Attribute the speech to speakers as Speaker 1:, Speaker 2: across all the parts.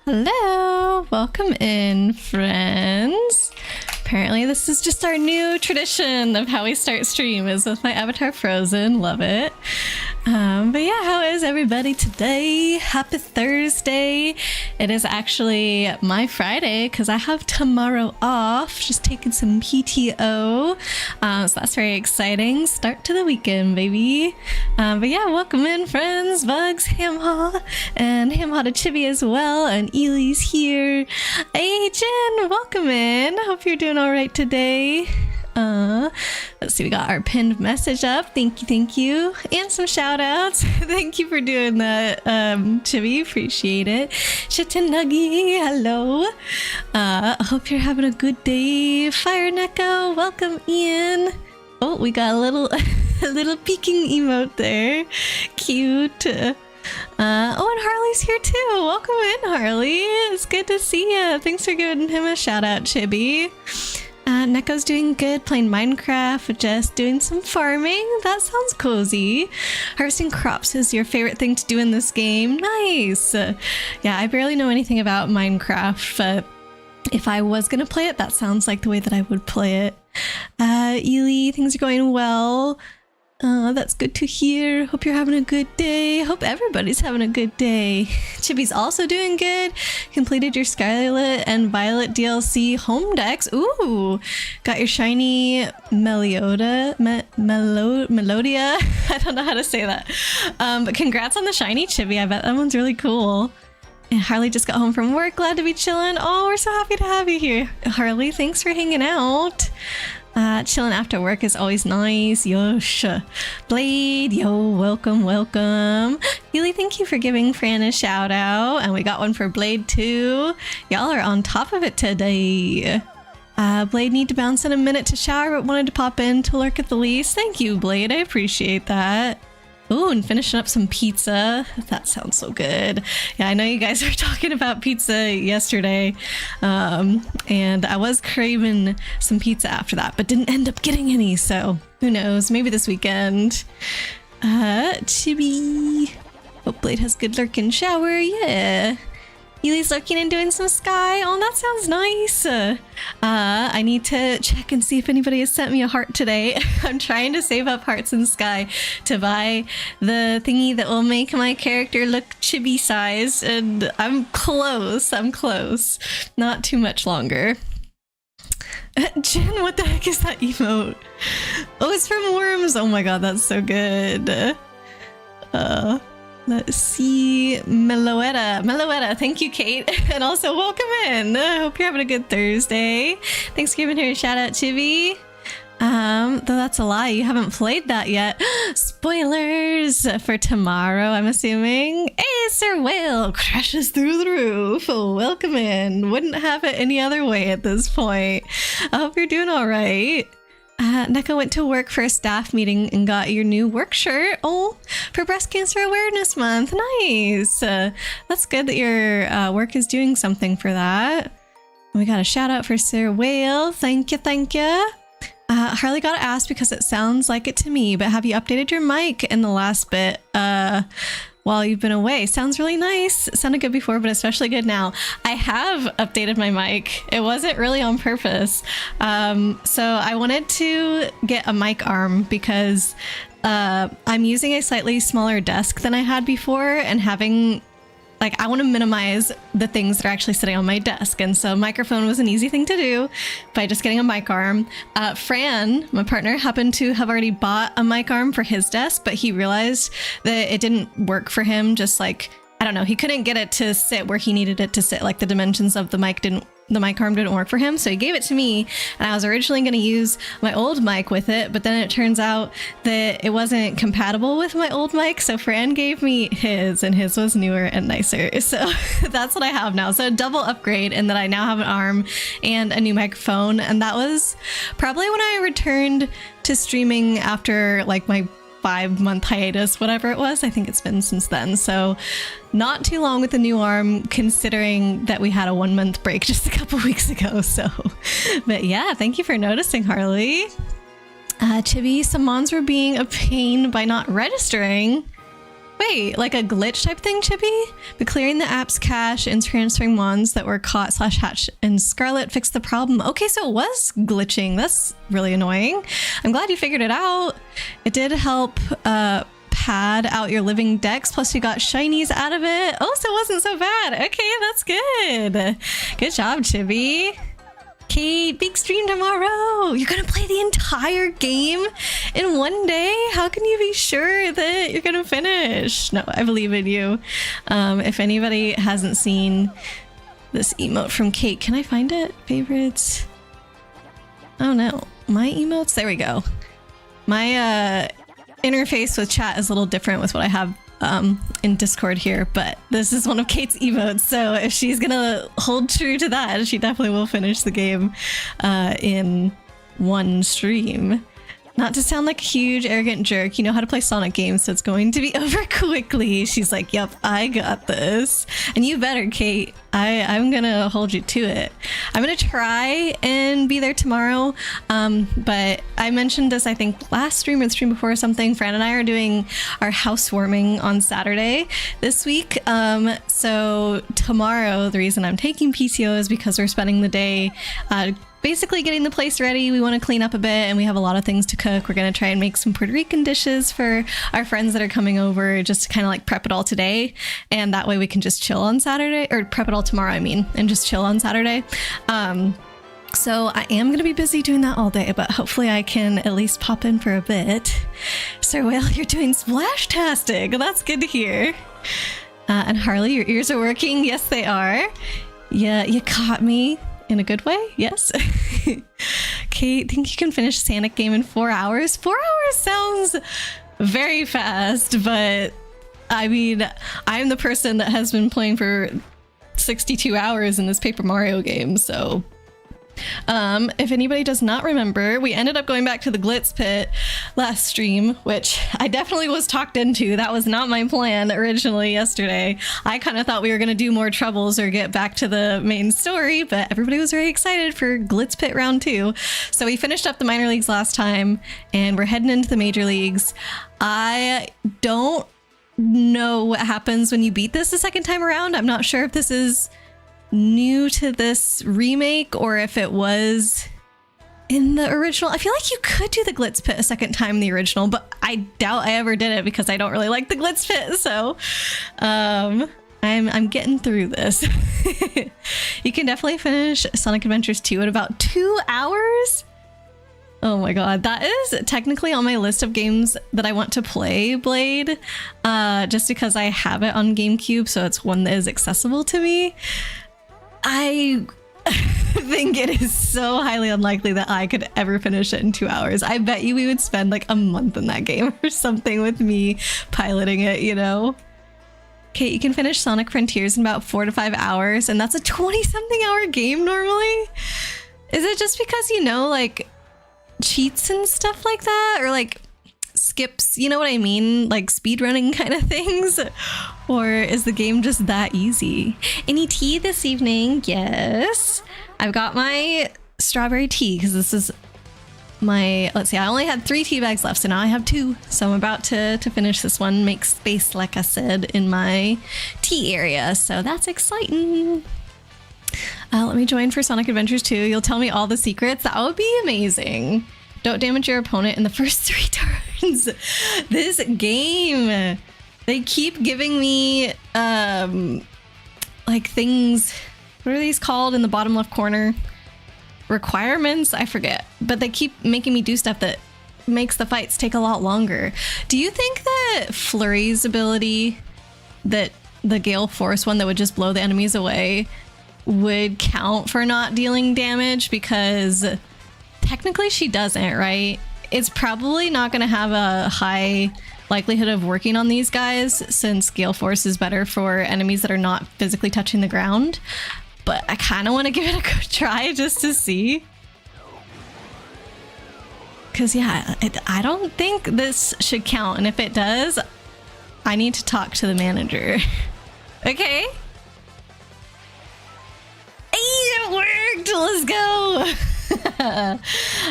Speaker 1: Hello, welcome in, friends. Apparently this is just our new tradition of how we start stream, is with my avatar frozen. Love it. But yeah, how is everybody today? Happy Thursday. It is actually my Friday because I have tomorrow off, just taking some PTO. So that's very exciting. Start to the weekend, baby. But yeah, welcome in, friends. Bugs, Hamha, and Hamha to Chibi as well, and Ely's here. Hey Jen, welcome in. Hope you're doing all right today. Let's see, we got our pinned message up. Thank you, and some shout outs. Thank you for doing that, Chibi, appreciate it. Shitanagi, hello. Hope you're having a good day. Fire Neko, welcome in. Oh, we got a little a little peeking emote there, cute. Oh, and Harley's here too. Welcome in, Harley. It's good to see you. Thanks for giving him a shout out, Chibi. Neko's doing good, playing Minecraft, just doing some farming. That sounds cozy. Harvesting crops is your favorite thing to do in this game. Nice. Yeah, I barely know anything about Minecraft, but if I was gonna play it, that sounds like the way that I would play it. Ely, things are going well. That's good to hear. Hope you're having a good day. Hope everybody's having a good day. Chibi's also doing good. Completed your Scarlet and Violet DLC home decks. Ooh, got your shiny Melodia. I don't know how to say that. But congrats on the shiny, Chibi. I bet that one's really cool. And Harley just got home from work. Glad to be chilling. Oh, we're so happy to have you here, Harley. Thanks for hanging out. Chilling after work is always nice. Yosh. Blade, yo, welcome. Ely, thank you for giving Fran a shout out. And we got one for Blade too. Y'all are on top of it today. Blade need to bounce in a minute to shower, but wanted to pop in to lurk at the least. Thank you, Blade. I appreciate that. Ooh, and finishing up some pizza. That sounds so good. Yeah, I know you guys were talking about pizza yesterday, and I was craving some pizza after that, but didn't end up getting any, so who knows, maybe this weekend. Chibi. Hope Blade has good lurk and shower, yeah. Ely's lurking and doing some sky. Oh, that sounds nice. I need to check and see if anybody has sent me a heart today. I'm trying to save up hearts in sky to buy the thingy that will make my character look chibi sized, and I'm close. Not too much longer. Jen, what the heck is that emote? Oh, it's from Worms. Oh my god, that's so good. Let's see, Meloetta, thank you, Kate, and also welcome in. I hope you're having a good Thursday. Thanks for giving her a shout out, Chibi. Though that's a lie, you haven't played that yet. Spoilers for tomorrow, I'm assuming. Hey, Sir Whale crashes through the roof. Welcome in. Wouldn't have it any other way at this point. I hope you're doing all right. Neko went to work for a staff meeting and got your new work shirt. Oh, for Breast Cancer Awareness Month. Nice. That's good that your work is doing something for that. We got a shout out for Sir Whale. Thank you. Harley got asked because it sounds like it to me, but have you updated your mic in the last bit while you've been away? Sounds really nice. It sounded good before, but especially good now. I have updated my mic. It wasn't really on purpose. So I wanted to get a mic arm because I'm using a slightly smaller desk than I had before, and having I want to minimize the things that are actually sitting on my desk, and so microphone was an easy thing to do by just getting a mic arm. Fran, my partner, happened to have already bought a mic arm for his desk, but he realized that it didn't work for him. Just I don't know, he couldn't get it to sit where he needed it to sit. The dimensions of the mic arm didn't work for him, so he gave it to me, and I was originally going to use my old mic with it, but then it turns out that it wasn't compatible with my old mic, so Fran gave me his, and his was newer and nicer, so that's what I have now. So a double upgrade in that I now have an arm and a new microphone, and that was probably when I returned to streaming after my 5-month hiatus, whatever it was. I think it's been since then, so not too long with the new arm, considering that we had a 1-month break just a couple weeks ago. So, but yeah, thank you for noticing, Harley. Chibi, some mons were being a pain by not registering. Wait, like a glitch type thing, Chippy? But clearing the app's cache and transferring wands that were caught / hatched in Scarlet fixed the problem. Okay, so it was glitching. That's really annoying. I'm glad you figured it out. It did help pad out your living decks, plus you got shinies out of it. Oh, so it wasn't so bad. Okay, that's good. Good job, Chippy. Kate, big stream tomorrow. You're gonna play the entire game in one day? How can you be sure that you're gonna finish? No, I believe in you. If anybody hasn't seen this emote from Kate, can I find it? Favorites? Oh no, my emotes? There we go. My interface with chat is a little different with what I have in Discord here, but this is one of Kate's emotes, so if she's gonna hold true to that, she definitely will finish the game in one stream. Not to sound like a huge arrogant jerk, you know how to play Sonic games, so it's going to be over quickly. She's like, yep, I got this. And you better, Kate. I'm gonna hold you to it. I'm gonna try and be there tomorrow, but I mentioned this, I think, last stream or the stream before or something. Fran and I are doing our housewarming on Saturday this week. So tomorrow, the reason I'm taking PTO is because we're spending the day basically getting the place ready. We want to clean up a bit and we have a lot of things to cook. We're going to try and make some Puerto Rican dishes for our friends that are coming over, just to kind of like prep it all today. And that way we can just chill on Saturday, or prep it all tomorrow, I mean, and just chill on Saturday. So I am going to be busy doing that all day, but hopefully I can at least pop in for a bit. Sir Whale, you're doing splash-tastic. That's good to hear. And Harley, your ears are working. Yes, they are. Yeah, you caught me. In a good way, yes. Kate, think you can finish Sonic game in 4 hours? 4 hours sounds very fast, but I mean, I'm the person that has been playing for 62 hours in this Paper Mario game, so... if anybody does not remember, we ended up going back to the Glitz Pit last stream, which I definitely was talked into. That was not my plan originally yesterday. I kind of thought we were going to do more troubles or get back to the main story, but everybody was very excited for Glitz Pit round 2. So we finished up the minor leagues last time and we're heading into the major leagues. I don't know what happens when you beat this the second time around. I'm not sure if this is new to this remake or if it was in the original. I feel like you could do the Glitz Pit a second time in the original, but I doubt I ever did it because I don't really like the Glitz Pit. So I'm getting through this. You can definitely finish Sonic Adventures 2 in about 2 hours. Oh my god, that is technically on my list of games that I want to play, Blade, just because I have it on GameCube, so it's one that is accessible to me. I think it is so highly unlikely that I could ever finish it in 2 hours. I bet you we would spend like a month in that game or something with me piloting it, you know? Okay, you can finish Sonic Frontiers in about 4 to 5 hours, and that's a 20-something hour game normally? Is it just because, you know, like, cheats and stuff like that? Or like skips, you know what I mean? Like speedrunning kind of things? Or is the game just that easy? Any tea this evening? Yes. I've got my strawberry tea because this is my, let's see, I only had 3 tea bags left, so now I have 2. So I'm about to finish this one, make space, like I said, in my tea area. So that's exciting. Let me join for Sonic Adventures 2. You'll tell me all the secrets. That would be amazing. Don't damage your opponent in the first 3 turns. This game, they keep giving me like things, what are these called in the bottom left corner? Requirements? I forget. But they keep making me do stuff that makes the fights take a lot longer. Do you think that Flurry's ability, that the Gale Force one that would just blow the enemies away, would count for not dealing damage? Because technically she doesn't, right? It's probably not going to have a high likelihood of working on these guys since Gale Force is better for enemies that are not physically touching the ground. But I kind of want to give it a good try just to see. Because yeah, I don't think this should count. And if it does, I need to talk to the manager. Okay. It worked! Let's go!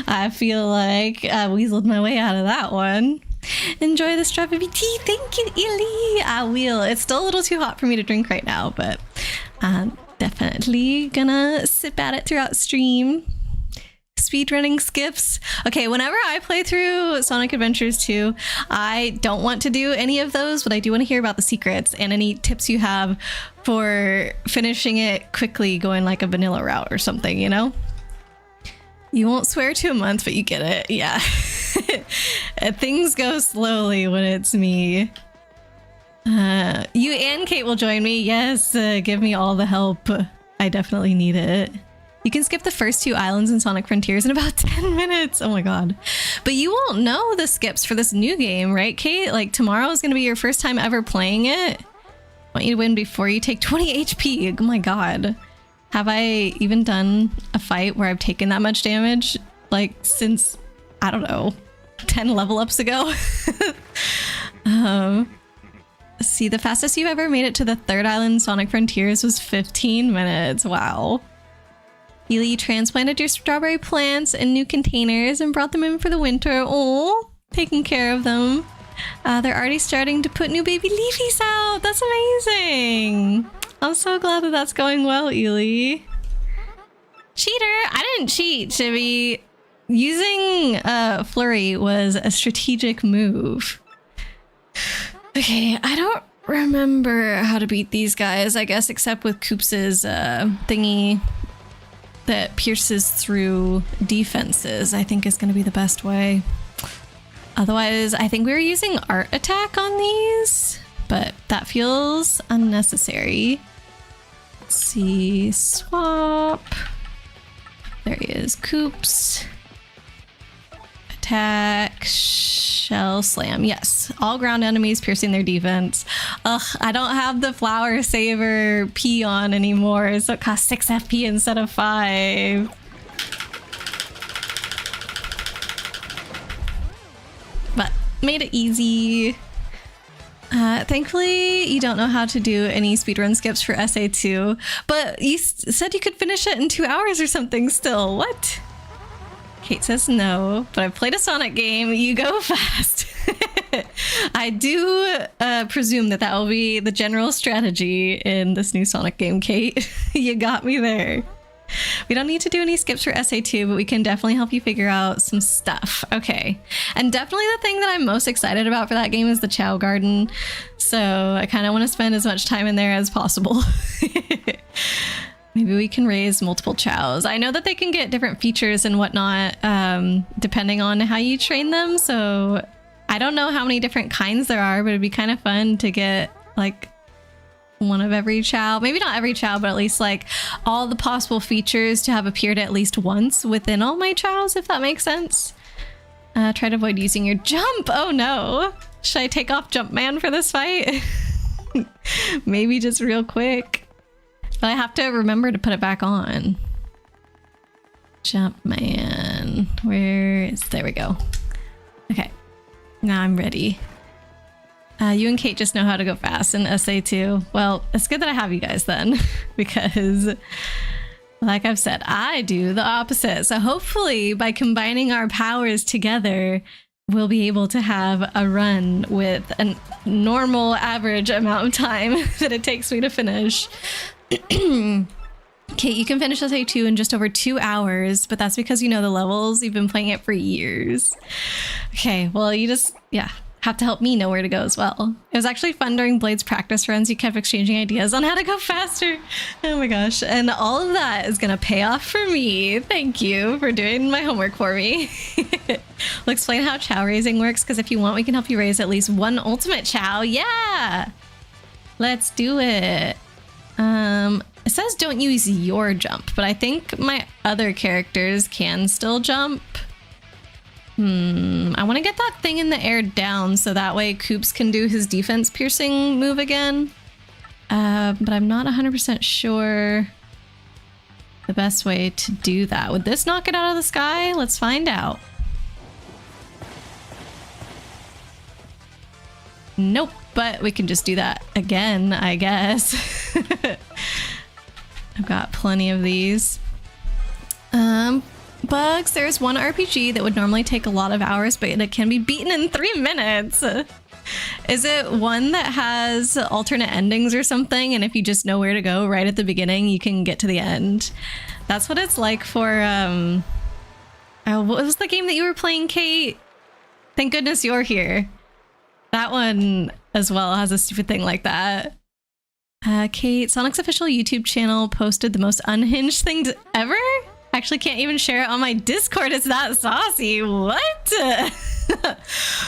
Speaker 1: I feel like I weaseled my way out of that one. Enjoy the strawberry tea. Thank you, Illy. I will. It's still a little too hot for me to drink right now, but definitely gonna sip at it throughout stream. Speedrunning skips. Okay, whenever I play through Sonic Adventures 2, I don't want to do any of those, but I do want to hear about the secrets and any tips you have for finishing it quickly, going like a vanilla route or something, you know? You won't swear to a month, but you get it. Yeah. Things go slowly when it's me. You and Kate will join me. Yes, give me all the help. I definitely need it. You can skip the first 2 islands in Sonic Frontiers in about 10 minutes. Oh my god. But you won't know the skips for this new game, right, Kate? Like, tomorrow is going to be your first time ever playing it. I want you to win before you take 20 HP. Oh my god. Have I even done a fight where I've taken that much damage? Like, since, I don't know, 10 level ups ago? See, the fastest you've ever made it to the 3rd island Sonic Frontiers was 15 minutes. Wow. You transplanted your strawberry plants in new containers and brought them in for the winter. Oh, taking care of them. They're already starting to put new baby leafies out. That's amazing. I'm so glad that that's going well, Ely. Cheater! I didn't cheat, Chibi. Using Flurry was a strategic move. Okay, I don't remember how to beat these guys, I guess, except with Koops's thingy that pierces through defenses, I think is going to be the best way. Otherwise, I think we were using art attack on these, but that feels unnecessary. Let's see, swap. There he is, Koops. Attack, shell slam. Yes, all ground enemies piercing their defense. Ugh, I don't have the flower saver P on anymore, so it costs 6 FP instead of 5. But made it easy. Thankfully, you don't know how to do any speedrun skips for SA2, but you said you could finish it in 2 hours or something still. What? Kate says no, but I've played a Sonic game. You go fast. I do presume that will be the general strategy in this new Sonic game, Kate. You got me there. We don't need to do any skips for SA2, but we can definitely help you figure out some stuff. Okay. And definitely the thing that I'm most excited about for that game is the Chow Garden. So I kind of want to spend as much time in there as possible. Maybe we can raise multiple chows. I know that they can get different features and whatnot, depending on how you train them. So I don't know how many different kinds there are, but it'd be kind of fun to get like one of every chow. Maybe not every chow, but at least like all the possible features to have appeared at least once within all my chows, if that makes sense. Try to avoid using your jump. Oh no. Should I take off Jumpman for this fight? Maybe just real quick. But I have to remember to put it back on. Jumpman. There we go. Okay. Now I'm ready. You and Kate just know how to go fast in SA2. Well, it's good that I have you guys then, because like I've said, I do the opposite. So hopefully by combining our powers together, we'll be able to have a run with a normal average amount of time that it takes me to finish. Kate, you can finish SA2 in just over 2 hours, but that's because you know the levels. You've been playing it for years. Okay, well, you just, yeah, have to help me know where to go as well. It was actually fun during Blade's practice runs. You kept exchanging ideas on how to go faster. Oh my gosh. And all of that is going to pay off for me. Thank you for doing my homework for me. We'll explain how chow raising works, because if you want, we can help you raise at least 1 ultimate chow. Yeah! Let's do it. It says don't use your jump, but I think my other characters can still jump. I want to get that thing in the air down so that way Koops can do his defense piercing move again. But I'm not 100% sure the best way to do that. Would this knock it out of the sky? Let's find out. Nope, but we can just do that again, I guess. I've got plenty of these. But Bugs, there's one RPG that would normally take a lot of hours, but it can be beaten in 3 minutes. Is it one that has alternate endings or something? And if you just know where to go right at the beginning, you can get to the end. That's what it's like for, what was the game that you were playing, Kate? Thank goodness you're here. That one as well has a stupid thing like that. Kate, Sonic's official YouTube channel posted the most unhinged things ever? Actually can't even share it on my Discord. It's that saucy. What?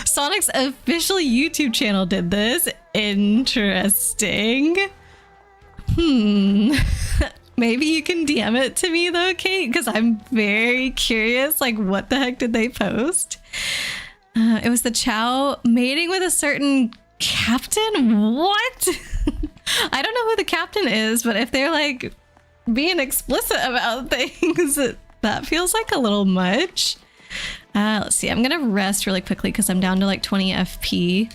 Speaker 1: Sonic's official YouTube channel did this. Interesting. Maybe you can DM it to me though, Kate, because I'm very curious. Like, what the heck did they post? It was the Chow mating with a certain captain? What? I don't know who the captain is, but if they're like being explicit about things, that feels like a little much. Let's see. I'm gonna rest really quickly because I'm down to like 20 FP,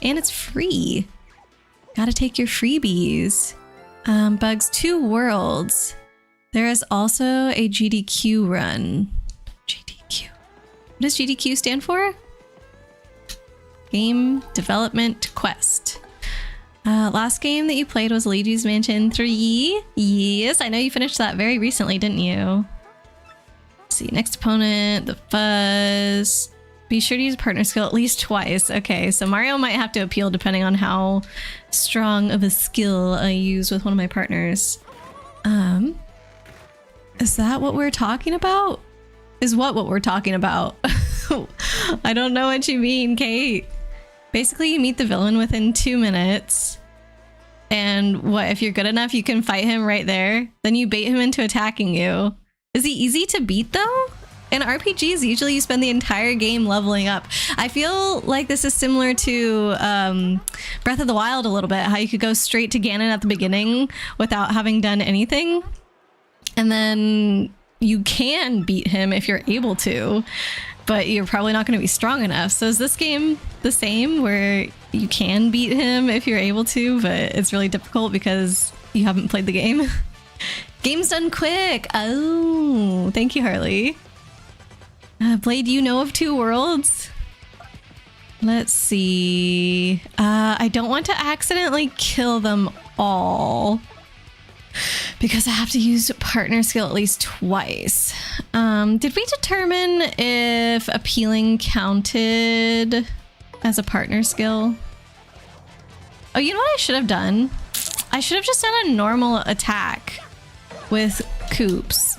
Speaker 1: and it's free. Gotta take your freebies. Bugs 2 worlds. There is also a GDQ run. GDQ. What does GDQ stand for? Game Development Quest. Last game that you played was Luigi's Mansion 3. Yes, I know you finished that very recently, didn't you? Let's see, next opponent, the Fuzz. Be sure to use partner skill at least twice. Okay, so Mario might have to appeal depending on how strong of a skill I use with one of my partners. Is that what we're talking about? Is what we're talking about? I don't know what you mean, Kate. Basically, you meet the villain within 2 minutes. And what, if you're good enough, you can fight him right there. Then you bait him into attacking you. Is he easy to beat though? In RPGs, usually you spend the entire game leveling up. I feel like this is similar to Breath of the Wild a little bit, how you could go straight to Ganon at the beginning without having done anything. And then you can beat him if you're able to, but you're probably not going to be strong enough. So is this game the same where you can beat him if you're able to, but it's really difficult because you haven't played the game? Game's done quick. Oh, thank you, Harley. Blade, you know of 2 worlds? Let's see. I don't want to accidentally kill them all because I have to use partner skill at least twice. Did we determine if appealing counted as a partner skill? Oh, you know what I should have done? I should have just done a normal attack with Koops.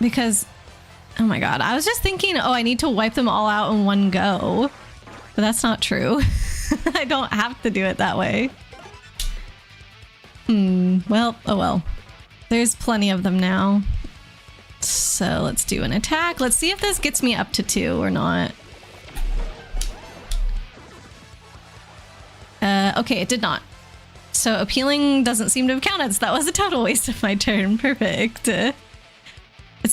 Speaker 1: Because, oh my god, I was just thinking, oh, I need to wipe them all out in one go. But that's not true. I don't have to do it that way. Well, oh well. There's plenty of them now. So let's do an attack. Let's see if this gets me up to 2 or not. Okay, it did not. So appealing doesn't seem to have counted, so that was a total waste of my turn. Perfect. It's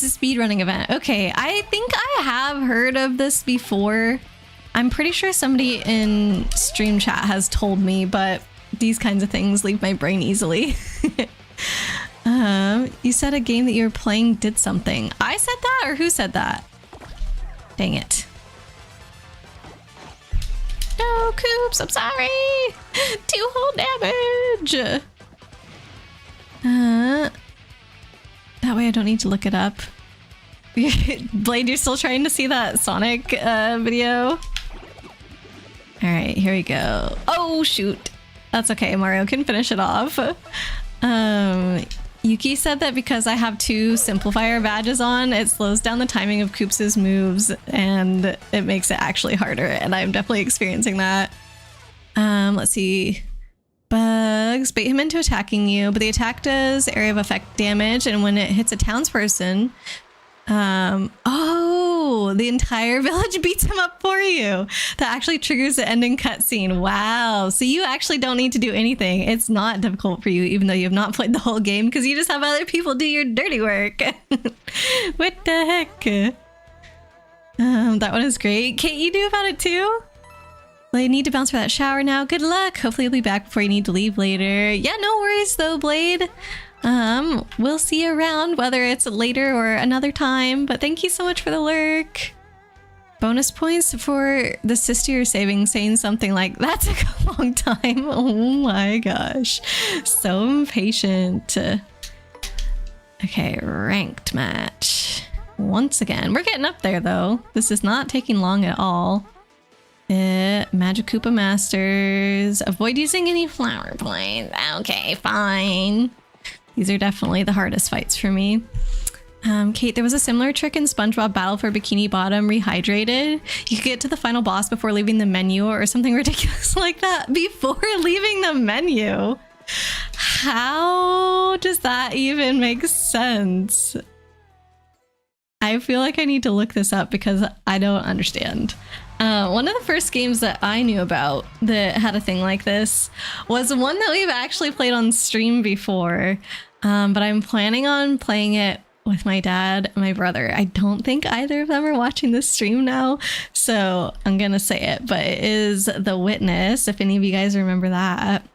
Speaker 1: a speedrunning event. Okay, I think I have heard of this before. I'm pretty sure somebody in stream chat has told me, but these kinds of things leave my brain easily. You said a game that you were playing did something. I said that, or who said that? Dang it. No, Koops, I'm sorry. 2 whole damage. That way I don't need to look it up. Blade, you're still trying to see that Sonic video? All right, here we go. Oh, shoot. That's okay, Mario can finish it off. Yuki said that because I have 2 simplifier badges on, it slows down the timing of Koops' moves and it makes it actually harder, and I'm definitely experiencing that. Let's see. Bugs, bait him into attacking you, but the attack does area of effect damage, and when it hits a townsperson, oh, the entire village beats him up for you. That actually triggers the ending cutscene. Wow. So you actually don't need to do anything. It's not difficult for you, even though you have not played the whole game, because you just have other people do your dirty work. What the heck? That one is great. Kate, you knew about it too? Well, you need to bounce for that shower now. Good luck. Hopefully you'll be back before you need to leave later. Yeah, no worries though, Blade. We'll see you around, whether it's later or another time, but thank you so much for the lurk. Bonus points for the sister you're saving, saying something like, that took a long time. Oh my gosh. So impatient. Okay, ranked match. Once again, we're getting up there though. This is not taking long at all. Magic Koopa Masters. Avoid using any flower points. Okay, fine. These are definitely the hardest fights for me. Kate, there was a similar trick in SpongeBob Battle for Bikini Bottom Rehydrated. You could get to the final boss before leaving the menu or something ridiculous like that. Before leaving the menu? How does that even make sense? I feel like I need to look this up because I don't understand. One of the first games that I knew about that had a thing like this was one that we've actually played on stream before, but I'm planning on playing it with my dad and my brother. I don't think either of them are watching this stream now, so I'm gonna say it, but it is The Witness, if any of you guys remember that.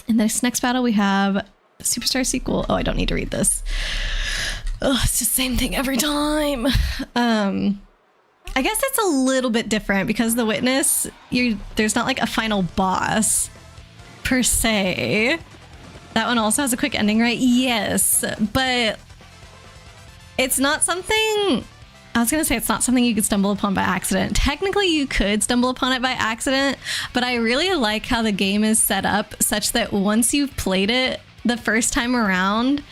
Speaker 1: In this next battle we have Superstar Sequel. Oh, I don't need to read this. Oh, it's the same thing every time. I guess it's a little bit different because The Witness, there's not like a final boss per se. That one also has a quick ending, right? Yes, but it's not something, I was gonna say it's not something you could stumble upon by accident. Technically you could stumble upon it by accident, but I really like how the game is set up such that once you've played it the first time around,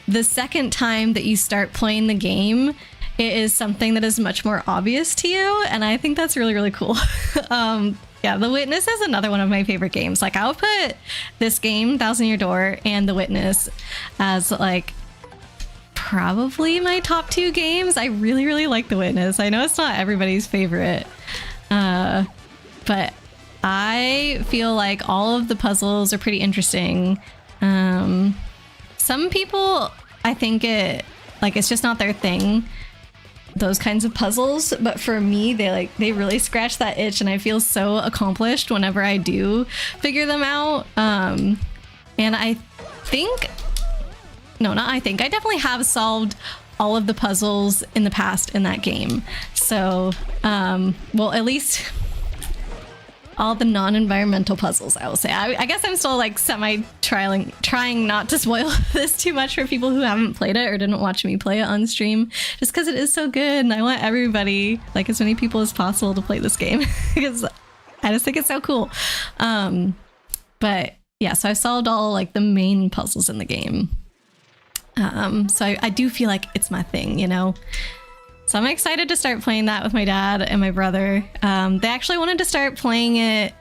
Speaker 1: the second time that you start playing the game, it is something that is much more obvious to you, and I think that's really, really cool. Yeah, The Witness is another one of my favorite games. Like, I would put this game, Thousand Year Door, and The Witness as like probably my top two games. I really, really like The Witness. I know it's not everybody's favorite, but I feel like all of the puzzles are pretty interesting. Some people, I think it's just not their thing, those kinds of puzzles, but for me they really scratch that itch, and I feel so accomplished whenever I do figure them out. And I definitely have solved all of the puzzles in the past in that game, so well, at least all the non-environmental puzzles, I will say. I guess I'm still like trying not to spoil this too much for people who haven't played it or didn't watch me play it on stream, just because it is so good and I want everybody, like as many people as possible, to play this game because I just think it's so cool. But yeah, so I solved all like the main puzzles in the game. So I do feel like it's my thing, you know? So I'm excited to start playing that with my dad and my brother. They actually wanted to start playing it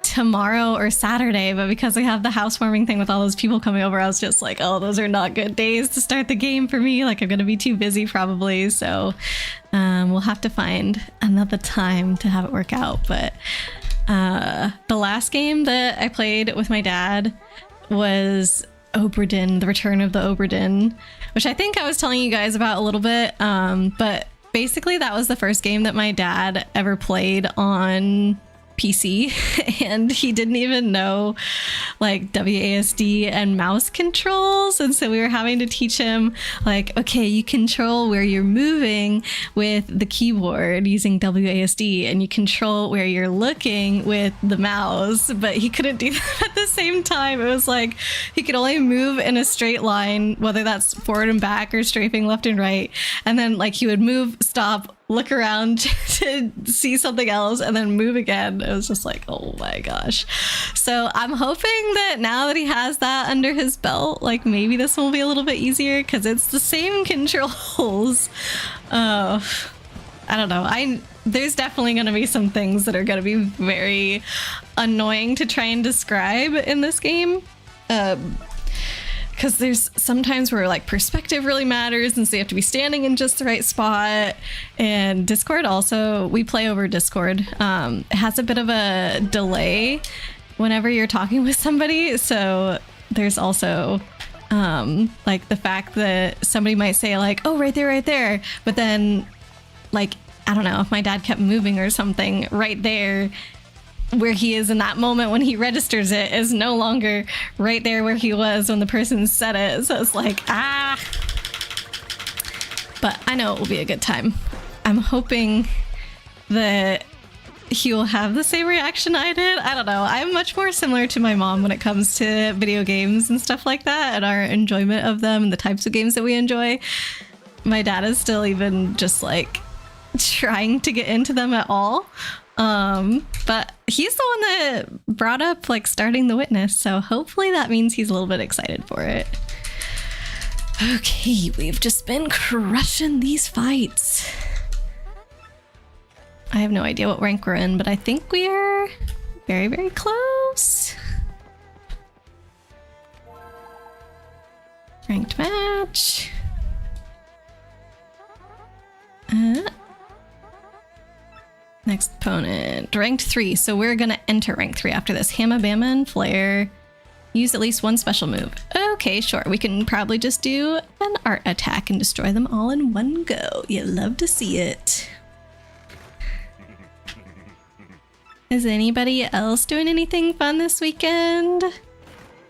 Speaker 1: tomorrow or Saturday, but because we have the housewarming thing with all those people coming over, I was just like, oh, those are not good days to start the game for me. Like, I'm gonna be too busy probably. So we'll have to find another time to have it work out. But the last game that I played with my dad was Oberdin, The Return of the Oberdin, which I think I was telling you guys about a little bit, but basically that was the first game that my dad ever played on PC, and he didn't even know like WASD and mouse controls, and so we were having to teach him like, okay, you control where you're moving with the keyboard using WASD, and you control where you're looking with the mouse, but he couldn't do that at the same time. It was like he could only move in a straight line, whether that's forward and back or strafing left and right, and then like he would move, stop, look around to see something else, and then move again. It was just like, oh my gosh. So I'm hoping that now that he has that under his belt, like maybe this will be a little bit easier because it's the same controls. I don't know. There's definitely going to be some things that are going to be very annoying to try and describe in this game. Because there's sometimes where like perspective really matters, and so you have to be standing in just the right spot. And Discord also, we play over Discord. It has a bit of a delay whenever you're talking with somebody. So there's also like the fact that somebody might say like, oh, right there. But then like, I don't know, if my dad kept moving or something right there, where he is in that moment when he registers it is no longer right there where he was when the person said it. So it's like, ah. But I know it will be a good time. I'm hoping that he will have the same reaction I did. I don't know. I'm much more similar to my mom when it comes to video games and stuff like that, and our enjoyment of them and the types of games that we enjoy. My dad is still even just like trying to get into them at all. But he's the one that brought up like starting The Witness, so hopefully that means he's a little bit excited for it. Okay, we've just been crushing these fights. I have no idea what rank we're in, but I think we are very, very close. Ranked match. Next opponent, ranked 3. So we're gonna enter rank 3 after this. Hamma, Bama, and Flare. Use at least one special move. Okay, sure. We can probably just do an art attack and destroy them all in one go. You love to see it. Is anybody else doing anything fun this weekend?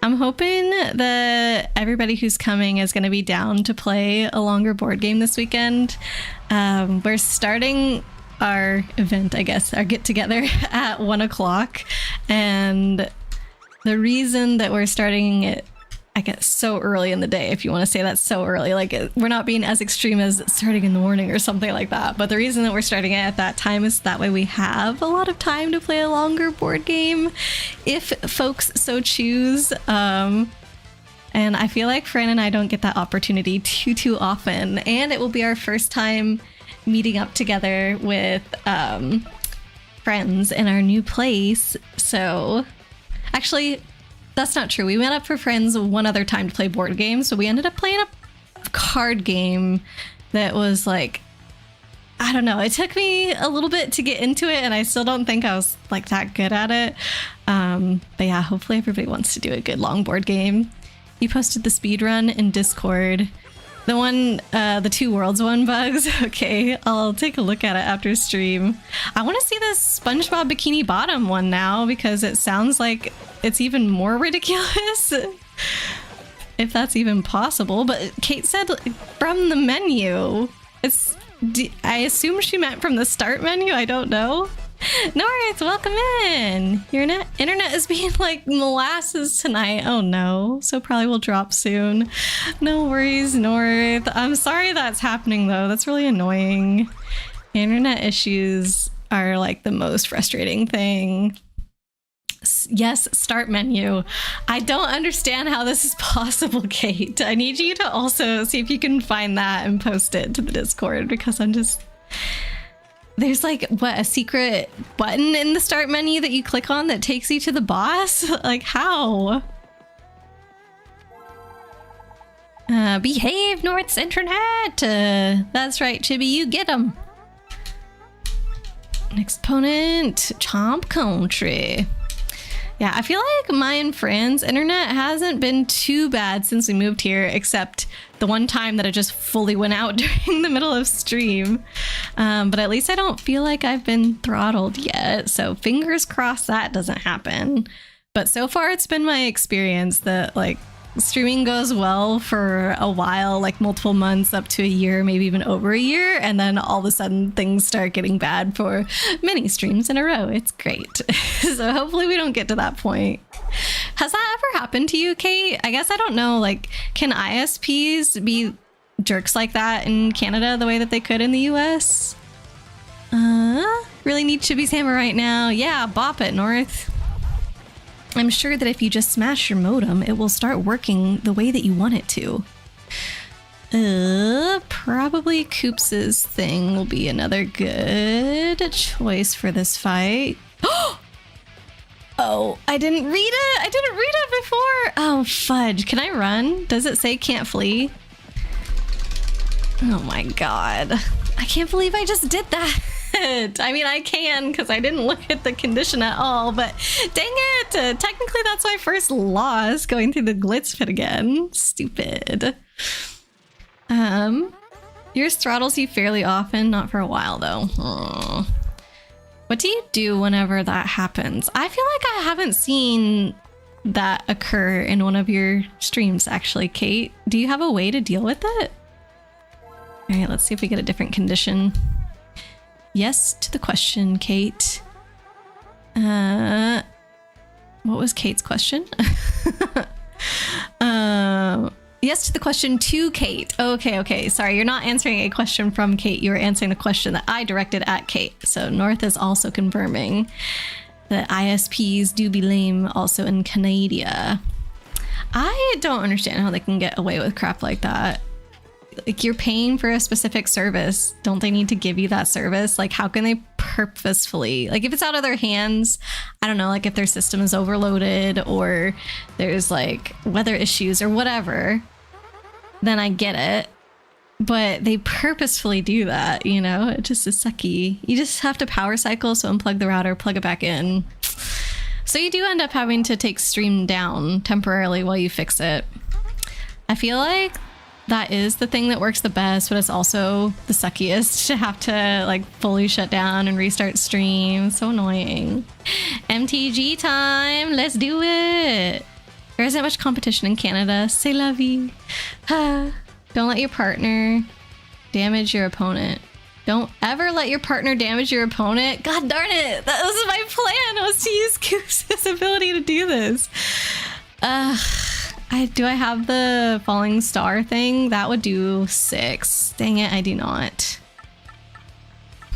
Speaker 1: I'm hoping that everybody who's coming is going to be down to play a longer board game this weekend. We're starting our event, I guess, our get together at 1 o'clock. And the reason that we're starting it, I guess, so early in the day, if you want to say that's so early, like we're not being as extreme as starting in the morning or something like that. But the reason that we're starting it at that time is that way we have a lot of time to play a longer board game if folks so choose. And I feel like Fran and I don't get that opportunity too often. And it will be our first time meeting up together with friends in our new place. So actually, that's not true. We went up for friends one other time to play board games, so we ended up playing a card game that was like, I don't know, it took me a little bit to get into it, and I still don't think I was like that good at it. But yeah, hopefully everybody wants to do a good long board game. You posted the speed run in Discord. The one, the Two Worlds one, Bugs. Okay, I'll take a look at it after stream. I want to see this SpongeBob Bikini Bottom one now because it sounds like it's even more ridiculous. If that's even possible. But Kate said from the menu. I assume she meant from the start menu. I don't know. North, welcome in. Your internet is being like molasses tonight. Oh no. So probably will drop soon. No worries, North. I'm sorry that's happening though. That's really annoying. Internet issues are like the most frustrating thing. Yes, start menu. I don't understand how this is possible, Kate. I need you to also see if you can find that and post it to the Discord because I'm just... There's like, what, a secret button in the start menu that you click on that takes you to the boss? Like, how? Behave, North's internet! That's right, Chibi, you get them. Next opponent, Chomp Country. Yeah, I feel like my and Fran's internet hasn't been too bad since we moved here, except the one time that it just fully went out during the middle of stream. But at least I don't feel like I've been throttled yet, so fingers crossed that doesn't happen. But so far it's been my experience that like streaming goes well for a while, like multiple months up to a year, maybe even over a year, and then all of a sudden things start getting bad for many streams in a row. It's great. So hopefully we don't get to that point. Has that ever happened to you, Kate? I guess I don't know, like, can ISPs be jerks like that in Canada the way that they could in the US? Really need Chibi's hammer right now. Yeah, bop it, North. I'm sure that if you just smash your modem, it will start working the way that you want it to. Probably Koops's thing will be another good choice for this fight. Oh, I didn't read it! I didn't read it before! Oh, fudge. Can I run? Does it say can't flee? Oh my god. I can't believe I just did that! I mean, I can because I didn't look at the condition at all, but dang it! Technically, that's my first loss going through the Glitz Pit again. Stupid. Yours throttles you fairly often, not for a while though. Aww. What do you do whenever that happens? I feel like I haven't seen that occur in one of your streams, actually, Kate. Do you have a way to deal with it? All right, let's see if we get a different condition. Yes to the question, Kate. What was Kate's question? Yes to the question to Kate. Okay. Sorry, you're not answering a question from Kate. You were answering the question that I directed at Kate. So North is also confirming that ISPs do be lame also in Canada. I don't understand how they can get away with crap like that. Like, you're paying for a specific service. Don't they need to give you that service? Like, how can they purposefully, like, if it's out of their hands, I don't know, like if their system is overloaded or there's like weather issues or whatever, then I get it. But they purposefully do that, you know? It just is sucky. You just have to power cycle, so unplug the router, plug it back in. So you do end up having to take stream down temporarily while you fix it. I feel like that is the thing that works the best, but it's also the suckiest to have to like fully shut down and restart stream. So annoying. MTG time, let's do it. There isn't much competition in Canada. C'est la vie. Don't let your partner damage your opponent. Don't ever let your partner damage your opponent. God darn it. That was my plan, was to use Goose' ability to do this. Do I have the falling star thing? That would do 6. Dang it, I do not.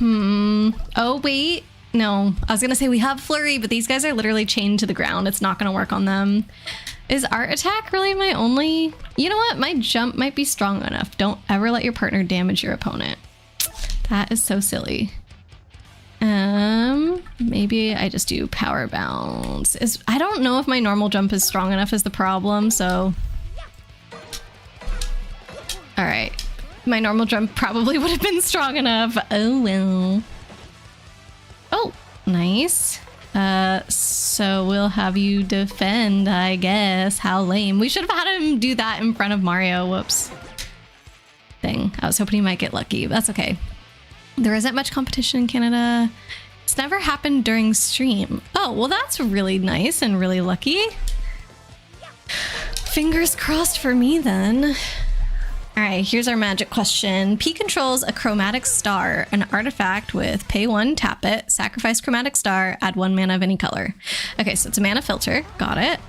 Speaker 1: Oh, wait. No, I was gonna say we have flurry, but these guys are literally chained to the ground. It's not gonna work on them. Is art attack really my only? You know what? My jump might be strong enough. Don't ever let your partner damage your opponent. That is so silly. Maybe I just do power bounce. I don't know if my normal jump is strong enough is the problem, so. All right. My normal jump probably would have been strong enough. Oh, well. Oh, nice. So we'll have you defend, I guess. How lame. We should have had him do that in front of Mario. Whoops. Dang. I was hoping he might get lucky, but that's okay. There isn't much competition in Canada. It's never happened during stream. Oh, well, that's really nice and really lucky. Fingers crossed for me then. All right, here's our magic question. P controls a chromatic star, an artifact with pay 1, tap it, sacrifice chromatic star, add 1 mana of any color. Okay, so it's a mana filter. Got it.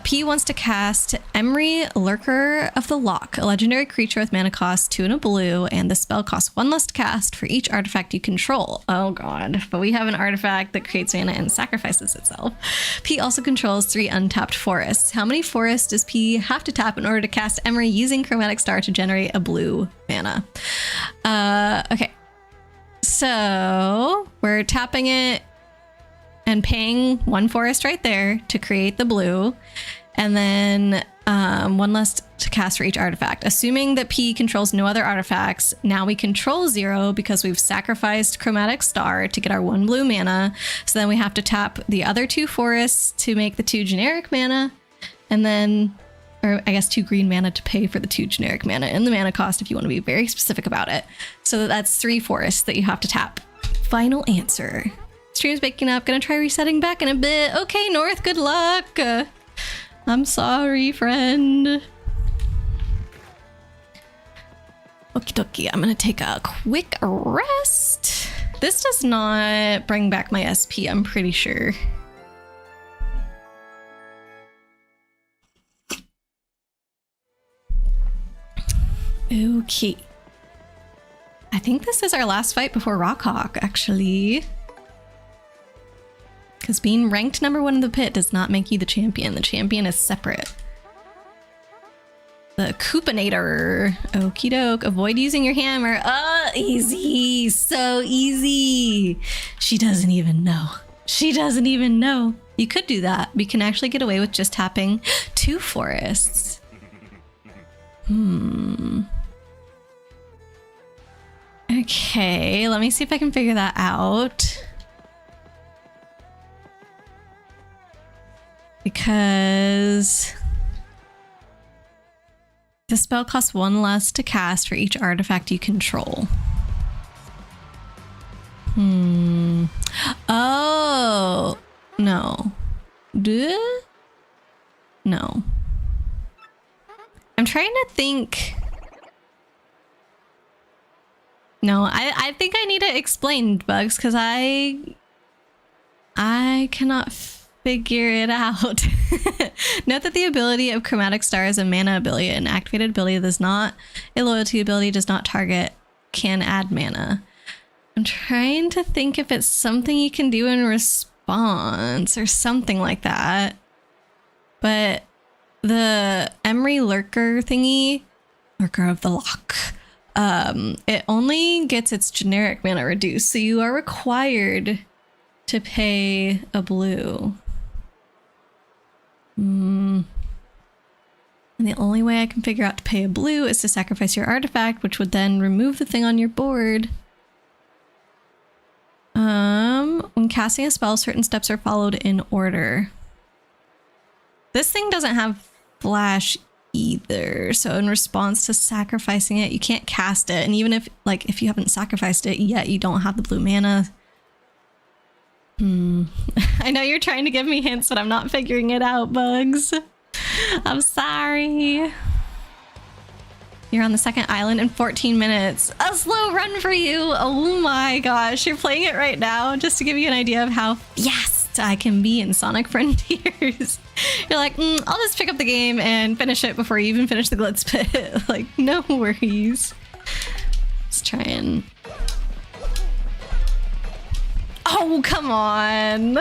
Speaker 1: P wants to cast Emery, Lurker of the Lock, a legendary creature with mana cost 2 and a blue, and the spell costs 1 less to cast for each artifact you control. Oh god, but we have an artifact that creates mana and sacrifices itself. P also controls 3 untapped forests. How many forests does P have to tap in order to cast Emery using chromatic star to generate a blue mana? Okay, so we're tapping it and paying 1 forest right there to create the blue, and then 1 less to cast for each artifact. Assuming that P controls no other artifacts, now we control 0 because we've sacrificed chromatic star to get our 1 blue mana. So then we have to tap the other 2 forests to make the 2 generic mana, and then, or I guess 2 green mana to pay for the 2 generic mana and the mana cost if you want to be very specific about it. So that's 3 forests that you have to tap. Final answer. Stream's baking up. Gonna try resetting back in a bit. Okay, North, good luck. I'm sorry, friend. Okie dokie, I'm gonna take a quick rest. This does not bring back my SP, I'm pretty sure. Okay. I think this is our last fight before Rockhawk, actually. Because being ranked number 1 in the pit does not make you the champion. The champion is separate. The Coopinator. Okie doke. Avoid using your hammer. Oh, easy. So easy. She doesn't even know. She doesn't even know. You could do that. We can actually get away with just tapping 2 forests. Okay, let me see if I can figure that out. Because the spell costs 1 less to cast for each artifact you control. No. Duh? No. I'm trying to think. No, I think I need to explain bugs because I cannot figure it out. Note that the ability of Chromatic Star is a mana ability. An activated ability does not, a loyalty ability does not target, can add mana. I'm trying to think if it's something you can do in response or something like that. But the Emery Lurker thingy, Lurker of the Loch, it only gets its generic mana reduced, so you are required to pay a blue. And the only way I can figure out to pay a blue is to sacrifice your artifact, which would then remove the thing on your board. When casting a spell, certain steps are followed in order. This thing doesn't have flash either, so in response to sacrificing it, you can't cast it, and even if you haven't sacrificed it yet, you don't have the blue mana. I know you're trying to give me hints, but I'm not figuring it out, Bugs. I'm sorry. You're on the second island in 14 minutes. A slow run for you. Oh my gosh, you're playing it right now just to give you an idea of how fast I can be in Sonic Frontiers. You're like, I'll just pick up the game and finish it before you even finish the Glitz Pit. Like, no worries. Let's try and... Oh, come on.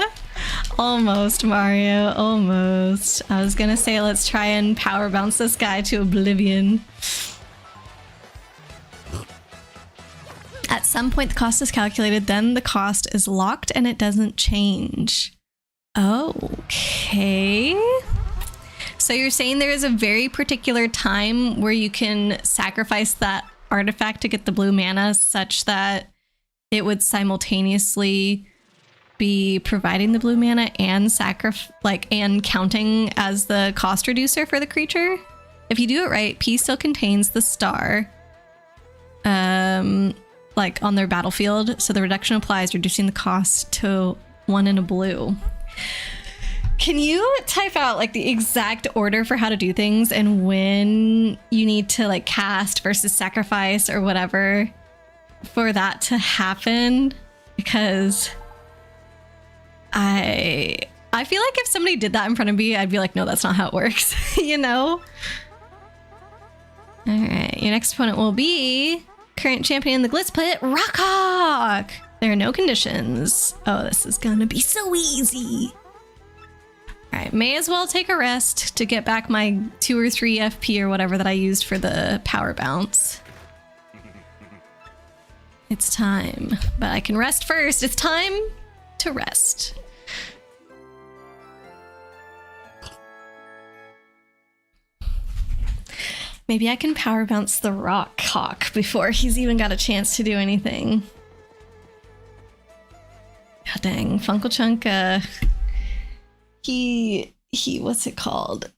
Speaker 1: Almost, Mario, almost. I was gonna say let's try and power bounce this guy to oblivion. At some point the cost is calculated, then the cost is locked and it doesn't change. Okay. So you're saying there is a very particular time where you can sacrifice that artifact to get the blue mana such that it would simultaneously be providing the blue mana and and counting as the cost reducer for the creature. If you do it right, P still contains the star like on their battlefield, so the reduction applies, reducing the cost to 1 and a blue. Can you type out like the exact order for how to do things and when you need to like cast versus sacrifice or whatever for that to happen? Because I feel like if somebody did that in front of me, I'd be like, no, that's not how it works, you know? All right, your next opponent will be current champion in the Glitz Pit, Rockhawk. There are no conditions. Oh, this is gonna be so easy. All right, may as well take a rest to get back my 2 or 3 FP or whatever that I used for the power bounce. It's time, but I can rest first. It's time to rest. Maybe I can power bounce the Rockhawk before he's even got a chance to do anything. God dang, Funkle Chunk, he, what's it called?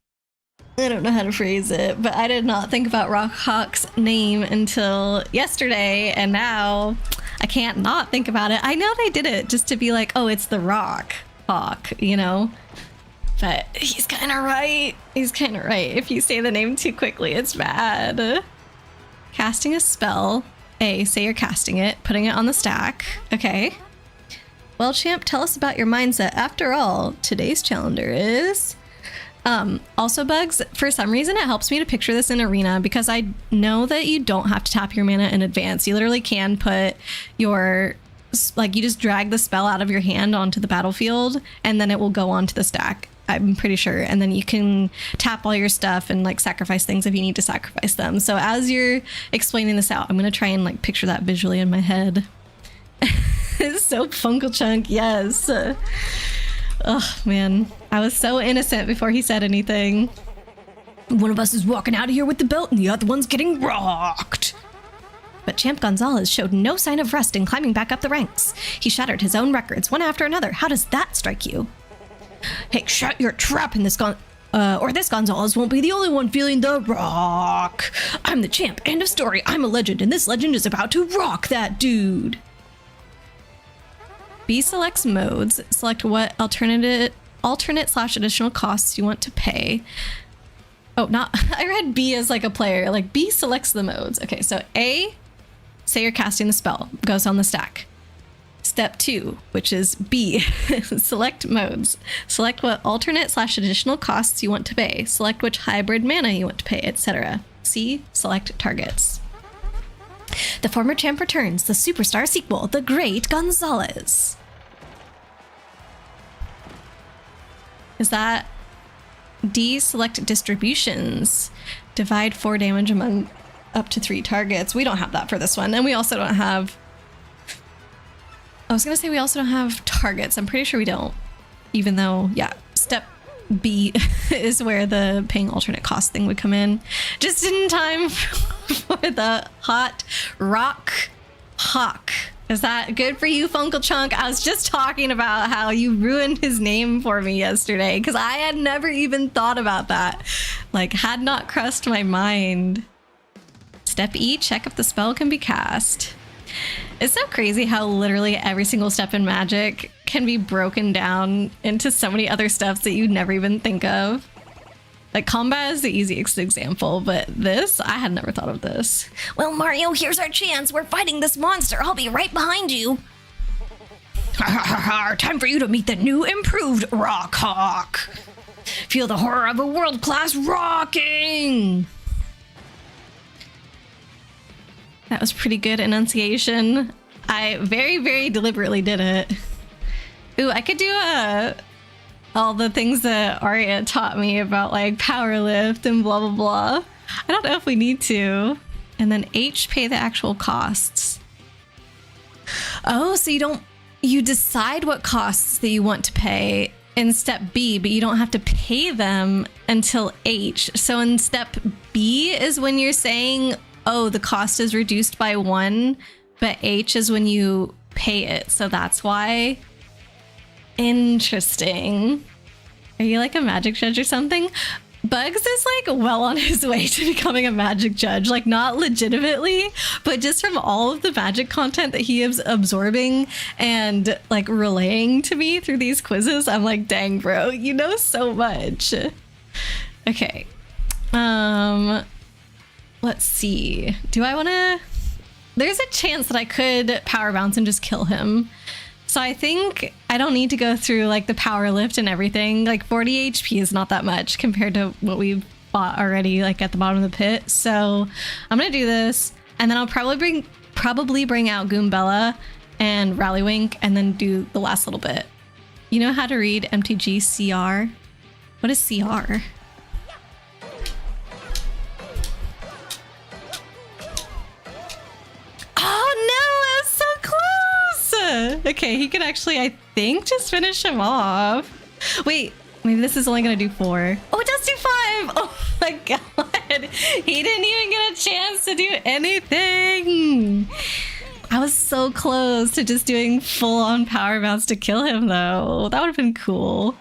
Speaker 1: I don't know how to phrase it, but I did not think about Rockhawk's name until yesterday, and now I can't not think about it. I know they did it just to be like, oh, it's the Rockhawk, you know? But he's kind of right. He's kind of right. If you say the name too quickly, it's bad. Casting a spell. A, say you're casting it, putting it on the stack. Okay. Well, champ, tell us about your mindset. After all, today's challenger is... Also, Bugs, for some reason it helps me to picture this in Arena because I know that you don't have to tap your mana in advance. You literally can put your... Like, you just drag the spell out of your hand onto the battlefield and then it will go onto the stack. I'm pretty sure. And then you can tap all your stuff and like sacrifice things if you need to sacrifice them. So as you're explaining this out, I'm going to try and like picture that visually in my head. It's so Funkle Chunk. Yes. Oh man. I was so innocent before he said anything. One of us is walking out of here with the belt and the other one's getting rocked. But Champ Gonzalez showed no sign of rest in climbing back up the ranks. He shattered his own records one after another. How does that strike you? Hey, shut your trap in this or this Gonzalez won't be the only one feeling the rock. I'm the champ, end of story. I'm a legend, and this legend is about to rock that dude. B selects modes. Select what alternate / additional costs you want to pay. Oh, not, I read B as like a player, like B selects the modes. Okay, so A, say you're casting the spell, goes on the stack. Step 2, which is B, select modes. Select what alternate / additional costs you want to pay. Select which hybrid mana you want to pay, etc. C, select targets. The former champ returns, the superstar sequel, the Great Gonzalez. Is that D, select distributions. Divide 4 damage among up to 3 targets. We don't have that for this one. And we also don't have... I was going to say we also don't have targets. I'm pretty sure we don't. Even though, yeah, step B is where the paying alternate cost thing would come in. Just in time for the hot rock hawk. Is that good for you, Funkle Chunk? I was just talking about how you ruined his name for me yesterday because I had never even thought about that. Like, had not crossed my mind. Step E, check if the spell can be cast. It's so crazy how literally every single step in Magic can be broken down into so many other steps that you'd never even think of. Like, combat is the easiest example, but this, I had never thought of this.
Speaker 2: Well, Mario, here's our chance. We're fighting this monster. I'll be right behind you. Time for you to meet the new improved Rock Hawk. Feel the horror of a world-class rocking.
Speaker 1: That was pretty good enunciation. I very, very deliberately did it. Ooh, I could do all the things that Arya taught me about like power lift and blah, blah, blah. I don't know if we need to. And then H, pay the actual costs. Oh, so you decide what costs that you want to pay in step B, but you don't have to pay them until H. So in step B is when you're saying, oh, the cost is reduced by 1, but H is when you pay it. So that's why. Interesting. Are you like a magic judge or something? Bugs is like well on his way to becoming a magic judge, like not legitimately, but just from all of the magic content that he is absorbing and like relaying to me through these quizzes. I'm like, dang, bro, you know so much. Okay. Let's see. Do I want to... There's a chance that I could power bounce and just kill him. So I think I don't need to go through like the power lift and everything. Like 40 HP is not that much compared to what we've fought already, like at the bottom of the pit. So I'm going to do this and then I'll probably bring out Goombella and Rallywink and then do the last little bit. You know how to read MTG CR? What is CR? Okay, he could actually, I think, just finish him off. Wait, maybe this is only gonna do 4. Oh, it does do 5! Oh my god! He didn't even get a chance to do anything! I was so close to just doing full-on power bounce to kill him, though. That would have been cool.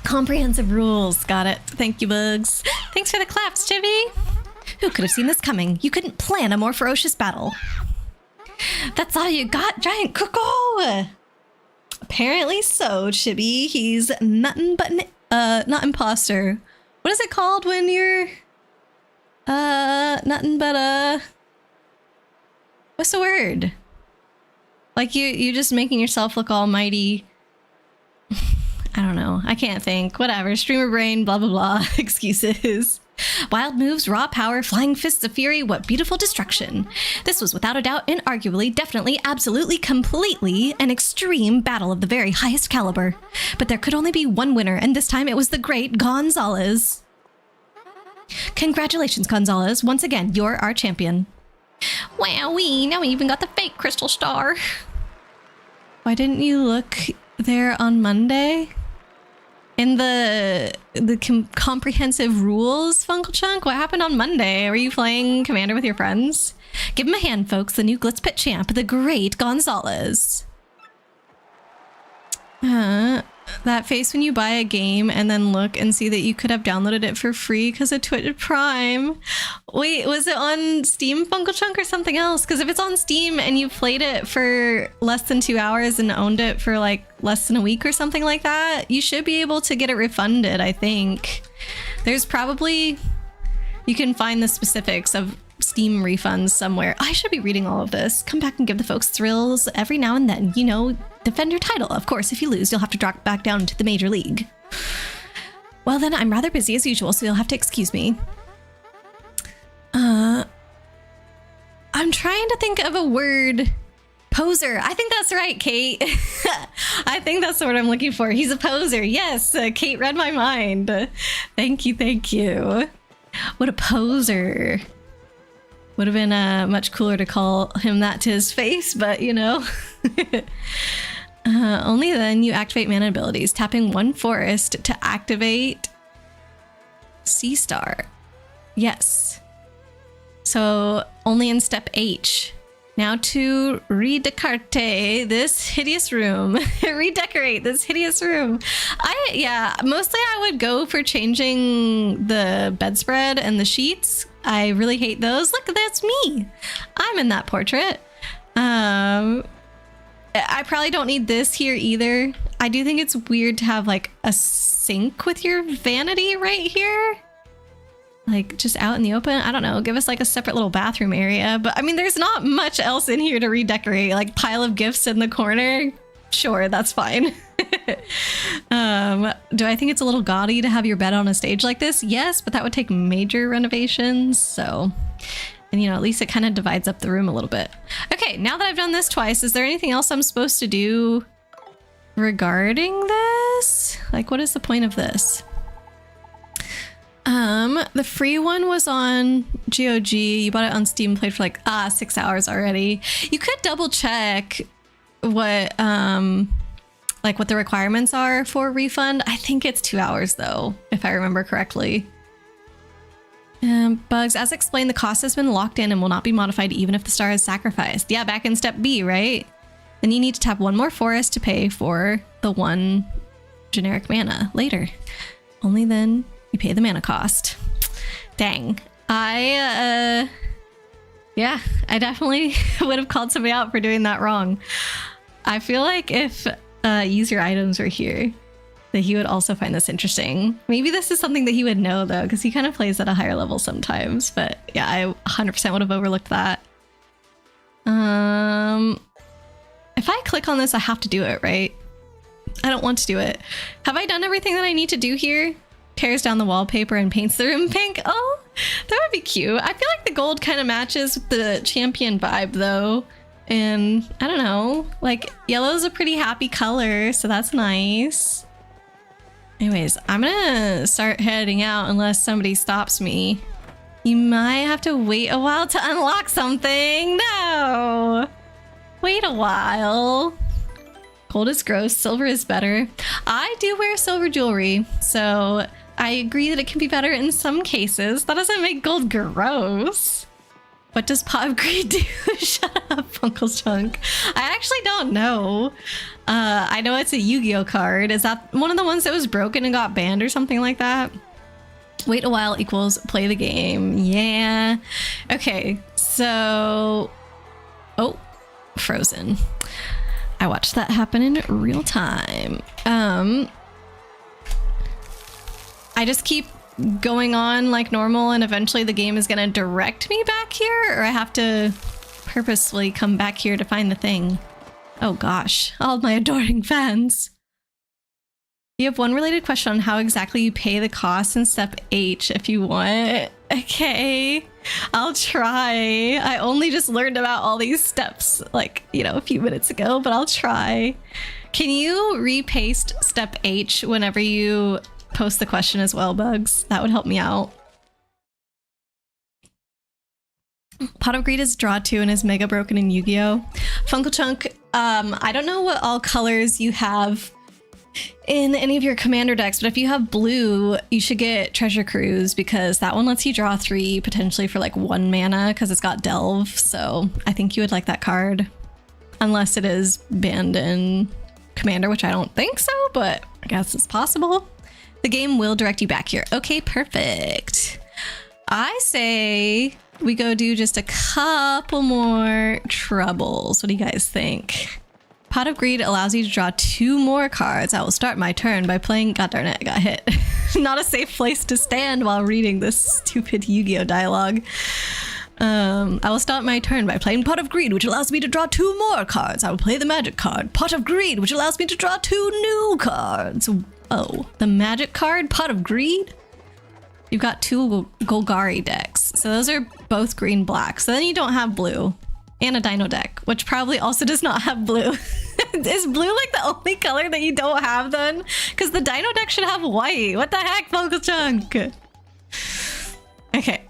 Speaker 1: Comprehensive rules. Got it. Thank you, Bugs. Thanks for the claps, Chibi. Who could have seen this coming? You couldn't plan a more ferocious battle. That's all you got, giant cuckoo? Apparently so, Chibi. He's nothing but not imposter. What is it called when you're nothing but what's the word? Like you just making yourself look almighty. I don't know. I can't think. Whatever. Streamer brain, blah blah blah. Excuses. Wild moves, raw power, flying fists of fury, what beautiful destruction. This was without a doubt, inarguably, definitely, absolutely, completely an extreme battle of the very highest caliber. But there could only be one winner, and this time it was the great Gonzalez. Congratulations, Gonzalez. Once again, you're our champion. Wowee, now we even got the fake crystal star. Why didn't you look there on Monday? In the comprehensive rules, Funkle Chunk? What happened on Monday? Were you playing Commander with your friends? Give him a hand, folks. The new Glitz Pit champ, the great Gonzalez. That face when you buy a game and then look and see that you could have downloaded it for free because of Twitch Prime. Wait, was it on Steam, Funkle Chunk, or something else? Because if it's on Steam and you played it for less than 2 hours and owned it for like less than a week or something like that, you should be able to get it refunded, I think. There's probably... You can find the specifics of Steam refunds somewhere. I should be reading all of this. Come back and give the folks thrills every now and then. You know, defend your title. Of course, if you lose, you'll have to drop back down to the major league. Well, then I'm rather busy as usual, so you'll have to excuse me. I'm trying to think of a word. Poser. I think that's right, Kate. I think that's the word I'm looking for. He's a poser. Yes, Kate read my mind. Thank you, thank you. What a poser. Would have been much cooler to call him that to his face, but you know. Only then you activate mana abilities, tapping one forest to activate Sea Star. Yes. So only in step H. Now to redecorate this hideous room. Redecorate this hideous room. Mostly I would go for changing the bedspread and the sheets. I really hate those. Look, that's me. I'm in that portrait. I probably don't need this here either. I do think it's weird to have like a sink with your vanity right here. Like just out in the open. I don't know. Give us like a separate little bathroom area. But I mean, there's not much else in here to redecorate. Like pile of gifts in the corner. Sure, that's fine. Do I think it's a little gaudy to have your bed on a stage like this? Yes, but that would take major renovations. So, and you know, at least it kind of divides up the room a little bit. Okay, now that I've done this twice, is there anything else I'm supposed to do regarding this? Like, what is the point of this? The free one was on GOG. You bought it on Steam, played for like 6 hours already. You could double check what what the requirements are for a refund. I think it's 2 hours though, if I remember correctly. Bugs, as explained, the cost has been locked in and will not be modified even if the star is sacrificed. Yeah, back in step B, right? Then you need to tap one more forest to pay for the one generic mana later. Only then you pay the mana cost. Dang. I definitely would have called somebody out for doing that wrong. I feel like if use your items were here, that he would also find this interesting. Maybe this is something that he would know though, because he kind of plays at a higher level sometimes. But yeah, I 100% would have overlooked that. If I click on this, I have to do it, right? I don't want to do it. Have I done everything that I need to do here? Tears down the wallpaper and paints the room pink. Oh, that would be cute. I feel like the gold kind of matches with the champion vibe though. And I don't know, like yellow is a pretty happy color, so that's nice. Anyways, I'm gonna start heading out unless somebody stops me. You might have to wait a while to unlock something. No, wait a while. Gold is gross, silver is better. I do wear silver jewelry, so I agree that it can be better in some cases. That doesn't make gold gross. What does Pot of Greed do? Shut up, Funkle Chunk. I actually don't know. I know it's a Yu-Gi-Oh card. Is that one of the ones that was broken and got banned or something like that? Wait a while equals play the game. Yeah. Okay, so... Oh, frozen. I watched that happen in real time. I just keep going on like normal and eventually the game is gonna direct me back here, or I have to purposefully come back here to find the thing. Oh gosh, all my adoring fans. You have one related question on how exactly you pay the cost in step H if you want. Okay, I'll try. I only just learned about all these steps like, you know, a few minutes ago, but I'll try. Can you repaste step H whenever you post the question as well, Bugs? That would help me out. Pot of Greed is draw 2 and is mega broken in Yu-Gi-Oh! Funkle Chunk, I don't know what all colors you have in any of your commander decks, but if you have blue, you should get Treasure Cruise because that one lets you draw 3 potentially for like 1 mana because it's got Delve. So I think you would like that card, unless it is banned in commander, which I don't think so, but I guess it's possible. The game will direct you back here. Okay, perfect. I say we go do just a couple more troubles. What do you guys think? Pot of Greed allows you to draw 2 more cards. I will start my turn by playing... God darn it, I got hit. Not a safe place to stand while reading this stupid Yu-Gi-Oh dialogue. I will start my turn by playing Pot of Greed, which allows me to draw 2 more cards. I will play the magic card, Pot of Greed, which allows me to draw 2 new cards. Oh, the magic card, Pot of Greed? You've got 2 Golgari decks. So those are both green-black. So then you don't have blue. And a Dino deck, which probably also does not have blue. Is blue like the only color that you don't have then? Because the Dino deck should have white. What the heck, Vocal Chunk? Okay,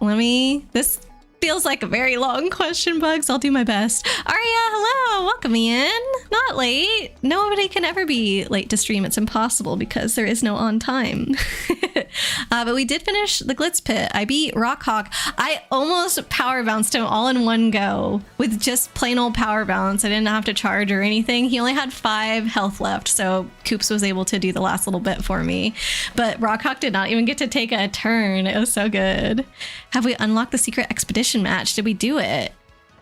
Speaker 1: this feels like a very long question, Bugs. I'll do my best. Aria, hello, welcome in. Not late. Nobody can ever be late to stream. It's impossible because there is no on time. But we did finish the Glitz Pit. I beat Rockhawk. I almost power bounced him all in one go with just plain old power bounce. I didn't have to charge or anything. He only had 5 health left, so Koops was able to do the last little bit for me. But Rockhawk did not even get to take a turn. It was so good. Have we unlocked the secret expedition match? Did we do it?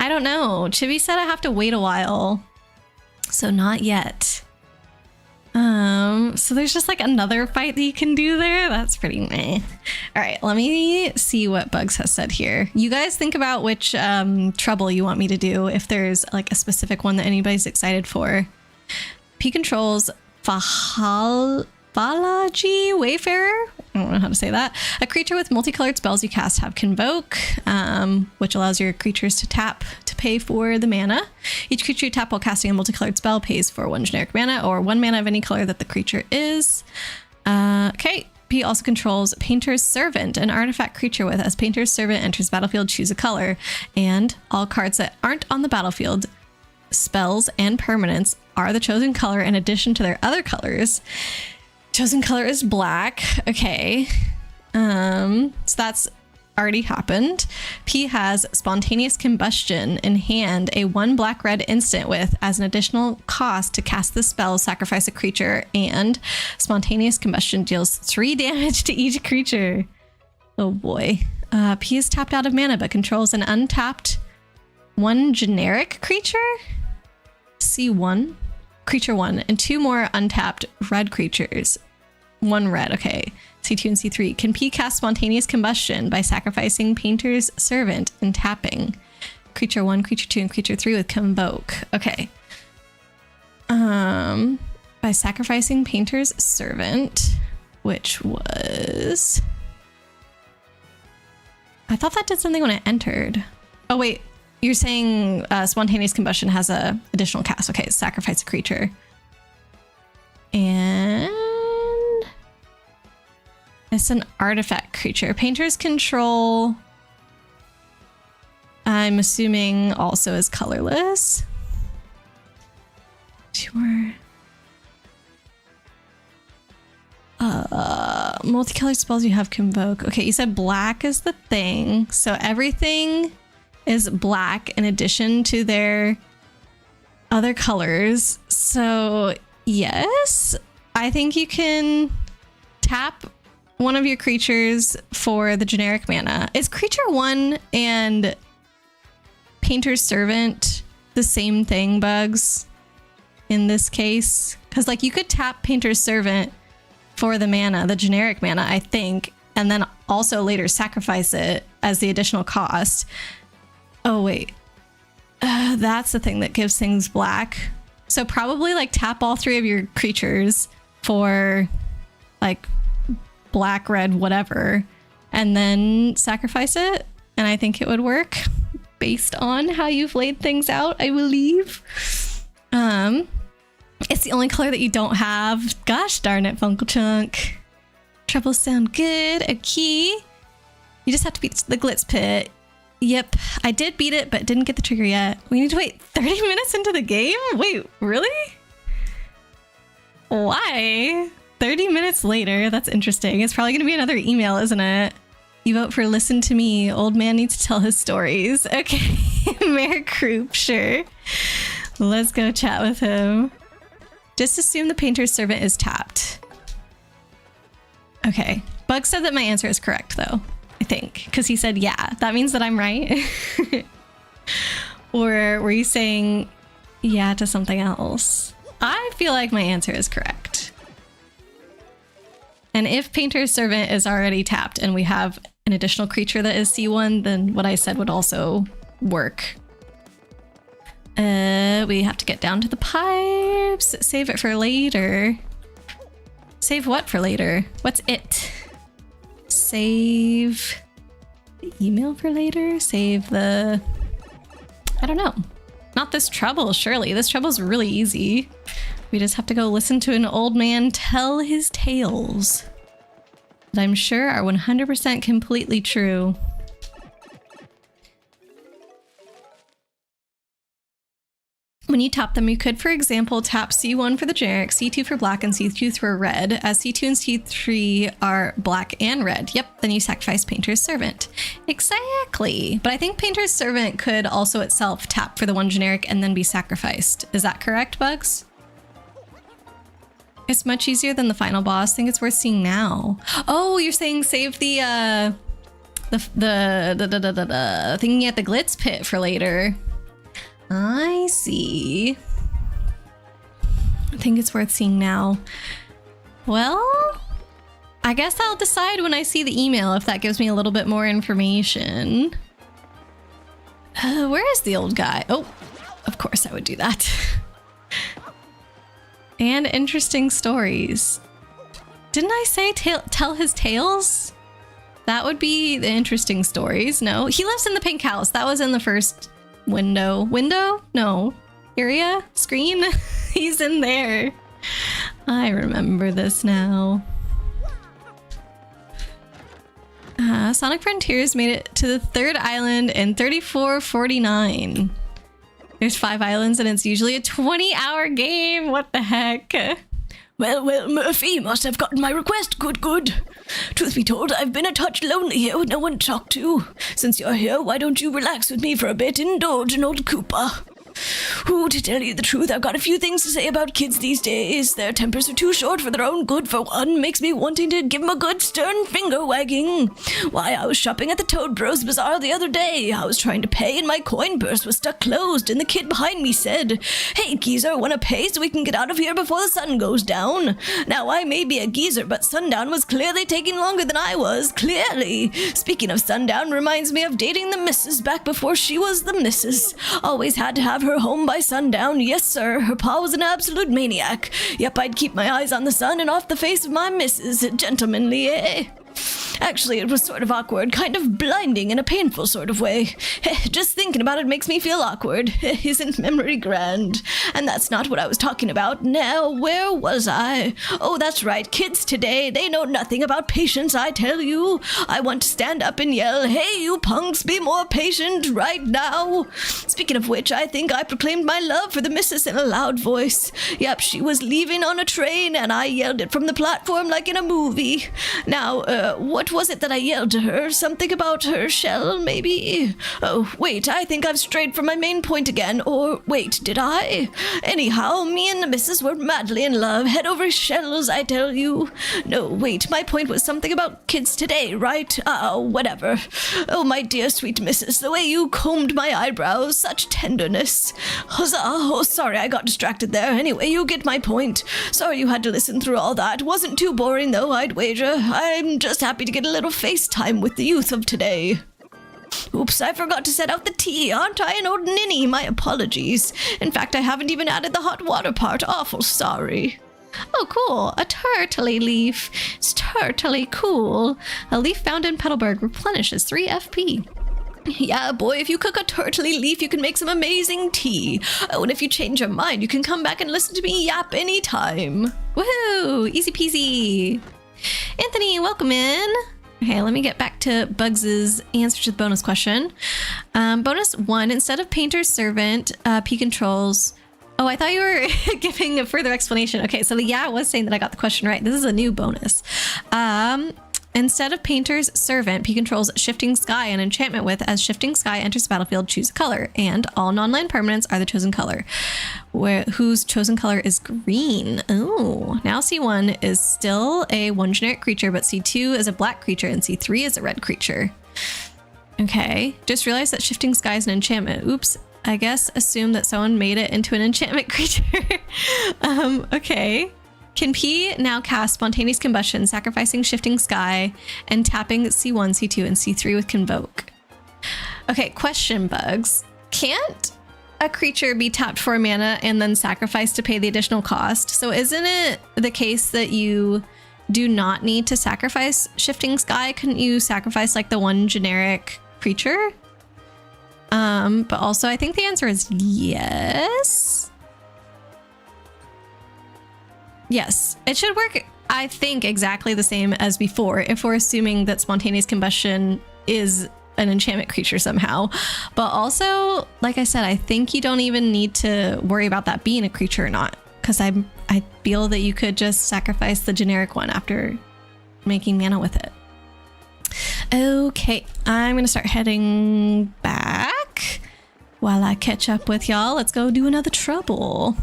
Speaker 1: I don't know. Chibi said I have to wait a while, so not yet. So there's just like another fight that you can do there. That's pretty meh. All right, let me see what Bugs has said here. You guys think about which trouble you want me to do, if there's like a specific one that anybody's excited for. P controls Balaji Wayfarer. I don't know how to say that. A creature with multicolored spells you cast have Convoke, which allows your creatures to tap to pay for the mana. Each creature you tap while casting a multicolored spell pays for 1 generic mana or 1 mana of any color that the creature is. Okay. P also controls Painter's Servant, an artifact creature with as Painter's Servant enters battlefield, choose a color, and all cards that aren't on the battlefield, spells and permanents, are the chosen color in addition to their other colors. Chosen color is black. Okay. So that's already happened. P has Spontaneous Combustion in hand, a 1 black-red instant with, as an additional cost to cast the spell, sacrifice a creature, and Spontaneous Combustion deals 3 damage to each creature. Oh boy. P is tapped out of mana but controls an untapped 1 generic creature? C1? Creature 1 and 2 more untapped red creatures. 1 red, okay. C2 and C3. Can P cast Spontaneous Combustion by sacrificing Painter's Servant and tapping creature 1, creature 2, and creature 3 with Convoke. Okay. By sacrificing Painter's Servant, which was... I thought that did something when it entered. Oh wait, you're saying Spontaneous Combustion has a additional cast. Okay, sacrifice a creature. And it's an artifact creature. Painter's Control, I'm assuming, also is colorless. Sure. Multicolored spells you have Convoke. Okay, you said black is the thing. So everything is black in addition to their other colors. So yes, I think you can tap one of your creatures for the generic mana. Is creature 1 and Painter's Servant the same thing, Bugs, in this case? Because like you could tap Painter's Servant for the mana, the generic mana, I think, and then also later sacrifice it as the additional cost. Oh wait, that's the thing that gives things black. So probably like tap all 3 of your creatures for like black, red, whatever, and then sacrifice it. And I think it would work based on how you've laid things out, I believe. It's the only color that you don't have. Gosh darn it, Funkle Chunk. Troubles sound good. A key. You just have to beat the Glitz Pit. Yep, I did beat it, but didn't get the trigger yet. We need to wait 30 minutes into the game? Wait, really? Why? 30 minutes later? That's interesting. It's probably going to be another email, isn't it? You vote for listen to me. Old man needs to tell his stories. Okay, Mayor Croup, sure. Let's go chat with him. Just assume the painter's servant is tapped. Okay. Bug said that my answer is correct, though. I think. Because he said, yeah. That means that I'm right. Or were you saying yeah to something else? I feel like my answer is correct. And if painter's servant is already tapped and we have an additional creature that is C1, then what I said would also work. We have to get down to the pipes. Save it for later. Save what for later? What's it? Save the email for later? Save the... I don't know. Not this trouble, surely. This trouble's really easy. We just have to go listen to an old man tell his tales that I'm sure are 100% completely true. When you tap them, you could, for example, tap C1 for the generic, C2 for black, and C2 for red, as C2 and C3 are black and red. Yep, then you sacrifice Painter's Servant. Exactly. But I think Painter's Servant could also itself tap for the one generic and then be sacrificed. Is that correct, Bugs? It's much easier than the final boss. I think it's worth seeing now. Oh, you're saying save the thingy at the Glitz Pit for later. I see. I think it's worth seeing now. Well, I guess I'll decide when I see the email if that gives me a little bit more information. Where is the old guy? Oh, of course I would do that. And interesting stories. Didn't I say tell his tales? That would be the interesting stories. No, he lives in the pink house. That was in the first window? No. Area? Screen? He's in there. I remember this now. Sonic Frontiers made it to the third island in 3449. There's 5 islands and it's usually a 20-hour game. What the heck?
Speaker 2: Well, Murphy must have gotten my request. Good. Truth be told, I've been a touch lonely here with no one to talk to. Since you're here, why don't you relax with me for a bit, indulge in old Koopa? Ooh, to tell you the truth, I've got a few things to say about kids these days. Their tempers are too short for their own good, for one. Makes me wanting to give them a good stern finger wagging. Why, I was shopping at the Toad Bros Bazaar the other day. I was trying to pay and my coin purse was stuck closed, and the kid behind me said, "Hey, geezer, wanna pay so we can get out of here before the sun goes down?" Now, I may be a geezer, but sundown was clearly taking longer than I was. Clearly. Speaking of sundown, reminds me of dating the missus back before she was the missus. Always had to have her home by sundown. Yes, sir. Her pa was an absolute maniac. Yep, I'd keep my eyes on the sun and off the face of my missus. Gentlemanly, eh? Actually, it was sort of awkward, kind of blinding in a painful sort of way. Just thinking about it makes me feel awkward. Isn't memory grand? And that's not what I was talking about. Now, where was I? Oh, that's right. Kids today, they know nothing about patience, I tell you. I want to stand up and yell, "Hey, you punks, be more patient right now." Speaking of which, I think I proclaimed my love for the missus in a loud voice. Yep, she was leaving on a train, and I yelled it from the platform like in a movie. Now, what was it that I yelled to her? Something about her shell, maybe? Oh, wait, I think I've strayed from my main point again. Or, wait, did I? Anyhow, me and the missus were madly in love. Head over shells, I tell you. No, wait, my point was something about kids today, right? Whatever. Oh, my dear sweet missus, the way you combed my eyebrows, such tenderness. Huzzah! Oh, sorry, I got distracted there. Anyway, you get my point. Sorry you had to listen through all that. Wasn't too boring, though, I'd wager. I'm just happy to get a little FaceTime with the youth of today. Oops, I forgot to set out the tea. Aren't I an old ninny? My apologies. In fact, I haven't even added the hot water part. Awful sorry. Oh, cool. A turtley leaf. It's turtley cool. A leaf found in Petalburg replenishes 3 FP. Yeah, boy, if you cook a turtley leaf, you can make some amazing tea. Oh, and if you change your mind, you can come back and listen to me yap anytime. Woohoo! Easy peasy. Anthony, welcome in. Okay, let me get back to Bugs's answer to the bonus question. Bonus 1, instead of Painter's Servant, P controls. Oh, I thought you were giving a further explanation. Okay, so yeah, I was saying that I got the question right. This is a new bonus.
Speaker 1: Instead of Painter's Servant, P controls Shifting Sky, an enchantment with as Shifting Sky enters the battlefield, choose a color, and all non-land permanents are the chosen color, whose chosen color is green. Oh, now C1 is still a 1 generic creature, but C2 is a black creature and C3 is a red creature. Okay, just realized that Shifting Sky is an enchantment. Oops, I guess assume that someone made it into an enchantment creature. Okay. Can P now cast Spontaneous Combustion, sacrificing Shifting Sky and tapping C1, C2, and C3 with Convoke? Okay, question, Bugs. Can't a creature be tapped for mana and then sacrificed to pay the additional cost? So isn't it the case that you do not need to sacrifice Shifting Sky? Couldn't you sacrifice like the 1 generic creature? But also I think the answer is yes. Yes, it should work, I think, exactly the same as before, if we're assuming that Spontaneous Combustion is an enchantment creature somehow. But also, like I said, I think you don't even need to worry about that being a creature or not, because I feel that you could just sacrifice the generic one after making mana with it. Okay, I'm going to start heading back while I catch up with y'all. Let's go do another trouble.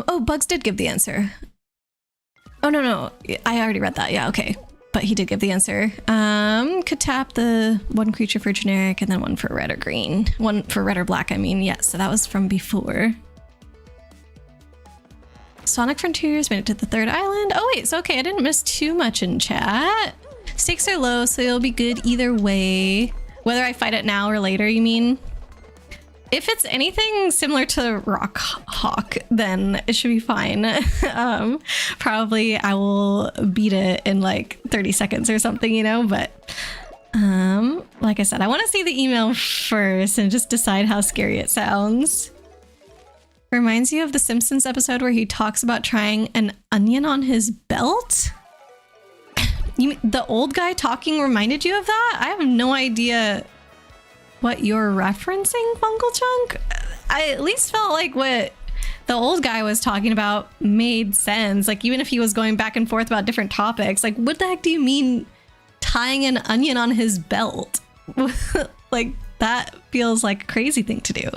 Speaker 1: Oh, Bugs did give the answer. Oh, no. I already read that. Yeah, okay. But he did give the answer. Could tap the 1 creature for generic and then 1 for red or green. 1 for red or black, I mean. Yes, so that was from before. Sonic Frontiers made it to the 3rd island. Oh, wait. So, okay, I didn't miss too much in chat. Stakes are low, so it'll be good either way. Whether I fight it now or later, you mean? If it's anything similar to Rock Hawk, then it should be fine. Probably I will beat it in like 30 seconds or something, you know, but like I said, I want to see the email first and just decide how scary it sounds. Reminds you of the Simpsons episode where he talks about trying an onion on his belt? You mean the old guy talking reminded you of that? I have no idea what you're referencing, Fungal Chunk. I at least felt like what the old guy was talking about made sense. Like, even if he was going back and forth about different topics, like, what the heck do you mean tying an onion on his belt? Like, that feels like a crazy thing to do.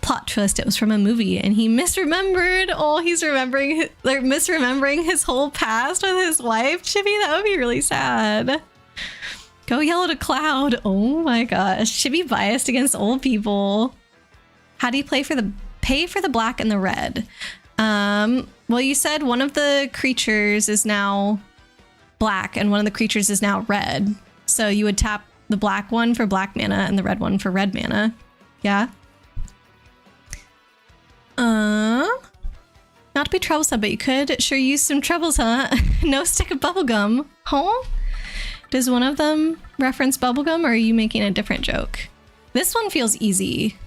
Speaker 1: Plot twist, it was from a movie and he misremembered. Oh, he's misremembering his whole past with his wife. Chibi, that would be really sad. Go yellow to Cloud. Oh my gosh. Should be biased against old people. How do you pay for the black and the red? Well, you said one of the creatures is now black and one of the creatures is now red. So you would tap the black one for black mana and the red one for red mana. Yeah. Not to be troublesome, but you could sure use some troubles, huh? No stick of bubblegum. Huh? Does one of them reference bubblegum or are you making a different joke? This one feels easy.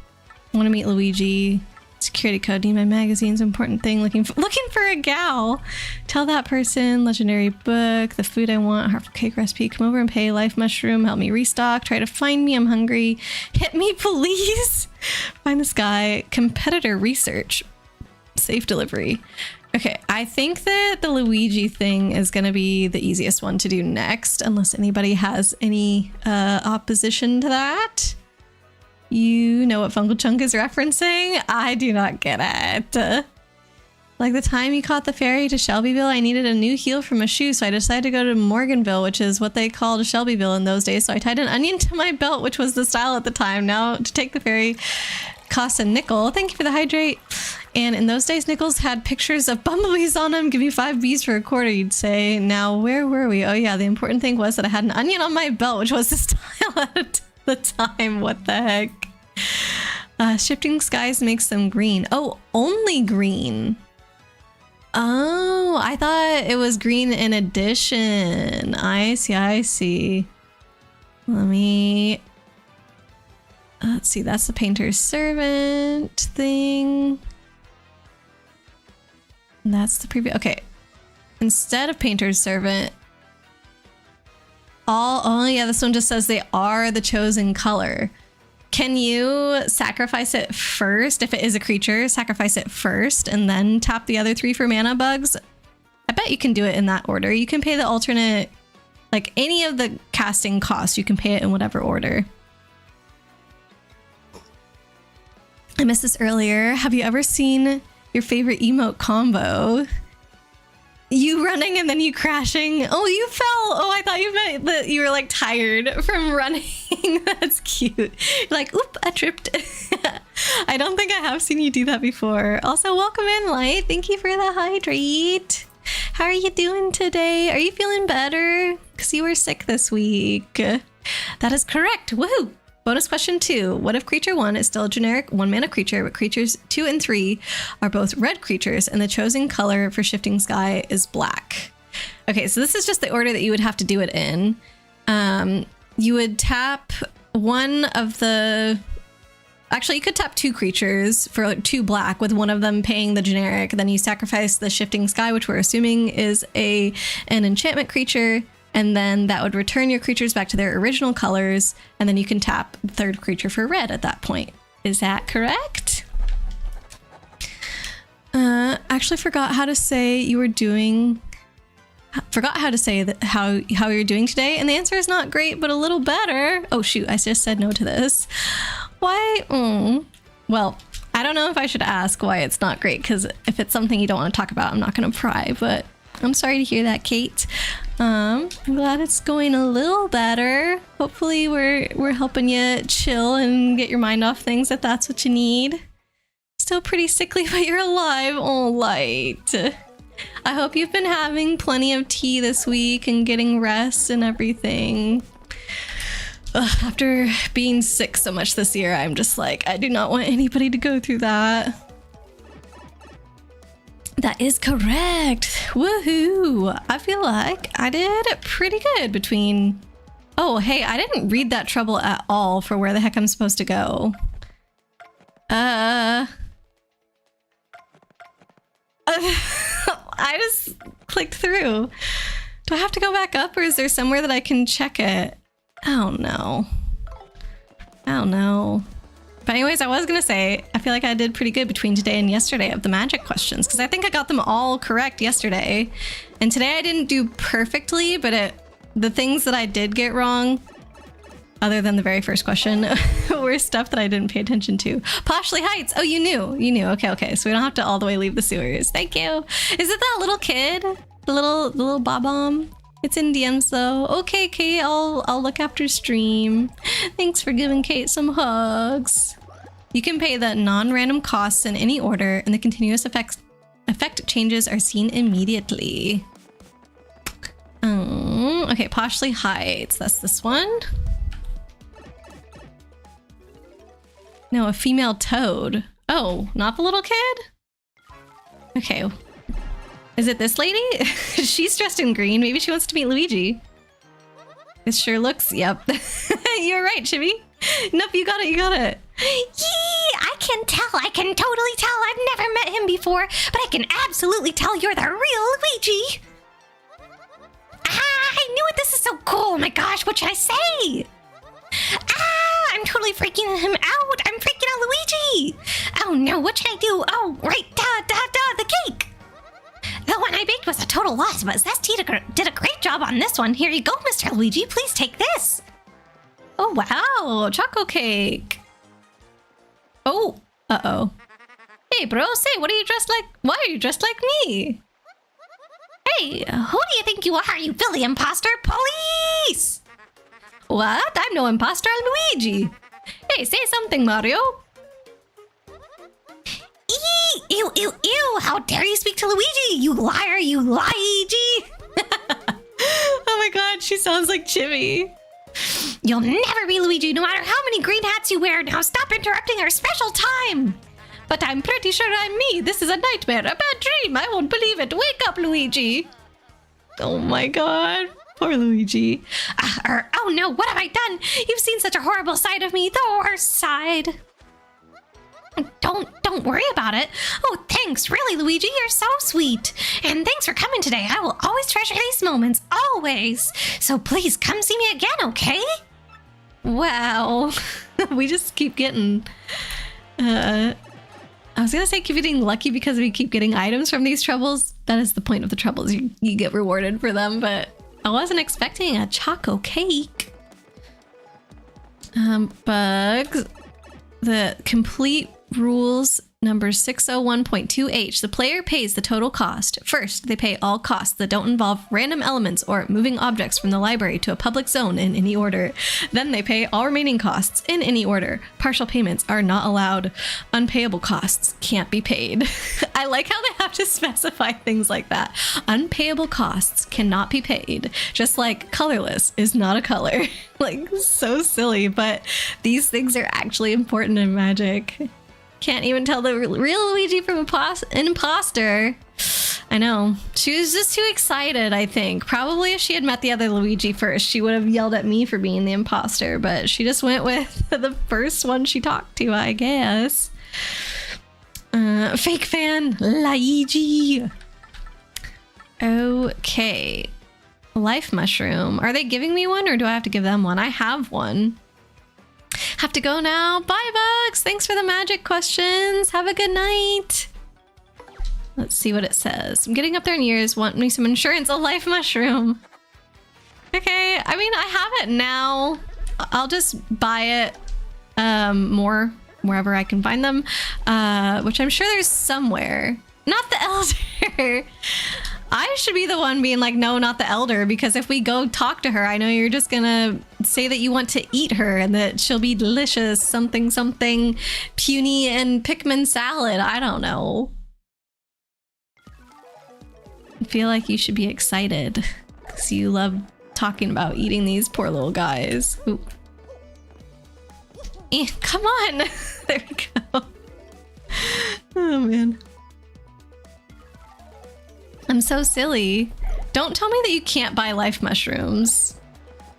Speaker 1: Want to meet Luigi. Security code, need my magazines, important thing, looking for a gal. Tell that person, legendary book, the food I want, heartful cake recipe, come over and pay, life mushroom, help me restock, try to find me, I'm hungry, hit me please, find this guy, competitor research, safe delivery. Okay, I think that the Luigi thing is going to be the easiest one to do next, unless anybody has any opposition to that. You know what Fungal Chunk is referencing? I do not get it. Like the time you caught the ferry to Shelbyville, I needed a new heel for my shoe, so I decided to go to Morganville, which is what they called Shelbyville in those days. So I tied an onion to my belt, which was the style at the time. Now to take the ferry costs a nickel. Thank you for the hydrate. And in those days, nickels had pictures of bumblebees on them. Give me 5 bees for a quarter, you'd say. Now, where were we? Oh yeah, the important thing was that I had an onion on my belt, which was the style at the time. What the heck? Shifting Skies makes them green. Oh, only green. Oh, I thought it was green in addition. I see. Let's see, that's the Painter's Servant thing. That's the previous. Okay. Instead of Painter's Servant, oh yeah, this one just says they are the chosen color. Can you sacrifice it first? If it is a creature, sacrifice it first and then tap the other 3 for mana, Bugs? I bet bet you can do it in that order. You can pay the alternate, like any of the casting costs, you can pay it in whatever order. I missed this earlier. Have you ever seen your favorite emote combo? You running and then you crashing. Oh, you fell. Oh, I thought you meant that you were like tired from running. That's cute. You're like, oop, I tripped. I don't think I have seen you do that before. Also, welcome in, Light. Thank you for the hydrate. How are you doing today? Are you feeling better? Because you were sick this week. That is correct. Woohoo! Bonus question 2. What if creature 1 is still a generic 1-mana creature, but creatures 2 and 3 are both red creatures and the chosen color for Shifting Sky is black? Okay, so this is just the order that you would have to do it in. You would tap one of the... Actually, you could tap 2 creatures for 2 black, with one of them paying the generic. Then you sacrifice the Shifting Sky, which we're assuming is an enchantment creature. And then that would return your creatures back to their original colors. And then you can tap the 3rd creature for red at that point. Is that correct? Actually forgot how to say you were doing... Forgot how to say that how you're doing today. And the answer is not great, but a little better. Oh, shoot. I just said no to this. Why? Well, I don't know if I should ask why it's not great. Because if it's something you don't want to talk about, I'm not going to pry. But I'm sorry to hear that, Kate. I'm glad it's going a little better. Hopefully we're helping you chill and get your mind off things if that's what you need. Still pretty sickly, but you're alive. Oh, Light. I hope you've been having plenty of tea this week and getting rest and everything. Ugh, after being sick so much this year, I'm just like, I do not want anybody to go through that. That is correct. Woohoo! I feel like I did pretty good between... Oh, hey, I didn't read that trouble at all for where the heck I'm supposed to go. I just clicked through. Do I have to go back up, or is there somewhere that I can check it? Oh no. Oh no. But anyways, I was gonna say, I feel like I did pretty good between today and yesterday of the magic questions, because I think I got them all correct yesterday. And today I didn't do perfectly, but the things that I did get wrong, other than the very first question, were stuff that I didn't pay attention to. Poshley Heights! Oh, you knew. Okay. So we don't have to all the way leave the sewers. Thank you. Is it that little kid? The little Bob-omb? It's in DMs though. Okay, Kate, I'll look after stream. Thanks for giving Kate some hugs. You can pay the non-random costs in any order, and the continuous effect changes are seen immediately. Okay, Poshley Heights. That's this one. No, a female toad. Oh, not the little kid? Okay. Is it this lady? She's dressed in green. Maybe she wants to meet Luigi. It sure looks... Yep. You're right, Chibi. Nope, you got it.
Speaker 3: Yee! I can totally tell. I've never met him before, but I can absolutely tell you're the real Luigi. I knew it. This is so cool. Oh my gosh, what should I say? I'm totally freaking him out. I'm freaking out Luigi. Oh no, what should I do? Oh, right, the cake. The one I baked was a total loss, but Zesty did a great job on this one. Here you go, Mr. Luigi. Please take this.
Speaker 1: Oh, wow. Choco cake. Oh, uh-oh. Hey, bro, say, what are you dressed like? Why are you dressed like me?
Speaker 3: Hey, who do you think you are, you filthy imposter? Police!
Speaker 1: What? I'm no imposter, I'm Luigi. Hey, say something, Mario.
Speaker 3: Ew, how dare you speak to Luigi, you liar, you Luigi!
Speaker 1: Oh my god, she sounds like Chibi.
Speaker 3: You'll never be Luigi, no matter how many green hats you wear. Now stop interrupting our special time!
Speaker 1: But I'm pretty sure I'm me. This is a nightmare, a bad dream. I won't believe it. Wake up, Luigi. Oh my god. Poor Luigi.
Speaker 3: Oh no, what have I done? You've seen such a horrible side of me, the worst side. Don't worry about it. Oh, thanks. Really, Luigi, you're so sweet. And thanks for coming today. I will always treasure these moments. Always. So please come see me again, okay?
Speaker 1: Wow. We just keep getting... I was gonna say keep getting lucky because we keep getting items from these troubles. That is the point of the troubles. You get rewarded for them, but I wasn't expecting a choco cake. Bugs. The complete rules number 601.2H. The player pays the total cost. First, they pay all costs that don't involve random elements or moving objects from the library to a public zone in any order. Then they pay all remaining costs in any order. Partial payments are not allowed. Unpayable costs can't be paid. I like how they have to specify things like that. Unpayable costs cannot be paid. Just like colorless is not a color. Like, so silly, but these things are actually important in Magic. Can't even tell the real Luigi from an imposter. I know. She was just too excited, I think. Probably if she had met the other Luigi first, she would have yelled at me for being the imposter, but she just went with the first one she talked to, I guess. Fake fan, Luigi. Okay. Life mushroom. Are they giving me one or do I have to give them one? I have one. Have to go now. Bye, Bugs. Thanks for the magic questions. Have a good night. Let's see what it says. I'm getting up there in years. Want me some insurance? A life mushroom. Okay. I mean, I have it now. I'll just buy it more wherever I can find them, which I'm sure there's somewhere. Not the elder. I should be the one being like, no, not the elder, because if we go talk to her, I know you're just gonna say that you want to eat her and that she'll be delicious, something, puny and Pikmin salad. I don't know. I feel like you should be excited because you love talking about eating these poor little guys. Ooh. Come on. There we go. Oh, man. I'm so silly. Don't tell me that you can't buy life mushrooms.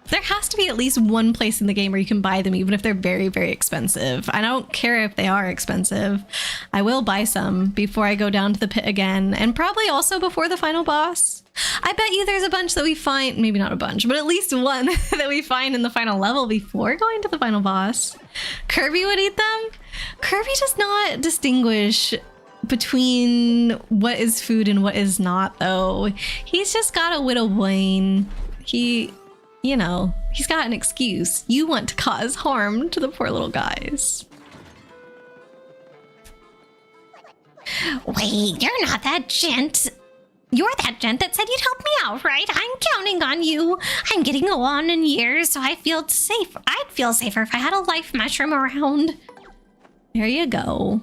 Speaker 1: There has to be at least one place in the game where you can buy them, even if they're very, very expensive. I don't care if they are expensive. I will buy some before I go down to the pit again, and probably also before the final boss. I bet you there's a bunch that we find, maybe not a bunch, but at least one that we find in the final level before going to the final boss. Kirby would eat them? Kirby does not distinguish between what is food and what is not, though. He's just got a little Wayne. You know, he's got an excuse. You want to cause harm to the poor little guys.
Speaker 3: Wait, you're not that gent. You're that gent that said you'd help me out, right? I'm counting on you. I'm getting on in years, so I feel safe. I'd feel safer if I had a life mushroom around.
Speaker 1: There you go.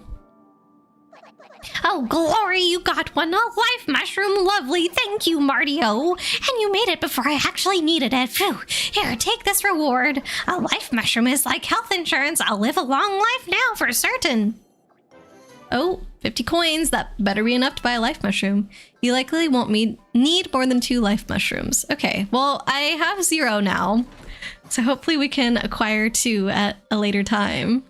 Speaker 3: Oh, glory, you got one. A life mushroom. Lovely. Thank you, Martio. And you made it before I actually needed it. Phew. Here, take this reward. A life mushroom is like health insurance. I'll live a long life now for certain.
Speaker 1: Oh, 50 coins. That better be enough to buy a life mushroom. You likely won't need more than 2 life mushrooms. Okay, well, I have 0 now. So hopefully we can acquire 2 at a later time.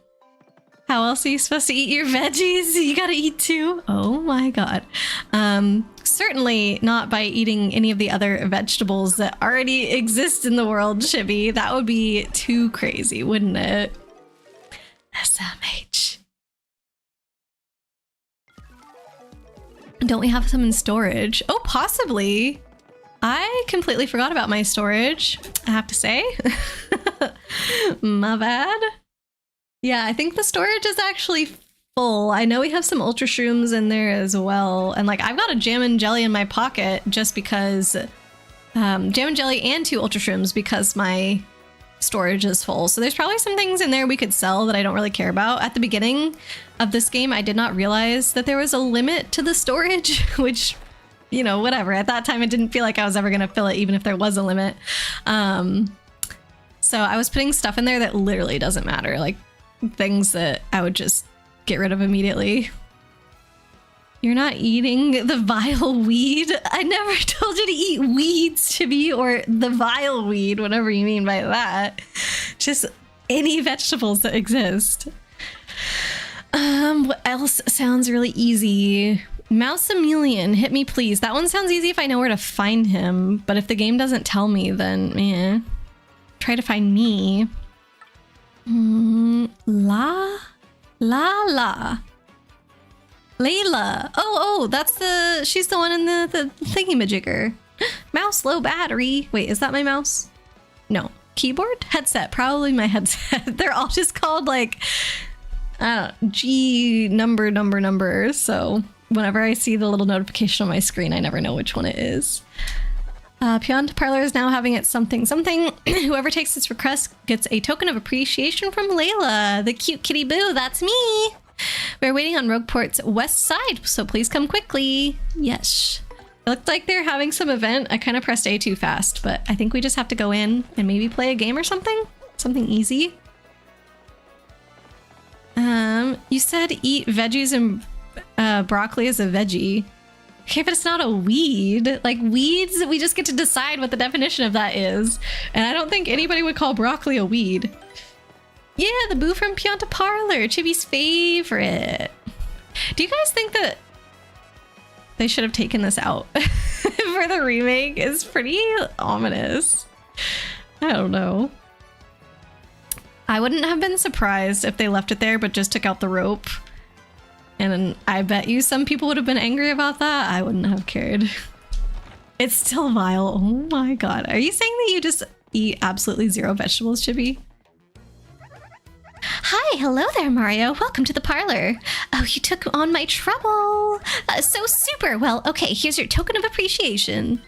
Speaker 1: How else are you supposed to eat your veggies? You gotta eat 2. Oh my god. Certainly not by eating any of the other vegetables that already exist in the world, Chibi. That would be too crazy, wouldn't it? SMH. Don't we have some in storage? Oh, possibly. I completely forgot about my storage, I have to say. My bad. Yeah, I think the storage is actually full. I know we have some Ultra Shrooms in there as well. And like, I've got a Jam and Jelly in my pocket just because, Jam and Jelly and 2 Ultra Shrooms because my storage is full. So there's probably some things in there we could sell that I don't really care about. At the beginning of this game, I did not realize that there was a limit to the storage, which, you know, whatever. At that time, it didn't feel like I was ever going to fill it, even if there was a limit. So I was putting stuff in there that literally doesn't matter. Like, things that I would just get rid of immediately. You're not eating the vile weed? I never told you to eat weeds, Chibi, or the vile weed, whatever you mean by that. Just any vegetables that exist. What else sounds really easy? Mousemelian, hit me please. That one sounds easy if I know where to find him, but if the game doesn't tell me, then man, try to find me. La. Layla. She's the one in the thingy-majigger. Mouse low battery. Wait, is that my mouse? No. Keyboard? Headset. Probably my headset. They're all just called like, I don't know, G number. So whenever I see the little notification on my screen, I never know which one it is. Beyond Parlor is now having its something. Whoever takes this request gets a token of appreciation from Layla, the cute kitty boo. That's me. We're waiting on Rogueport's west side, so please come quickly. Yes. It looked like they're having some event. I kind of pressed A too fast, but I think we just have to go in and maybe play a game or something. Something easy. You said eat veggies and broccoli as a veggie. Okay, but it's not a weed. Like weeds, we just get to decide what the definition of that is. And I don't think anybody would call broccoli a weed. Yeah, the boo from Pianta Parlor, Chibi's favorite. Do you guys think that they should have taken this out for the remake? It's pretty ominous. I don't know. I wouldn't have been surprised if they left it there but just took out the rope. And I bet you some people would have been angry about that. I wouldn't have cared. It's still vile. Oh my god. Are you saying that you just eat absolutely zero vegetables, Chibi?
Speaker 3: Hi, hello there, Mario. Welcome to the parlor. Oh, you took on my trouble. So super. Well, okay, here's your token of appreciation.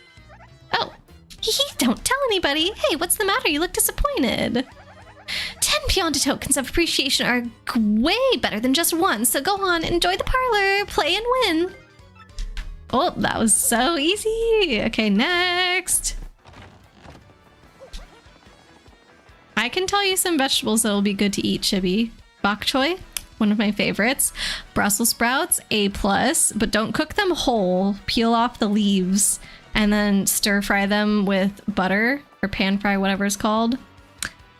Speaker 3: Oh, don't tell anybody. Hey, what's the matter? You look disappointed. 10 Pianta tokens of appreciation are way better than just one, so go on, enjoy the parlor, play and win. Oh, that was so easy. Okay, next. I can tell you some vegetables that will be good to eat, Chibi. Bok choy, one of my favorites. Brussels sprouts, A+, but don't cook them whole. Peel off the leaves and then stir fry them with butter or pan fry, whatever it's called.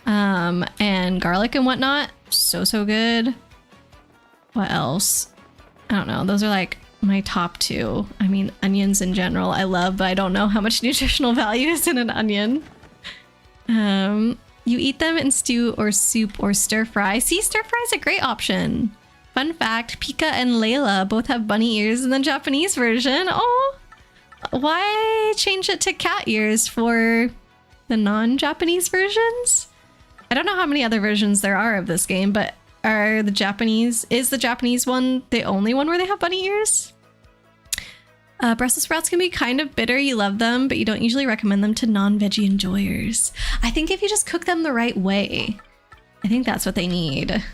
Speaker 3: And garlic and whatnot. So good. What else? I don't know. Those are like my top two. I mean, onions in general I love, but I don't know how much nutritional value is in an onion. You eat them in stew or soup or stir fry. See, stir fry is a great option. Fun fact, Pika and Layla both have bunny ears in the Japanese version. Oh, why change it to cat ears for the non-Japanese versions? I don't know how many other versions there are of this game, but is the Japanese one the only one where they have bunny ears? Brussels sprouts can be kind of bitter. You love them, but you don't usually recommend them to non-veggie enjoyers. I think if you just cook them the right way, I think that's what they need.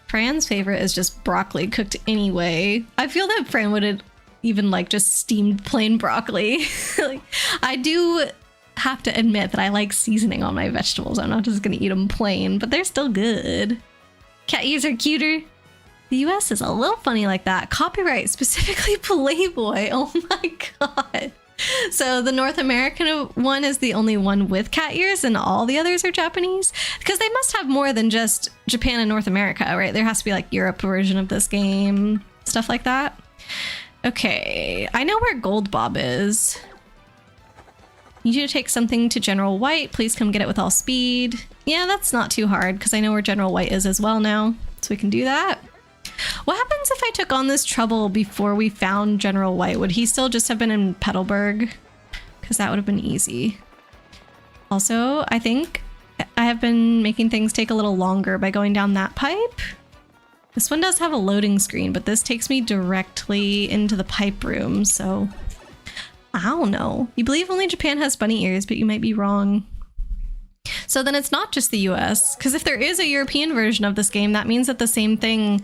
Speaker 3: Fran's favorite is just broccoli cooked anyway. I feel that Fran would even like just steamed plain broccoli. Like, I do have to admit that I like seasoning on my vegetables. I'm not just gonna eat them plain, but they're still good. Cat ears are cuter. The US is a little funny like that. Copyright, specifically Playboy. Oh my god. So the North American one is the only one with cat ears and all the others are Japanese? Because they must have more than just Japan and North America, right? There has to be like Europe version of this game, stuff like that. Okay, I know where Gold Bob is. Need you to take something to General White. Please come get it with all speed. Yeah, that's not too hard because I know where General White is as well now. So we can do that. What happens if I took on this trouble before we found General White? Would he still just have been in Petalburg? Because that would have been easy. Also, I think I have been making things take a little longer by going down that pipe. This one does have a loading screen, but this takes me directly into the pipe room, so I don't know. You believe only Japan has bunny ears, but you might be wrong. So then it's not just the US, because if there is a European version of this game, that means that the same thing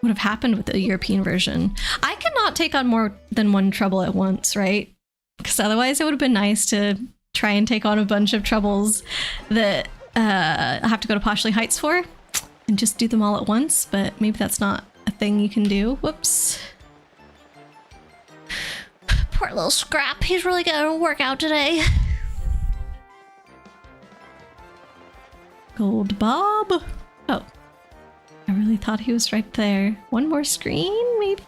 Speaker 3: would have happened with the European version. I cannot take on more than one trouble at once, right? Because otherwise it would have been nice to try and take on a bunch of troubles that I have to go to Poshley Heights for and just do them all at once, but maybe that's not a thing you can do. Whoops. Poor little Scrap. He's really gonna work out today.
Speaker 1: Gold Bob. Oh, I really thought he was right there. One more screen, maybe?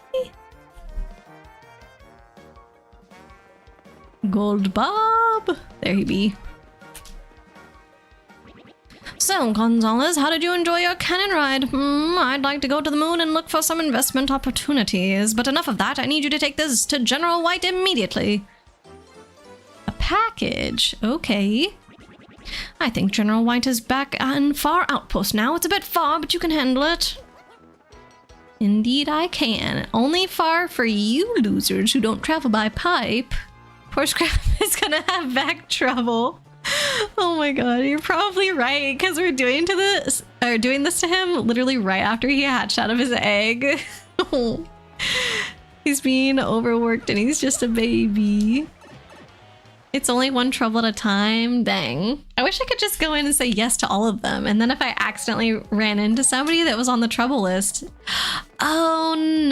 Speaker 1: Gold Bob. There he be.
Speaker 3: So
Speaker 1: So, Gonzalez, how did you enjoy your cannon ride? I'd like to go to the moon and look for some investment opportunities, but enough of that. I need you to take this to General White immediately. A package? Okay. I think General White is back in Far Outpost now. It's a bit far, but you can handle it. Indeed I can. Only far for you losers who don't travel by pipe. Poor Scrap is gonna have back trouble. Oh my god, you're probably right, because we're doing this to him literally right after he hatched out of his egg. He's being overworked and he's just a baby. It's only one trouble at a time. Dang. I wish I could just go in and say yes to all of them, and then if I accidentally ran into somebody that was on the trouble list. Oh no!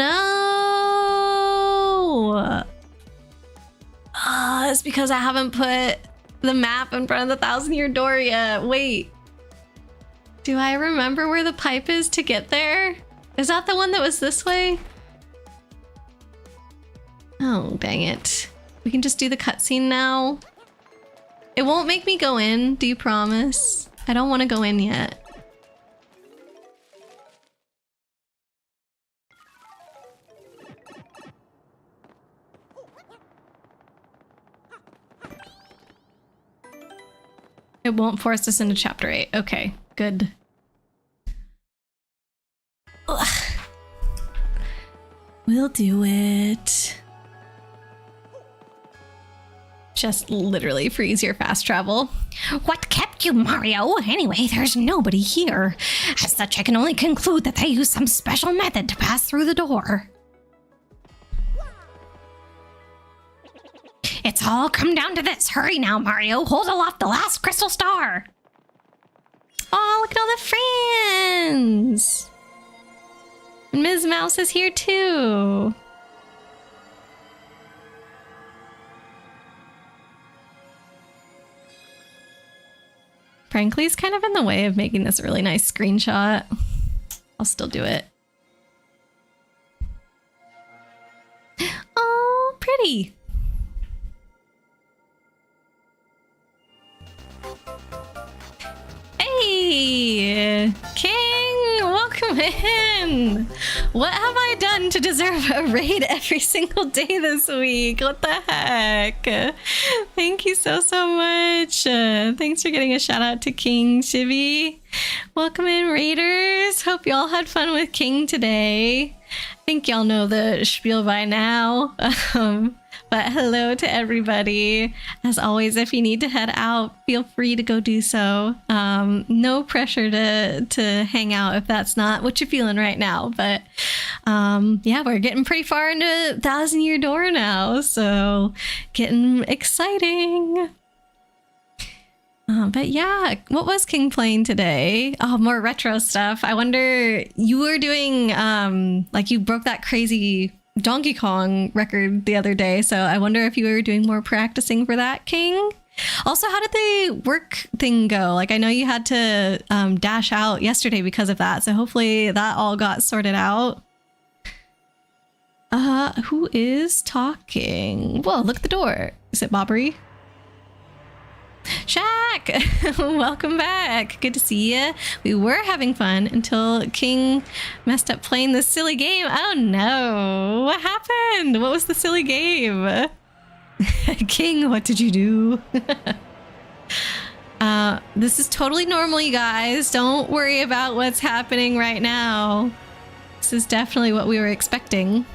Speaker 1: It's because I haven't put the map in front of the 1,000-year door yet. Wait. Do I remember where the pipe is to get there? Is that the one that was this way? Oh, dang it. We can just do the cutscene now. It won't make me go in, do you promise? I don't want to go in yet. It won't force us into chapter 8. Okay, good. Ugh. We'll do it. Just literally for easier fast travel.
Speaker 3: What kept you, Mario? Anyway, there's nobody here. As such, I can only conclude that they used some special method to pass through the door. It's all come down to this. Hurry now, Mario. Hold aloft the last crystal star.
Speaker 1: Oh, look at all the friends. And Ms. Mouse is here too. Frankly, it's kind of in the way of making this a really nice screenshot. I'll still do it. Oh, pretty. Hey, King, welcome in. What have I done to deserve a raid every single day this week? What the heck? Thank you so much. Thanks for getting a shout out to King Chibi. Welcome in, raiders. Hope y'all had fun with King today. I think y'all know the spiel by now. But hello to everybody. As always, if you need to head out, feel free to go do so. No pressure to hang out if that's not what you're feeling right now. But yeah, we're getting pretty far into 1,000-year door now, so getting exciting. But yeah, what was King playing today? Oh, more retro stuff. I wonder, you were doing, like you broke that crazy Donkey Kong record the other day, so I wonder if you were doing more practicing for that, King? Also, how did the work thing go? Like, I know you had to dash out yesterday because of that, so hopefully that all got sorted out. Who is talking? Whoa, look at the door. Is it Bobbery? Shaq! Welcome back. Good to see you. We were having fun until King messed up playing this silly game. Oh no. What happened? What was the silly game? King, what did you do? This is totally normal, you guys. Don't worry about what's happening right now. This is definitely what we were expecting.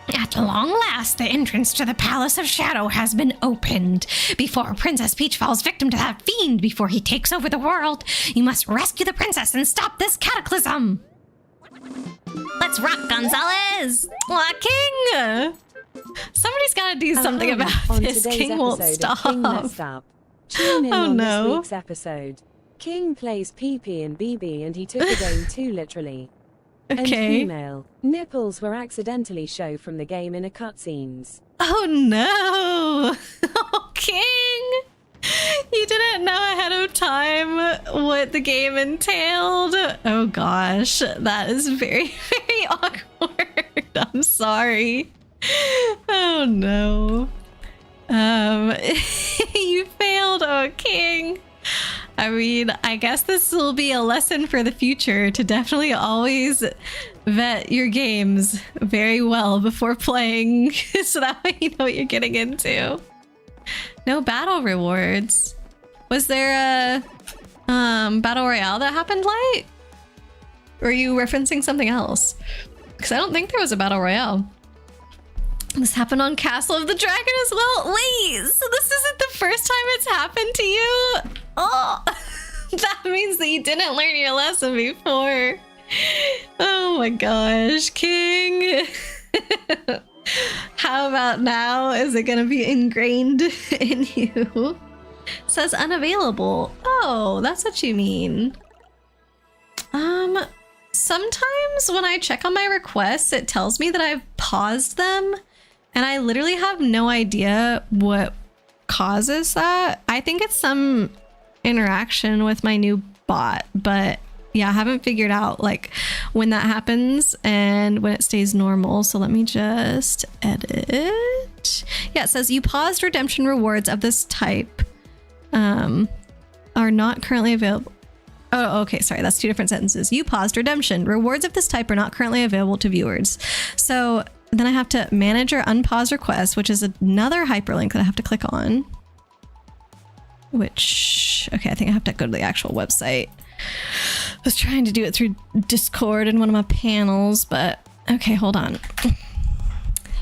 Speaker 3: At long last, the entrance to the Palace of Shadow has been opened. Before Princess Peach falls victim to that fiend before he takes over the world, you must rescue the princess and stop this cataclysm.
Speaker 1: Let's rock, Gonzalez! Aw, King! Somebody's gotta do something about this. King won't stop.
Speaker 4: King messed up. Tune in on
Speaker 1: no.
Speaker 4: this week's episode. King plays PP and BB and he took the game too literally.
Speaker 1: Okay.
Speaker 4: And female. Nipples were accidentally shown from the game in a cutscenes.
Speaker 1: Oh no! Oh, King! You didn't know ahead of time what the game entailed? Oh gosh, that is very, very awkward. I'm sorry. Oh no. You failed, oh King. I mean, I guess this will be a lesson for the future to definitely always vet your games very well before playing so that way you know what you're getting into. No battle rewards. Was there a battle royale that happened, Light? Or are you referencing something else? Because I don't think there was a battle royale. This happened on Castle of the Dragon as well. Wait, so this isn't the first time it's happened to you? Oh, that means that you didn't learn your lesson before. Oh my gosh, King. How about now? Is it gonna be ingrained in you? Says unavailable. Oh, that's what you mean. Sometimes when I check on my requests, it tells me that I've paused them, and I literally have no idea what causes that. I think it's some interaction with my new bot, but yeah, I haven't figured out like when that happens and when it stays normal. So let me just edit. Yeah, it says you paused redemption rewards of this type are not currently available. Oh, okay, sorry, that's two different sentences. You paused redemption. Rewards of this type are not currently available to viewers. So then I have to manage or unpause requests, which is another hyperlink that I have to click on. Which, okay, I think I have to go to the actual website. I was trying to do it through Discord in one of my panels, but okay, hold on.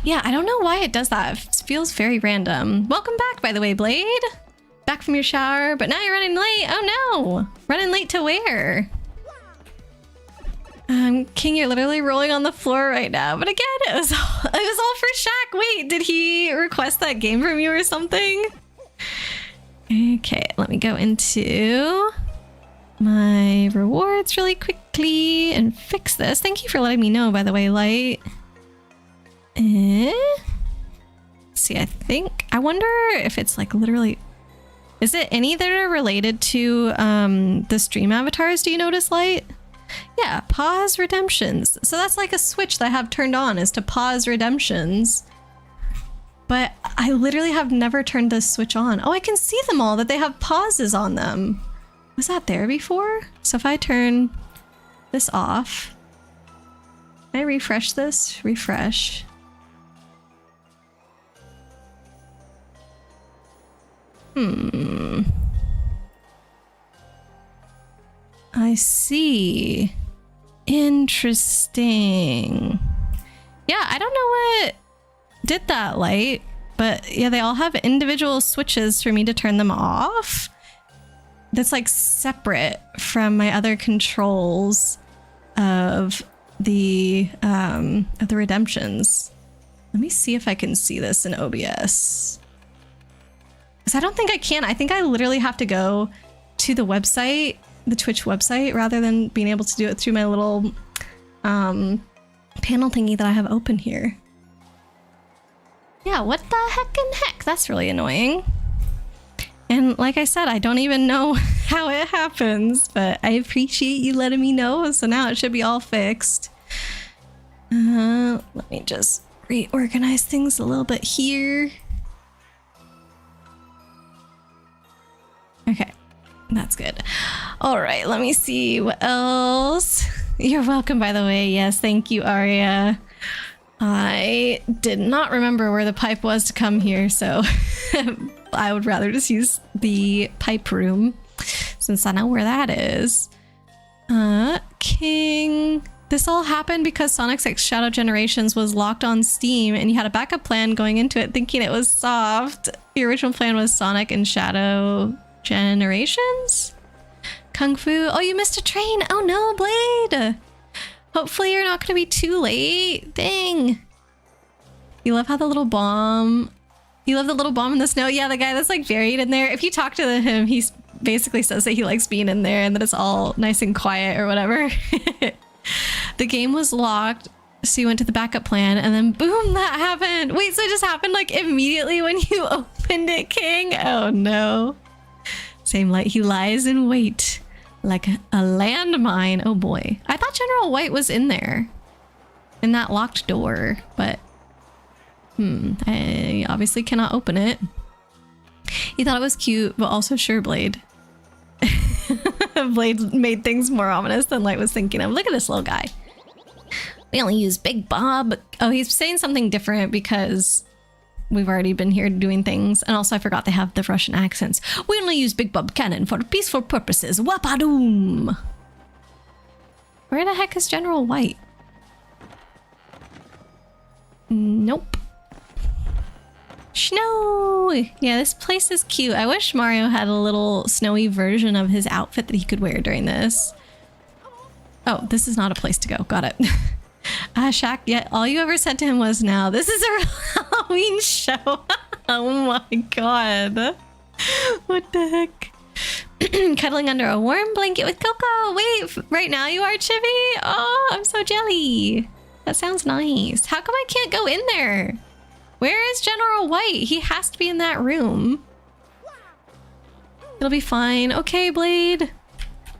Speaker 1: Yeah, I don't know why it does that. It feels very random. Welcome back, by the way, Blade. Back from your shower, but now you're running late. Oh no! Running late to where? King, you're literally rolling on the floor right now. But again, it was all for Shaq. Wait, did he request that game from you or something? Okay, let me go into my rewards really quickly and fix this. Thank you for letting me know, by the way, Light. See, I wonder if it's like literally... Is it any that are related to the stream avatars? Do you notice, Light? Yeah, pause redemptions. So that's like a switch that I have turned on, is to pause redemptions. But I literally have never turned this switch on. Oh, I can see them all, that they have pauses on them. Was that there before? So if I turn this off, can I refresh this? Refresh. I see. Interesting. Yeah, I don't know what did that, Light, but yeah, they all have individual switches for me to turn them off. That's like separate from my other controls of the redemptions. Let me see if I can see this in OBS. Because I don't think I can. I think I literally have to go to the website, the Twitch website, rather than being able to do it through my little panel thingy that I have open here. Yeah, what the heck and heck? That's really annoying. And like I said, I don't even know how it happens, but I appreciate you letting me know. So now it should be all fixed. Let me just reorganize things a little bit here. Okay, that's good. All right, let me see what else. You're welcome, by the way. Yes, thank you, Aria. I did not remember where the pipe was to come here, so I would rather just use the pipe room since I know where that is. King. This all happened because Sonic 6 Shadow Generations was locked on Steam and you had a backup plan going into it thinking it was soft. The original plan was Sonic and Shadow Generations? Kung Fu. Oh, you missed a train. Oh no, Blade. Hopefully you're not going to be too late. Dang. You love how the little bomb... You love the little bomb in the snow? Yeah, the guy that's like buried in there. If you talk to him, he basically says that he likes being in there and that it's all nice and quiet or whatever. The game was locked, so you went to the backup plan and then boom, that happened. Wait, so it just happened like immediately when you opened it, King? Oh no. Same Light, he lies in wait like a landmine. Oh boy. I thought General White was in there in that locked door, but I obviously cannot open it. You thought it was cute, but also sure, Blade. Blade made things more ominous than Light was thinking of. Look at this little guy. We only use Big Bob. Oh, he's saying something different because we've already been here doing things. And also I forgot they have the Russian accents. We only use Big Bob cannon for peaceful purposes. Wapadoom. Where the heck is General White? Nope. Snow! Yeah, this place is cute. I wish Mario had a little snowy version of his outfit that he could wear during this. Oh, this is not a place to go. Got it. Shaq, yeah, all you ever said to him was, now, this is a Halloween show. Oh my god. What the heck? Cuddling under a warm blanket with Coco. Wait, right now you are, Chibi? Oh, I'm so jelly. That sounds nice. How come I can't go in there? Where is General White? He has to be in that room. It'll be fine. Okay, Blade.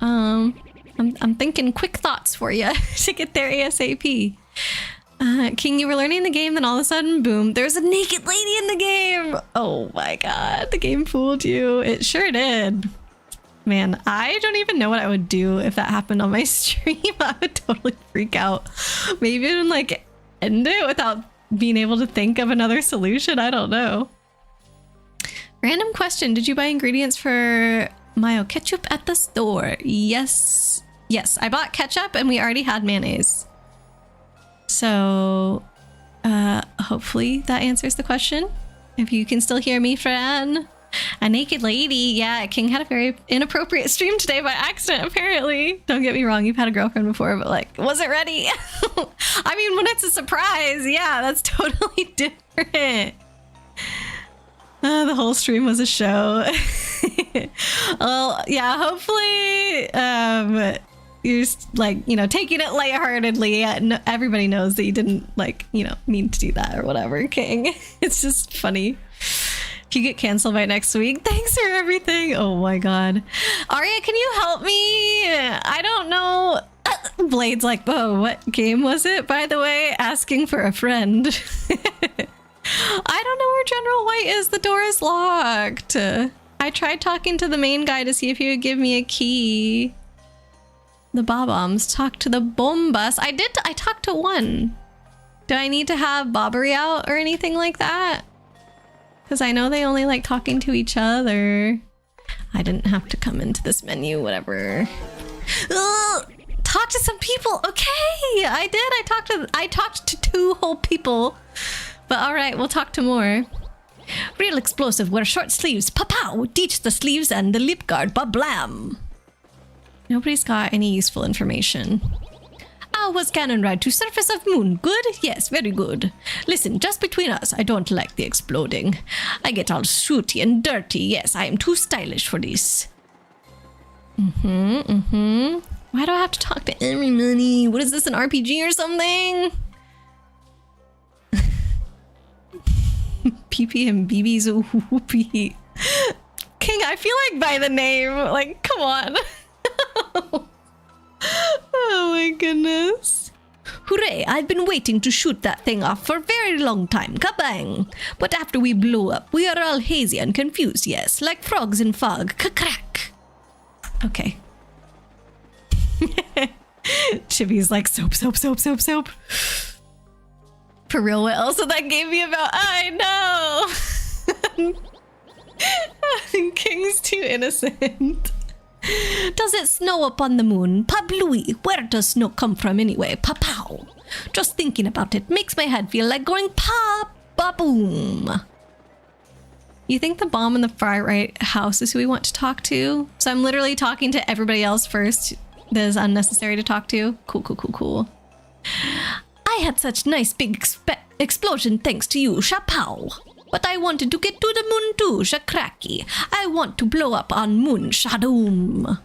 Speaker 1: I'm thinking quick thoughts for you to get there ASAP. King, you were learning the game, then all of a sudden, boom, there's a naked lady in the game. Oh my god, the game fooled you. It sure did. Man, I don't even know what I would do if that happened on my stream. I would totally freak out. Maybe even like end it without being able to think of another solution. I don't know. Random question. Did you buy ingredients for mayo ketchup at the store? Yes. Yes, I bought ketchup and we already had mayonnaise. So hopefully that answers the question. If you can still hear me, Fran. A naked lady. Yeah, King had a very inappropriate stream today by accident, apparently. Don't get me wrong, you've had a girlfriend before, but like, wasn't ready. I mean, when it's a surprise, yeah, that's totally different. The whole stream was a show. Well, yeah, hopefully you're like, you know, taking it lightheartedly. Everybody knows that you didn't like, you know, mean to do that or whatever, King. It's just funny. If you get canceled by next week, thanks for everything. Oh my god. Arya, can you help me? I don't know. Blade's like, oh, what game was it, by the way? Asking for a friend. I don't know where General White is. The door is locked. I tried talking to the main guy to see if he would give me a key. The Bob-ombs. Talk to the Bombas. I talked to one. Do I need to have Bobbery out or anything like that? Because I know they only like talking to each other. I didn't have to come into this menu, whatever. Ugh, talk to some people. Okay, I did. I talked to 2 whole people. But all right, we'll talk to more. Real explosive, wear short sleeves. Pa-pow, teach the sleeves and the lip guard. Ba-blam. Nobody's got any useful information. How was cannon ride to surface of moon? Good? Yes, very good. Listen, just between us, I don't like the exploding. I get all shooty and dirty. Yes, I am too stylish for this. Why do I have to talk to everybody? What is this, an RPG or something? PP and BB's whoopee. King, I feel like by the name, like, come on. Oh my goodness. Hooray, I've been waiting to shoot that thing off for a very long time. Kabang! But after we blow up, we are all hazy and confused, yes, like frogs in fog. Ka-crack! Okay. Chibi's like, soap. For real, what else would that game be about? I know! King's too innocent. Does it snow up on the moon? Pablui, where does snow come from anyway? Pa-pow. Just thinking about it makes my head feel like going pa-ba-boom. You think the bomb in the far right house is who we want to talk to? So I'm literally talking to everybody else first that is unnecessary to talk to? Cool. I had such nice big explosion thanks to you, Shapow. But I wanted to get to the moon too, Shakraki. I want to blow up on moon, Shadoom.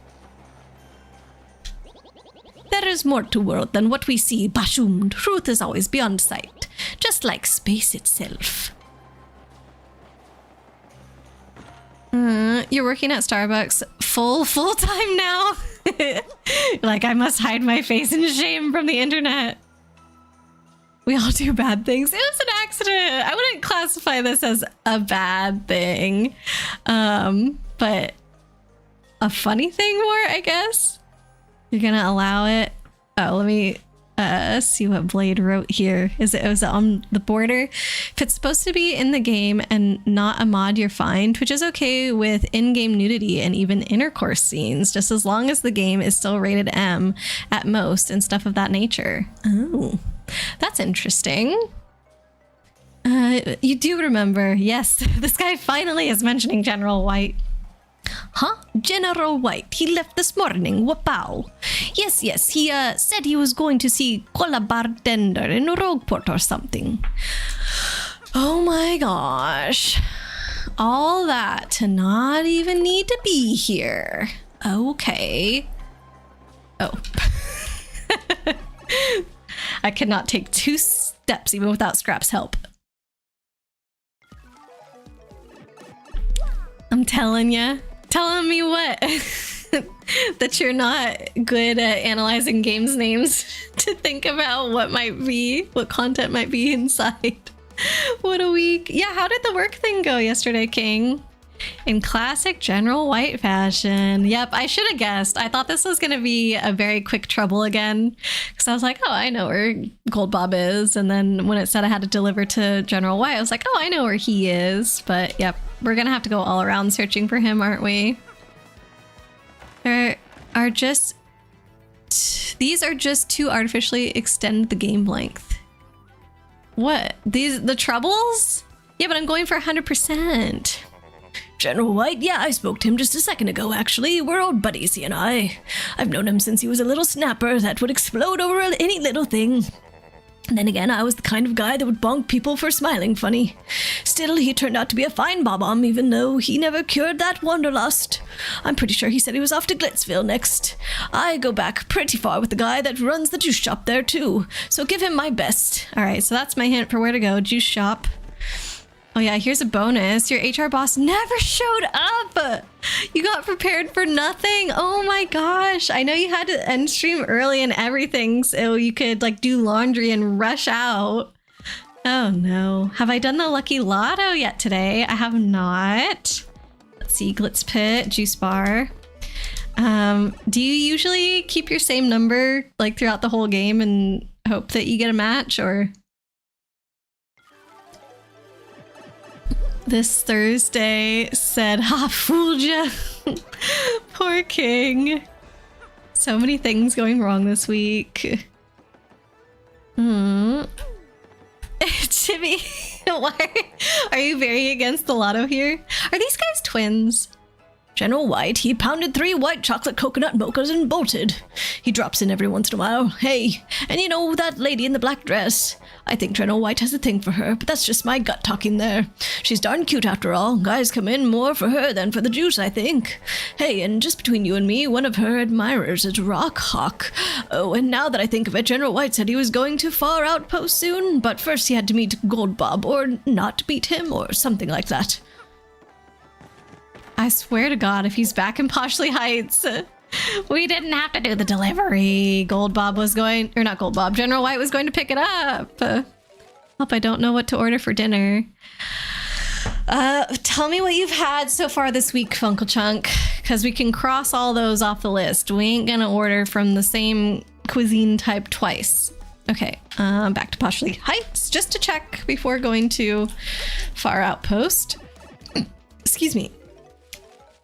Speaker 1: There is more to world than what we see, Bashum. Truth is always beyond sight, just like space itself. You're working at Starbucks full time now? Like, I must hide my face in shame from the internet. We all do bad things. It was an accident. I wouldn't classify this as a bad thing. But a funny thing more, I guess. You're gonna allow it. Oh, let me see what Blade wrote here. Was it on the border? If it's supposed to be in the game and not a mod, you're fine. Twitch is okay with in-game nudity and even intercourse scenes, just as long as the game is still rated M at most and stuff of that nature. Oh, that's interesting. You do remember, yes, this guy finally is mentioning General White. Huh? General White. He left this morning. Wapow. Yes, he said he was going to see Cola Bartender in Rogueport or something. Oh my gosh. All that to not even need to be here. Okay. Oh. I cannot take 2 steps even without Scrap's help. I'm telling ya. Telling me what? That you're not good at analyzing games names to think about what content might be inside. What a week. Yeah, how did the work thing go yesterday, King? In classic General White fashion. Yep, I should have guessed. I thought this was going to be a very quick trouble again. Because I was like, oh, I know where Gold Bob is. And then when it said I had to deliver to General White, I was like, oh, I know where he is. But yep, we're going to have to go all around searching for him, aren't we? These are just to artificially extend the game length. What? The troubles? Yeah, but I'm going for 100%.
Speaker 2: General White? Yeah, I spoke to him just a second ago, actually. We're old buddies, he and I. I've known him since he was a little snapper that would explode over any little thing. And then again, I was the kind of guy that would bonk people for smiling funny. Still, he turned out to be a fine bob-omb, even though he never cured that wanderlust. I'm pretty sure he said he was off to Glitzville next. I go back pretty far with the guy that runs the juice shop there, too. So give him my best.
Speaker 1: All right, so that's my hint for where to go. Juice shop. Oh yeah, here's a bonus. Your HR boss never showed up. You got prepared for nothing. Oh my gosh. I know you had to end stream early and everything so you could like do laundry and rush out. Oh no. Have I done the lucky lotto yet today? I have not. Let's see, Glitz Pit, juice bar. Do you usually keep your same number like throughout the whole game and hope that you get a match, or? This Thursday said, ha, fooled ya. Poor King. So many things going wrong this week. Chibi, why are you very against the lotto here? Are these guys twins?
Speaker 2: General White, he pounded 3 white chocolate coconut mochas and bolted. He drops in every once in a while. Hey, and you know that lady in the black dress? I think General White has a thing for her, but that's just my gut talking there. She's darn cute after all. Guys come in more for her than for the juice, I think. Hey, and just between you and me, one of her admirers is Rock Hawk. Oh, and now that I think of it, General White said he was going to Far Outpost soon, but first he had to meet Gold Bob, or not meet him, or something like that.
Speaker 1: I swear to God, if he's back in Poshley Heights, we didn't have to do the delivery. Gold Bob was going, or not Gold Bob, General White was going to pick it up. Hope I don't know what to order for dinner. Tell me what you've had so far this week, Funkle Chunk, because we can cross all those off the list. We ain't gonna order from the same cuisine type twice. Okay, back to Poshley Heights, just to check before going to Far Outpost. Excuse me.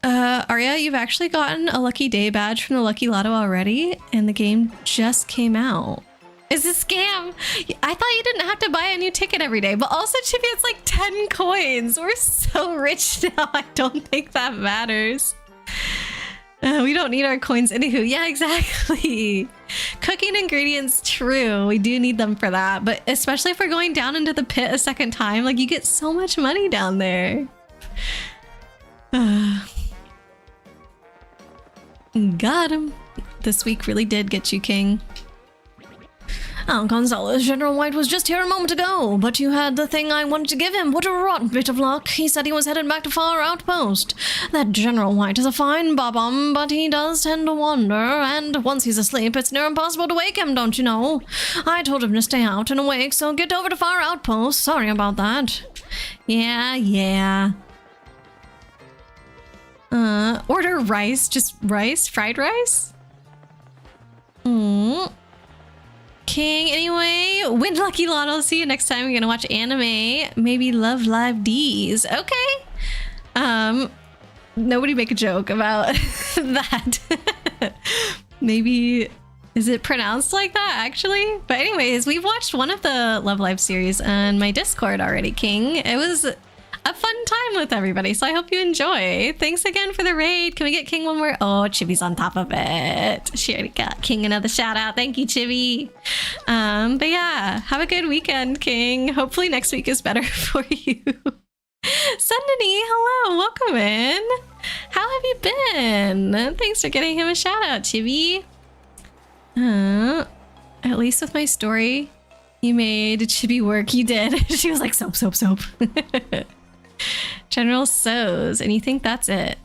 Speaker 1: Arya, you've actually gotten a lucky day badge from the Lucky Lotto already, and the game just came out. It's a scam. I thought you didn't have to buy a new ticket every day, but also, Chibi, it's like 10 coins. We're so rich now, I don't think that matters. We don't need our coins anywho. Yeah, exactly. Cooking ingredients, true. We do need them for that, but especially if we're going down into the pit a second time, like you get so much money down there. Got him. This week really did get you, King.
Speaker 2: Oh, Gonzalez, General White was just here a moment ago, but you had the thing I wanted to give him. What a rotten bit of luck. He said he was headed back to Far Outpost. That General White is a fine bob-omb, but he does tend to wander, and once he's asleep, it's near impossible to wake him, don't you know? I told him to stay out and awake, so get over to Far Outpost. Sorry about that.
Speaker 1: Yeah. Order rice, just rice, fried rice. King, anyway, win lucky lotto. See you next time. We're gonna watch anime. Maybe Love Live D's. Okay. Nobody make a joke about that. Maybe, is it pronounced like that actually? But anyways, we've watched one of the Love Live series on my Discord already, King. It was a fun time with everybody, so I hope you enjoy. Thanks again for the raid. Can we get King one more? Oh, Chibi's on top of it. She already got King another shout out. Thank you, Chibi. But yeah, have a good weekend, King. Hopefully next week is better for you. Sundani, hello, welcome in. How have you been? Thanks for getting him a shout out, Chibi. At least with my story, you made Chibi work. You did. She was like, soap, soap, soap. General So's, and you think that's it?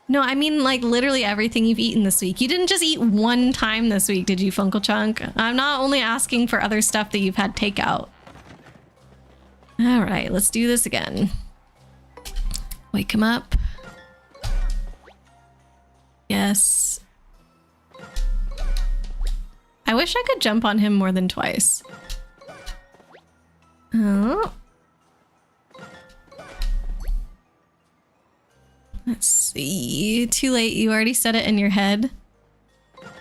Speaker 1: No, I mean like literally everything you've eaten this week. You didn't just eat one time this week, did you, Funkle Chunk? I'm not only asking for other stuff that you've had takeout. All right, let's do this again. Wake him up. Yes. I wish I could jump on him more than twice. Oh. Let's see. Too late. You already said it in your head.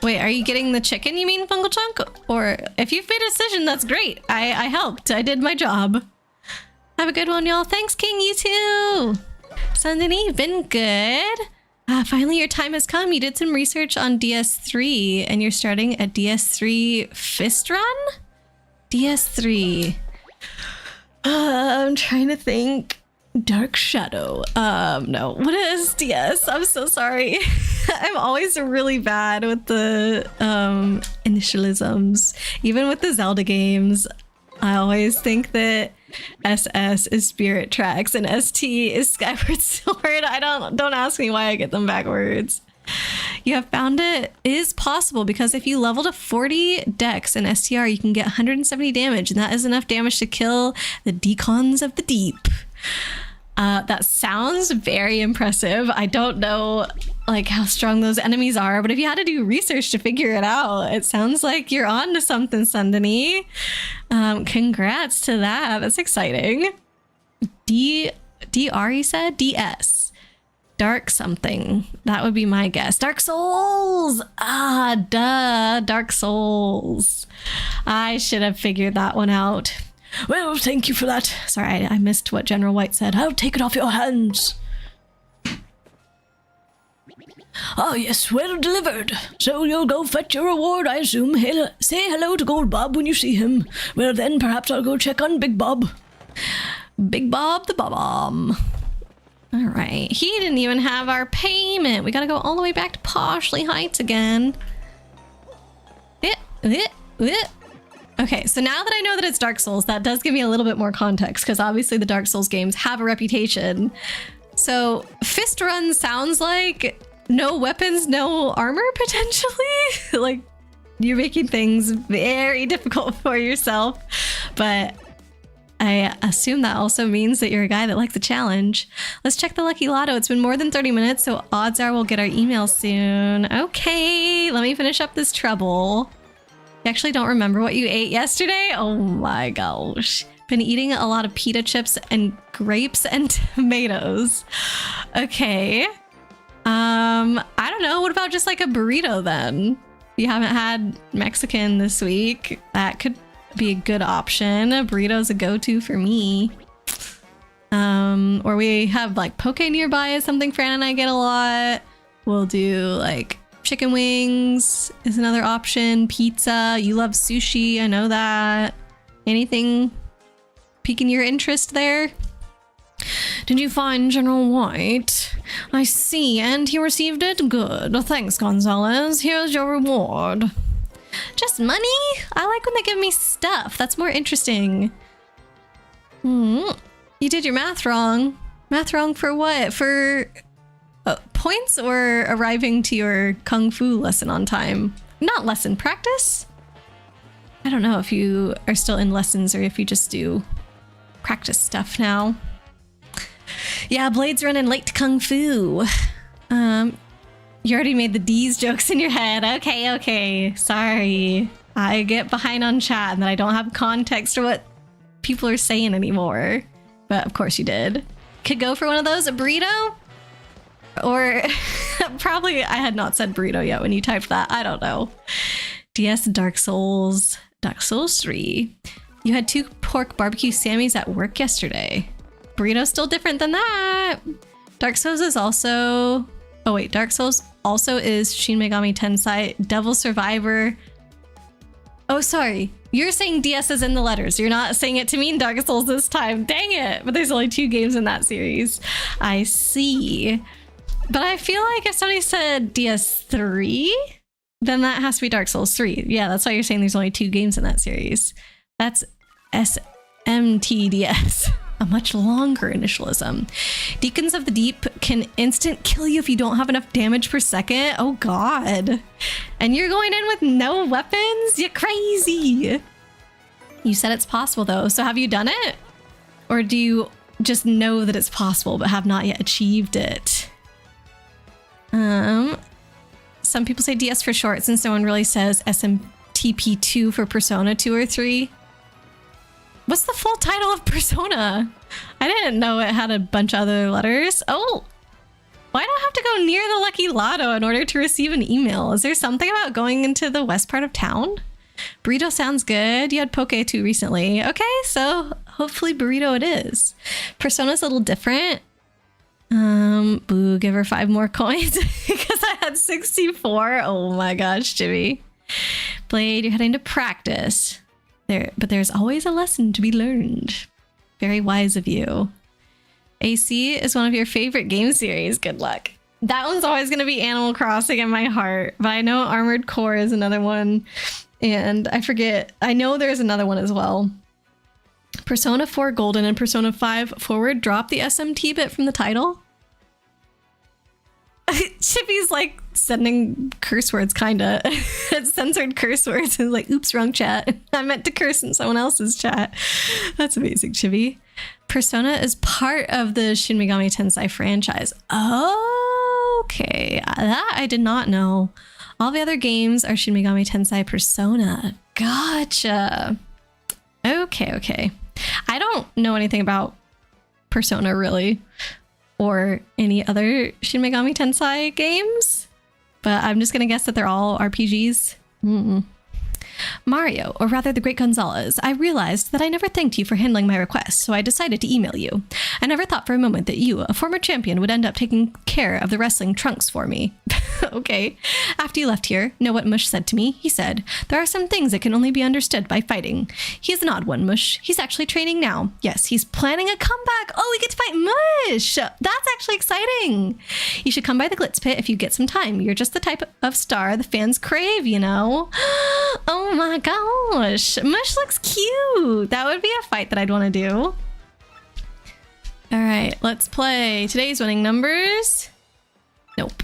Speaker 1: Wait, are you getting the chicken, you mean, Fungal Chunk? Or if you've made a decision, that's great. I helped. I did my job. Have a good one, y'all. Thanks, King. You too. Sandini, you've been good. Finally, your time has come. You did some research on DS3, and you're starting a DS3 fist run? DS3. I'm trying to think. Dark Shadow. No. What is DS? I'm so sorry. I'm always really bad with the initialisms. Even with the Zelda games, I always think that SS is Spirit Tracks and ST is Skyward Sword. Don't ask me why I get them backwards. You have found it is possible because if you level to 40 dex in STR, you can get 170 damage, and that is enough damage to kill the Decons of the Deep. That sounds very impressive. I don't know like how strong those enemies are, but if you had to do research to figure it out, it sounds like you're on to something, Sundani. Congrats to that. That's exciting. DR, you said? DS. Dark something. That would be my guess. Dark Souls! Duh. Dark Souls. I should have figured that one out.
Speaker 2: Well, thank you for that.
Speaker 1: Sorry, I missed what General White said.
Speaker 2: I'll take it off your hands. Ah, yes, well delivered. So you'll go fetch your reward, I assume. Say hello to Gold Bob when you see him. Well, then perhaps I'll go check on Big Bob.
Speaker 1: Big Bob the Bob-omb. All right, he didn't even have our payment. We gotta go all the way back to Poshley Heights again. Okay, so now that I know that it's Dark Souls, that does give me a little bit more context, because obviously the Dark Souls games have a reputation. So fist run sounds like no weapons, no armor, potentially. Like, you're making things very difficult for yourself. But I assume that also means that you're a guy that likes a challenge. Let's check the Lucky Lotto. It's been more than 30 minutes, so odds are we'll get our email soon. Okay, let me finish up this trouble. You actually don't remember what you ate yesterday? Oh my gosh. Been eating a lot of pita chips and grapes and tomatoes. Okay. I don't know. What about just like a burrito then? You haven't had Mexican this week. That could be a good option. A burrito's a go-to for me. Or we have like poke nearby is something Fran and I get a lot. We'll do like chicken wings is another option. Pizza. You love sushi. I know that. Anything piquing your interest there? Did you find General White? I see, and he received it? Good. Thanks, Gonzalez. Here's your reward. Just money? I like when they give me stuff. That's more interesting. You did your math wrong. Math wrong for what? For points or arriving to your kung fu lesson on time? Not lesson, practice? I don't know if you are still in lessons or if you just do practice stuff now. Yeah, Blade's running late to kung fu. You already made the D's jokes in your head. Okay. Sorry. I get behind on chat and then I don't have context for what people are saying anymore. But of course you did. Could go for one of those, a burrito? Or probably I had not said burrito yet when you typed that. I don't know. DS Dark Souls 3. You had 2 pork barbecue Sammys at work yesterday. Burrito's still different than that. Dark Souls is also... Oh wait, Dark Souls also is Shin Megami Tensei, Devil Survivor. Oh, sorry. You're saying DS is in the letters. You're not saying it to mean Dark Souls this time. Dang it. But there's only 2 games in that series. I see. But I feel like if somebody said DS3, then that has to be Dark Souls 3. Yeah, that's why you're saying there's only 2 games in that series. That's SMTDS. A much longer initialism. Deacons of the Deep can instant kill you if you don't have enough damage per second. Oh god. And you're going in with no weapons? You're crazy. You said it's possible though, so have you done it? Or do you just know that it's possible but have not yet achieved it? Some people say DS for short since no one really says SMTP2 for Persona 2 or 3. What's the full title of Persona? I didn't know it had a bunch of other letters. Oh, why do I have to go near the Lucky Lotto in order to receive an email? Is there something about going into the west part of town? Burrito sounds good. You had Poke 2 recently. Okay, so hopefully burrito it is. Persona's a little different. Boo, give her 5 more coins because I had 64. Oh my gosh, Jimmy. Blade, you're heading to practice. But there's always a lesson to be learned. Very wise of you. AC is one of your favorite game series. Good luck. That one's always going to be Animal Crossing in my heart. But I know Armored Core is another one. And I forget. I know there's another one as well. Persona 4 Golden and Persona 5 Forward dropped the SMT bit from the title. Chippy's like sending curse words, kinda. It's censored curse words. It's like, oops, wrong chat. I meant to curse in someone else's chat. That's amazing, Chippy. Persona is part of the Shin Megami Tensei franchise. Okay, that I did not know. All the other games are Shin Megami Tensei Persona. Gotcha. Okay. I don't know anything about Persona, really. Or any other Shin Megami Tensei games. But I'm just going to guess that they're all RPGs. Mario, or rather the Great Gonzalez, I realized that I never thanked you for handling my request, so I decided to email you. I never thought for a moment that you, a former champion, would end up taking care of the wrestling trunks for me. Okay. After you left here, know what Mush said to me? He said, there are some things that can only be understood by fighting. He is an odd one, Mush. He's actually training now. Yes, he's planning a comeback. Oh, we get to fight Mush. That's actually exciting. You should come by the Glitz Pit if you get some time. You're just the type of star the fans crave, you know? Oh my gosh. Mush looks cute. That would be a fight that I'd want to do. All right, let's play. Today's winning numbers. Nope.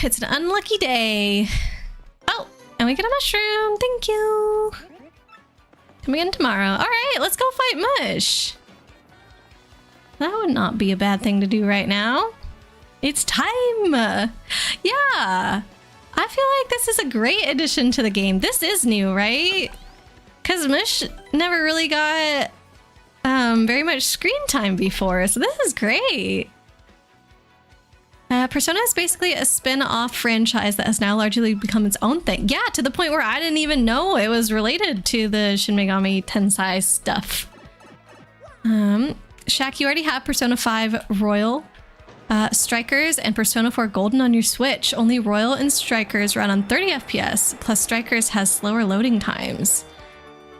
Speaker 1: It's an unlucky day. Oh, and we get a mushroom. Thank you. Come again tomorrow. All right, let's go fight Mush. That would not be a bad thing to do right now. It's time. Yeah. I feel like this is a great addition to the game. This is new, right? Because Mush never really got very much screen time before, so this is great. Persona is basically a spin-off franchise that has now largely become its own thing. Yeah, to the point where I didn't even know it was related to the Shin Megami Tensei stuff. Shaq, you already have Persona 5 Royal, Strikers, and Persona 4 Golden on your Switch. Only Royal and Strikers run on 30 FPS, plus Strikers has slower loading times.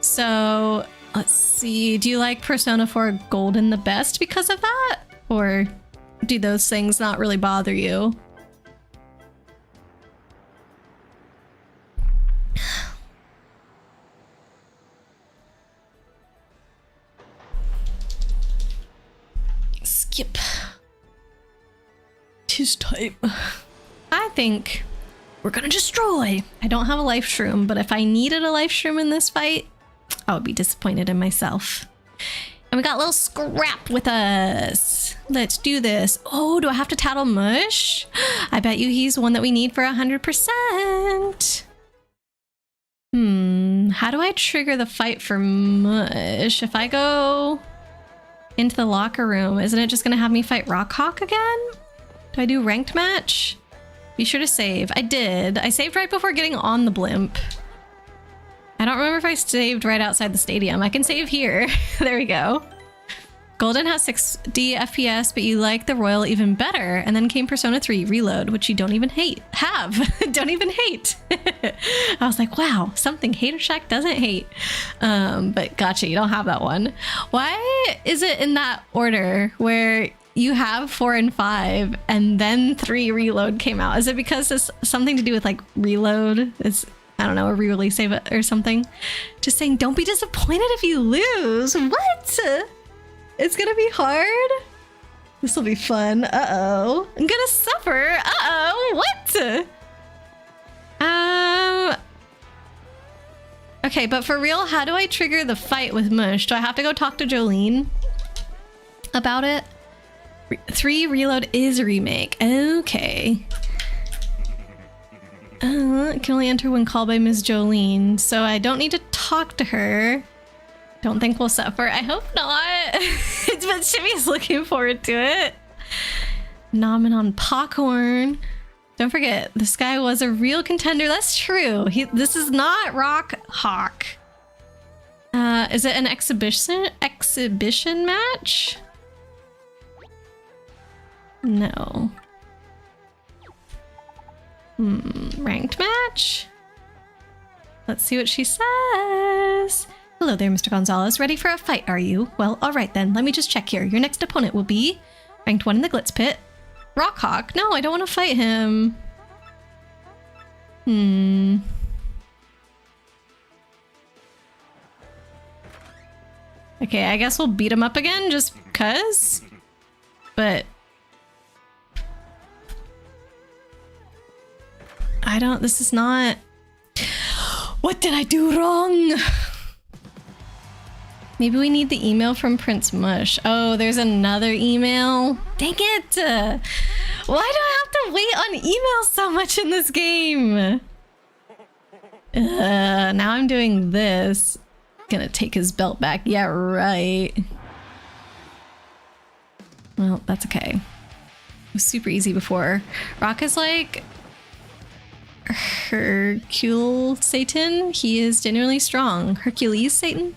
Speaker 1: So, let's see. Do you like Persona 4 Golden the best because of that? Or do those things not really bother you? Skip. 'Tis time. I think we're gonna destroy. I don't have a life shroom, but if I needed a life shroom in this fight, I would be disappointed in myself. And we got a little Scrap with us. Let's do this. Oh, do I have to tattle Mush? I bet you he's one that we need for 100%. How do I trigger the fight for Mush? If I go into the locker room, isn't it just gonna have me fight Rockhawk again? Do I do ranked match? Be sure to save. I did. I saved right before getting on the blimp. I don't remember if I saved right outside the stadium. I can save here. There we go. Golden has 60 FPS, but you like the Royal even better. And then came Persona 3 Reload, which you don't even have. Don't even hate. I was like, wow, something Hater Shack doesn't hate. But gotcha, you don't have that one. Why is it in that order where you have 4 and 5 and then 3 Reload came out? Is it because it's something to do with like Reload? It's, I don't know, a re-release save it or something? Just saying, don't be disappointed if you lose. What? It's gonna be hard. This will be fun. Uh-oh. I'm gonna suffer. Uh-oh. What? Okay, but for real, how do I trigger the fight with Mush? Do I have to go talk to Jolene about it? 3 Reload is a remake. Okay. Can only enter when called by Ms. Jolene, so I don't need to talk to her. Don't think we'll suffer. I hope not. But Shimmy's looking forward to it. Nomin on Popcorn. Don't forget, this guy was a real contender. That's true. This is not Rock Hawk. Is it an exhibition match? No. Ranked match? Let's see what she says. Hello there, Mr. Gonzalez. Ready for a fight, are you? Well, all right then. Let me just check here. Your next opponent will be ranked 1 in the Glitz Pit. Rockhawk. No, I don't want to fight him. Okay, I guess we'll beat him up again just cuz. But this is not... What did I do wrong? Maybe we need the email from Prince Mush. Oh, there's another email. Dang it. Why do I have to wait on email so much in this game? Now I'm doing this. Gonna take his belt back. Yeah, right. Well, that's okay. It was super easy before. Rock is like Hercule Satan. He is genuinely strong. Hercules Satan?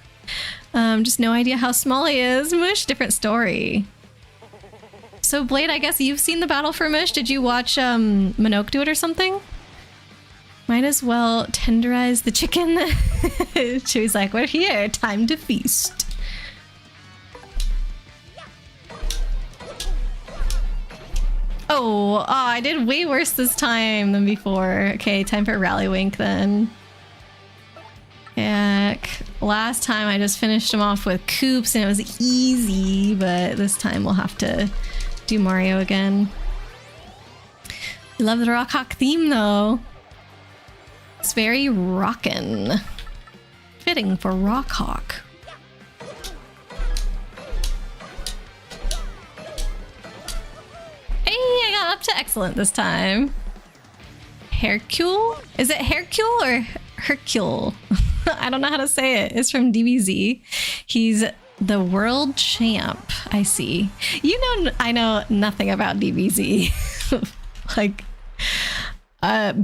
Speaker 1: Just no idea how small he is. Mush, different story. So Blade, I guess you've seen the battle for Mush. Did you watch Minoke do it or something? Might as well tenderize the chicken. Chewie's like, we're here, time to feast. Oh, I did way worse this time than before. Okay, time for Rally Wink then. Heck. Last time I just finished him off with Coops and it was easy, but this time we'll have to do Mario again. Love the Rockhawk theme though. It's very rockin'. Fitting for Rockhawk. Hey, I got up to excellent this time. Hercule? Is it Hercule or Hercule? I don't know how to say it. It's from DBZ. He's the world champ. I see. You know, I know nothing about DBZ. Like,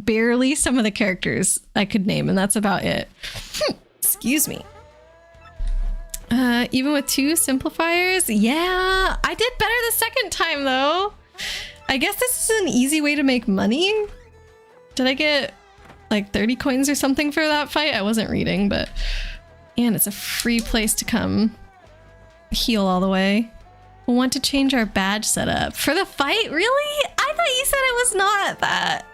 Speaker 1: barely some of the characters I could name, and that's about it. Excuse me. Even with 2 simplifiers? Yeah, I did better the second time, though. I guess this is an easy way to make money. Did I get like 30 coins or something for that fight? I wasn't reading, but... And it's a free place to come heal all the way. We'll want to change our badge setup. For the fight? Really? I thought you said it was not that.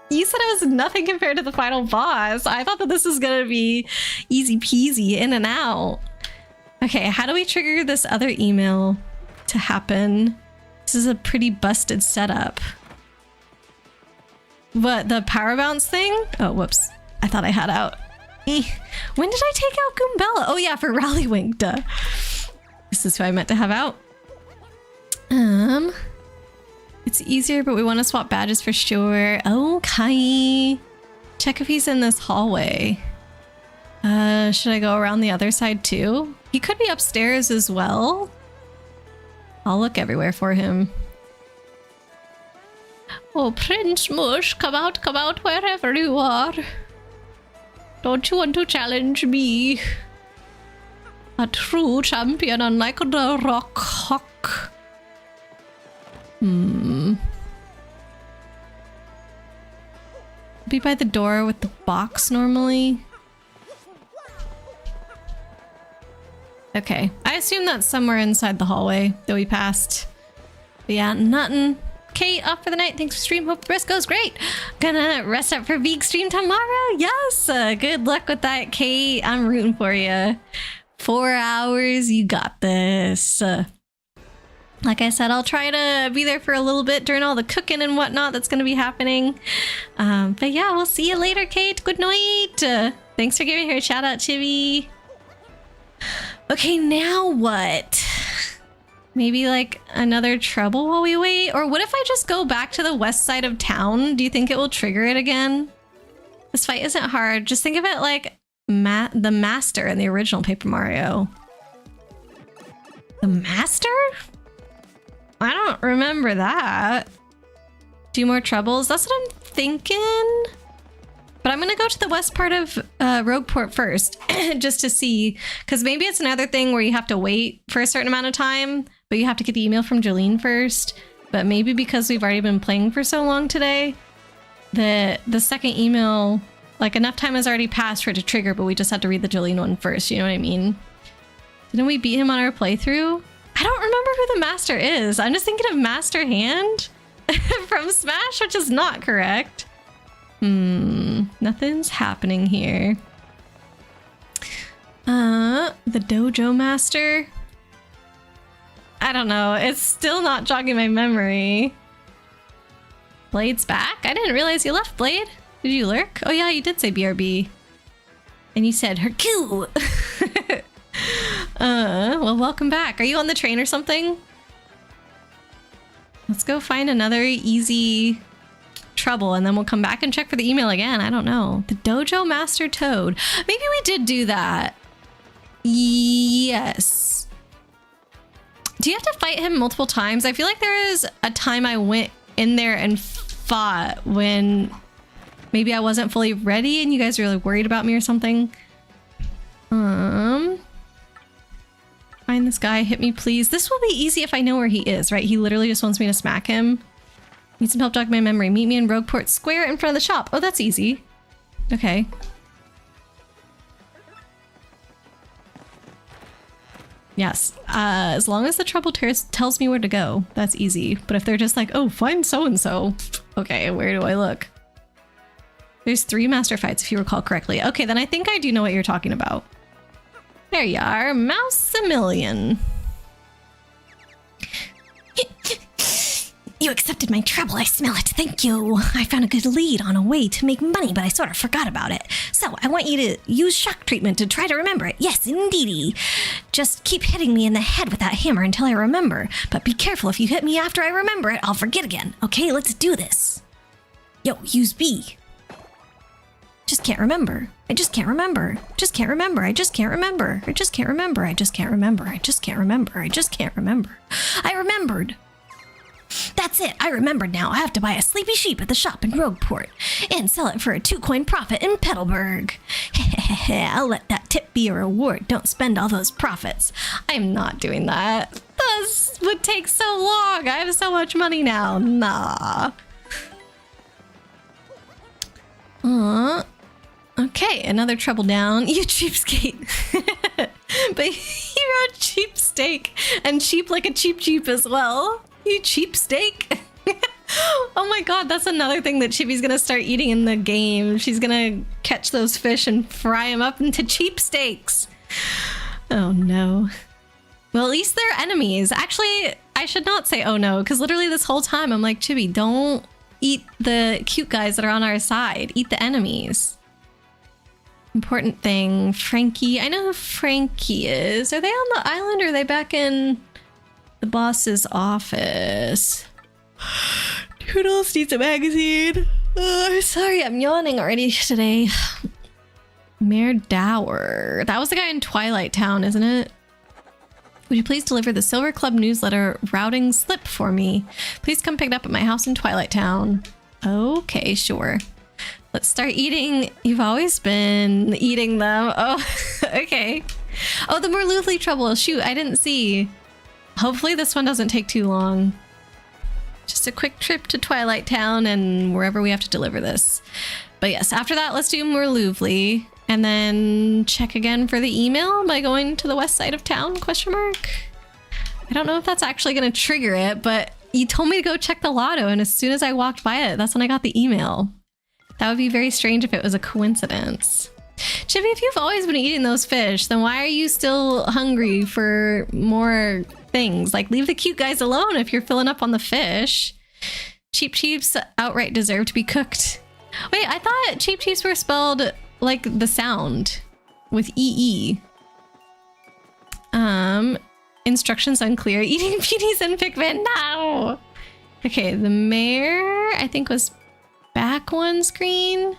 Speaker 1: You said it was nothing compared to the final boss. I thought that this was gonna be easy peasy, in and out. Okay, how do we trigger this other email to happen? This is a pretty busted setup. What, the power bounce thing? Oh, whoops. I thought I had out. When did I take out Goombella? Oh yeah, for Rally Wink, duh. This is who I meant to have out. It's easier, but we want to swap badges for sure. Okay. Check if he's in this hallway. Should I go around the other side too? He could be upstairs as well. I'll look everywhere for him. Oh, Prince Mush, come out wherever you are. Don't you want to challenge me? A true champion, unlike the Rock Hawk. Be by the door with the box normally. Okay, I assume that's somewhere inside the hallway that we passed. But yeah, nothing. Kate, off for the night. Thanks for stream. Hope the rest goes great. Gonna rest up for Veek stream tomorrow. Yes, good luck with that, Kate. I'm rooting for you. 4 hours, you got this. Like I said, I'll try to be there for a little bit during all the cooking and whatnot that's going to be happening. But yeah, we'll see you later, Kate. Good night. Thanks for giving her a shout out, Chibi. Okay, now what? Maybe like another trouble while we wait? Or what if I just go back to the west side of town? Do you think it will trigger it again? This fight isn't hard. Just think of it like the Master in the original Paper Mario. The Master? I don't remember that. 2 more troubles? That's what I'm thinking. But I'm gonna go to the west part of Rogueport first, just to see. Because maybe it's another thing where you have to wait for a certain amount of time, but you have to get the email from Jolene first. But maybe because we've already been playing for so long today, the second email, like enough time has already passed for it to trigger, but we just had to read the Jolene one first, you know what I mean? Didn't we beat him on our playthrough? I don't remember who the Master is. I'm just thinking of Master Hand from Smash, which is not correct. Nothing's happening here. The Dojo Master? I don't know. It's still not jogging my memory. Blade's back? I didn't realize you left, Blade. Did you lurk? Oh yeah, you did say BRB. And you said Hercule. Well, welcome back. Are you on the train or something? Let's go find another easy trouble and then we'll come back and check for the email again. I don't know. The Dojo Master Toad. Maybe we did do that. Yes. Do you have to fight him multiple times? I feel like there is a time I went in there and fought when maybe I wasn't fully ready and you guys were really worried about me or something. Find this guy, hit me please. This will be easy if I know where he is, right? He literally just wants me to smack him. Need some help jogging my memory. Meet me in Rogueport Square in front of the shop. Oh, that's easy. Okay. Yes. As long as the trouble tells me where to go, that's easy. But if they're just like, oh, find so-and-so. Okay, where do I look? There's 3 master fights, if you recall correctly. Okay, then I think I do know what you're talking about. There you are, Mousemillion.
Speaker 3: You accepted my trouble, I smell it, thank you. I found a good lead on a way to make money, but I sort of forgot about it. So, I want you to use shock treatment to try to remember it. Yes, indeedy. Just keep hitting me in the head with that hammer until I remember. But be careful, if you hit me after I remember it, I'll forget again. Okay, let's do this. Yo, use B. Just can't remember. I just can't remember. Just can't remember. I just can't remember. I just can't remember. I just can't remember. I just can't remember. I just can't remember. I remembered. That's it. I remembered now. I have to buy a sleepy sheep at the shop in Rogueport and sell it for a 2-coin profit in Petalburg. I'll let that tip be a reward. Don't spend all those profits.
Speaker 1: I'm not doing that. This would take so long. I have so much money now. Nah. Okay, another trouble down. You cheapskate. But he wrote cheapsteak and cheap like a cheap as well. You cheapsteak. Oh my god, that's another thing that Chibi's gonna start eating in the game. She's gonna catch those fish and fry them up into cheapsteaks. Oh no. Well, at least they're enemies. Actually, I should not say oh no, because literally this whole time I'm like, Chibi, don't eat the cute guys that are on our side. Eat the enemies. Important thing, Frankie. I know who Frankie is. Are they on the island or are they back in the boss's office. Toodles needs a magazine. Sorry, I'm yawning already today. Mayor Dower. That was the guy in Twilight Town, isn't it? Would you please deliver the Silver Club newsletter routing slip for me? Please come pick it up at my house in Twilight Town. Okay, sure. Let's start eating. You've always been eating them. Oh, okay. Oh, the Merluthy trouble. Shoot, I didn't see. Hopefully this one doesn't take too long. Just a quick trip to Twilight Town and wherever we have to deliver this. But yes, after that, let's do Merluthy. And then check again for the email by going to the west side of town, question mark. I don't know if that's actually going to trigger it, but you told me to go check the lotto, and as soon as I walked by it, that's when I got the email. That would be very strange if it was a coincidence. Chippy, if you've always been eating those fish, then why are you still hungry for more things? Like, leave the cute guys alone if you're filling up on the fish. Cheap Cheeps outright deserve to be cooked. Wait, I thought Cheap Cheeps were spelled like the sound with EE. Instructions unclear. Eating beauties and Pikmin now. Okay, the mayor, I think, was back one screen.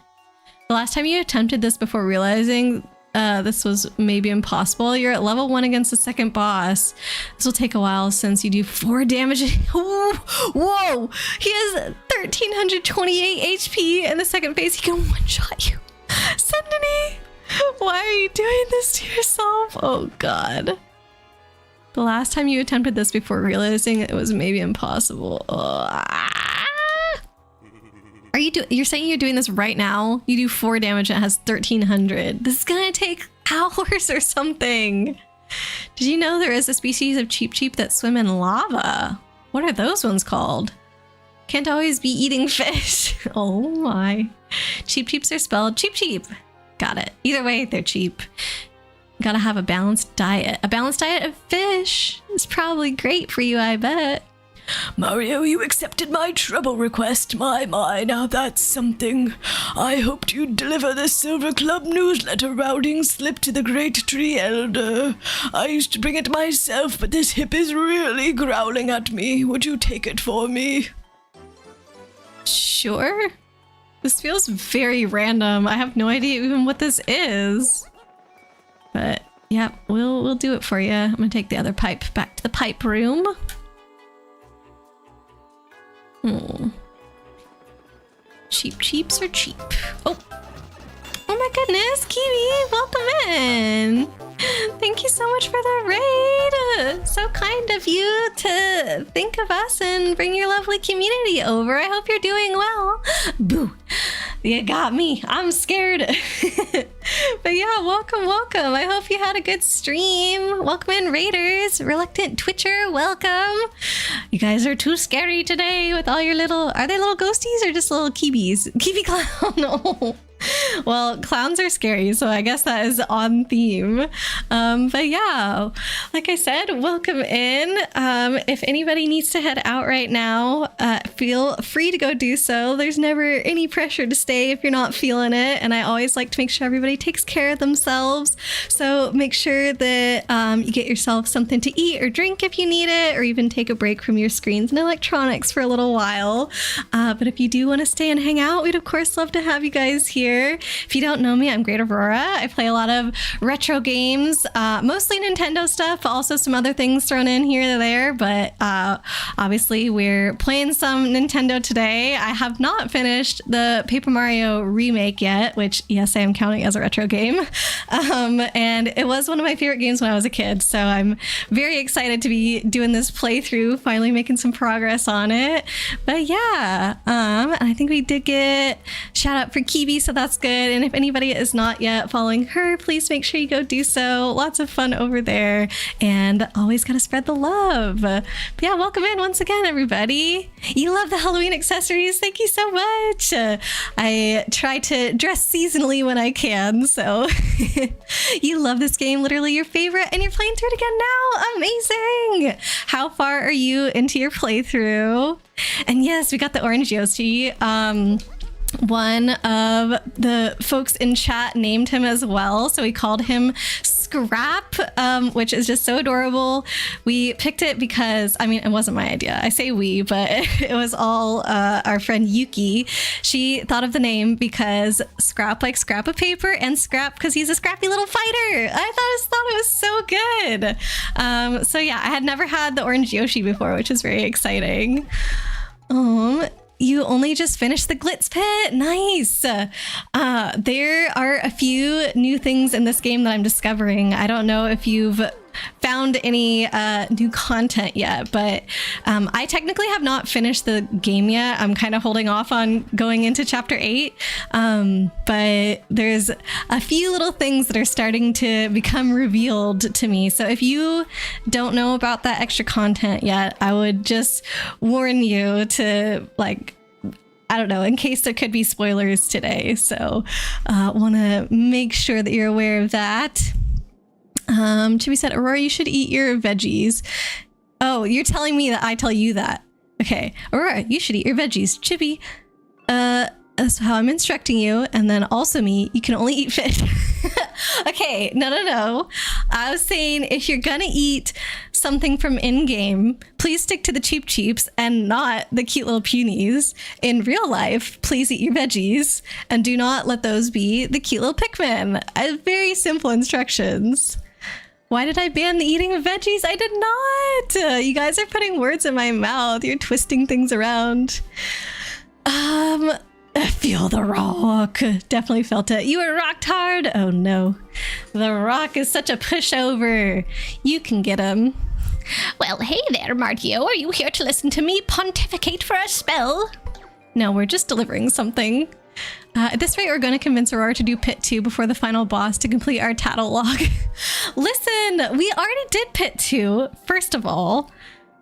Speaker 1: The last time you attempted this before realizing this was maybe impossible, you're at level 1 against the second boss. This will take a while since you do 4 damage. Whoa! He has 1328 HP in the second phase. He can one-shot you. Sendini, why are you doing this to yourself? Oh god. The last time you attempted this before realizing it was maybe impossible. Are you you're saying you're doing this right now? You do 4 damage and it has 1300. This is gonna take hours or something. Did you know there is a species of Cheep Cheep that swim in lava? What are those ones called? Can't always be eating fish. Oh my. Cheep Cheeps are spelled Cheep Cheep. Got it. Either way, they're cheap. Gotta have a balanced diet. A balanced diet of fish is probably great for you, I bet.
Speaker 2: Mario, you accepted my trouble request. My, now that's something. I hoped you'd deliver the Silver Club newsletter routing slip to the Great Tree Elder. I used to bring it myself, but this hip is really growling at me. Would you take it for me?
Speaker 1: Sure. This feels very random. I have no idea even what this is. But yeah, we'll do it for you. I'm gonna take the other pipe back to the pipe room. Cheap Cheeps are cheap. Oh my goodness, Kiwi, welcome in. Thank you so much for the raid. So kind of you to think of us and bring your lovely community over. I hope you're doing well. Boo. You got me. I'm scared. But yeah, welcome. I hope you had a good stream. Welcome in, Raiders. Reluctant Twitcher, welcome. You guys are too scary today with all your little... Are they little ghosties or just little kibis? Kibi clown. No. Well, clowns are scary, so I guess that is on theme. But yeah, like I said, welcome in. If anybody needs to head out right now, feel free to go do so. There's never any pressure to stay if you're not feeling it, and I always like to make sure everybody takes care of themselves. So make sure that you get yourself something to eat or drink if you need it, or even take a break from your screens and electronics for a little while. But if you do want to stay and hang out, we'd of course love to have you guys here. If you don't know me, I'm Great Aurora. I play a lot of retro games, mostly Nintendo stuff, also some other things thrown in here and there, but obviously we're playing some Nintendo today. I have not finished the Paper Mario Remake yet, which yes, I am counting as a retro game. And it was one of my favorite games when I was a kid, so I'm very excited to be doing this playthrough, finally making some progress on it. But yeah, I think we did get shout out for Kiwi, so that's good. And if anybody is not yet following her, please make sure you go do so. Lots of fun over there, and always gotta spread the love. But yeah, welcome in once again, everybody. You love the Halloween accessories. Thank you so much. I try to dress seasonally when I can, so you love this game, literally your favorite, and you're playing through it again now. Amazing. How far are you into your playthrough? And yes, we got the orange Yoshi. One of the folks in chat named him as well, so we called him Scrap, which is just so adorable. We picked it because, I mean, it wasn't my idea. I say we, but it was all our friend Yuki. She thought of the name because Scrap like scrap of paper, and Scrap because he's a scrappy little fighter. I thought it was so good. So yeah, I had never had the orange Yoshi before, which is very exciting. You only just finished the Glitz Pit. Nice. There are a few new things in this game that I'm discovering. I don't know if you've found any new content yet, but I technically have not finished the game yet. I'm kind of holding off on going into chapter 8, but there's a few little things that are starting to become revealed to me. So if you don't know about that extra content yet, I would just warn you to, like, I don't know, in case there could be spoilers today. So want to make sure that you're aware of that. Chibi said, Aurora, you should eat your veggies. Oh, you're telling me that I tell you that. Okay. Aurora, you should eat your veggies. Chibi, that's how I'm instructing you. And then also me, you can only eat fish. Okay. No. I was saying if you're gonna eat something from in-game, please stick to the cheeps and not the cute little punies. In real life, please eat your veggies and do not let those be the cute little Pikmin. Very simple instructions. Why did I ban the eating of veggies? I did not. You guys are putting words in my mouth. You're twisting things around. Feel the rock. Definitely felt it. You were rocked hard. Oh no. The rock is such a pushover. You can get him.
Speaker 3: Well, hey there, Martio. Are you here to listen to me pontificate for a spell?
Speaker 1: No, we're just delivering something. At this rate, we're going to convince Aurora to do Pit 2 before the final boss to complete our tattle log. Listen, we already did Pit 2, first of all.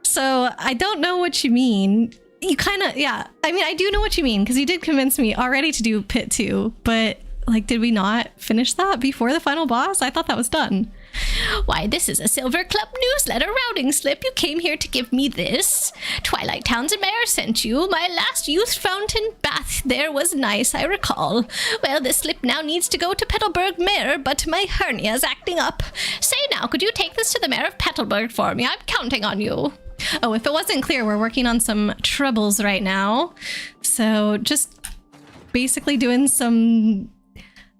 Speaker 1: So I don't know what you mean. You kind of, yeah. I mean, I do know what you mean because you did convince me already to do Pit 2. But, like, did we not finish that before the final boss? I thought that was done.
Speaker 3: Why, this is a Silver Club newsletter routing slip. You came here to give me this. Twilight Towns and Mayor sent you. My last youth fountain bath there was nice, I recall. Well, this slip now needs to go to Petalburg Mayor, but my hernia's acting up. Say now, could you take this to the Mayor of Petalburg for me? I'm counting on you.
Speaker 1: Oh, if it wasn't clear, we're working on some troubles right now. So just basically doing some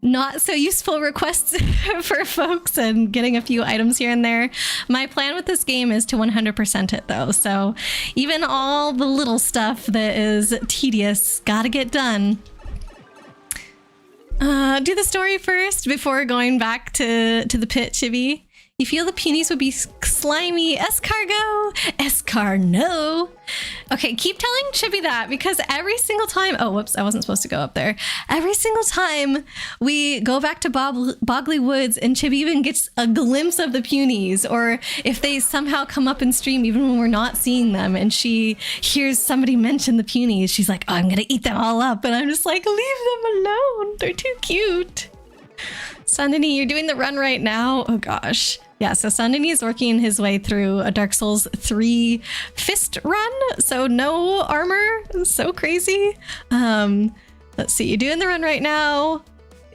Speaker 1: not so useful requests for folks and getting a few items here and there. My plan with this game is to 100% it though. So even all the little stuff that is tedious, gotta get done. Do the story first before going back to the pit, Chibi. You feel the punies would be slimy. Escargo. Escar, no. Okay, keep telling Chibi that because every single time... Oh, whoops, I wasn't supposed to go up there. Every single time we go back to Bogley Woods and Chibi even gets a glimpse of the punies, or if they somehow come up in stream even when we're not seeing them and she hears somebody mention the punies, she's like, oh, I'm going to eat them all up. And I'm just like, leave them alone. They're too cute. Sandini, you're doing the run right now? Oh, gosh. Yeah, so Sandini is working his way through a Dark Souls 3 fist run, so no armor. So crazy. Let's see, you're doing the run right now.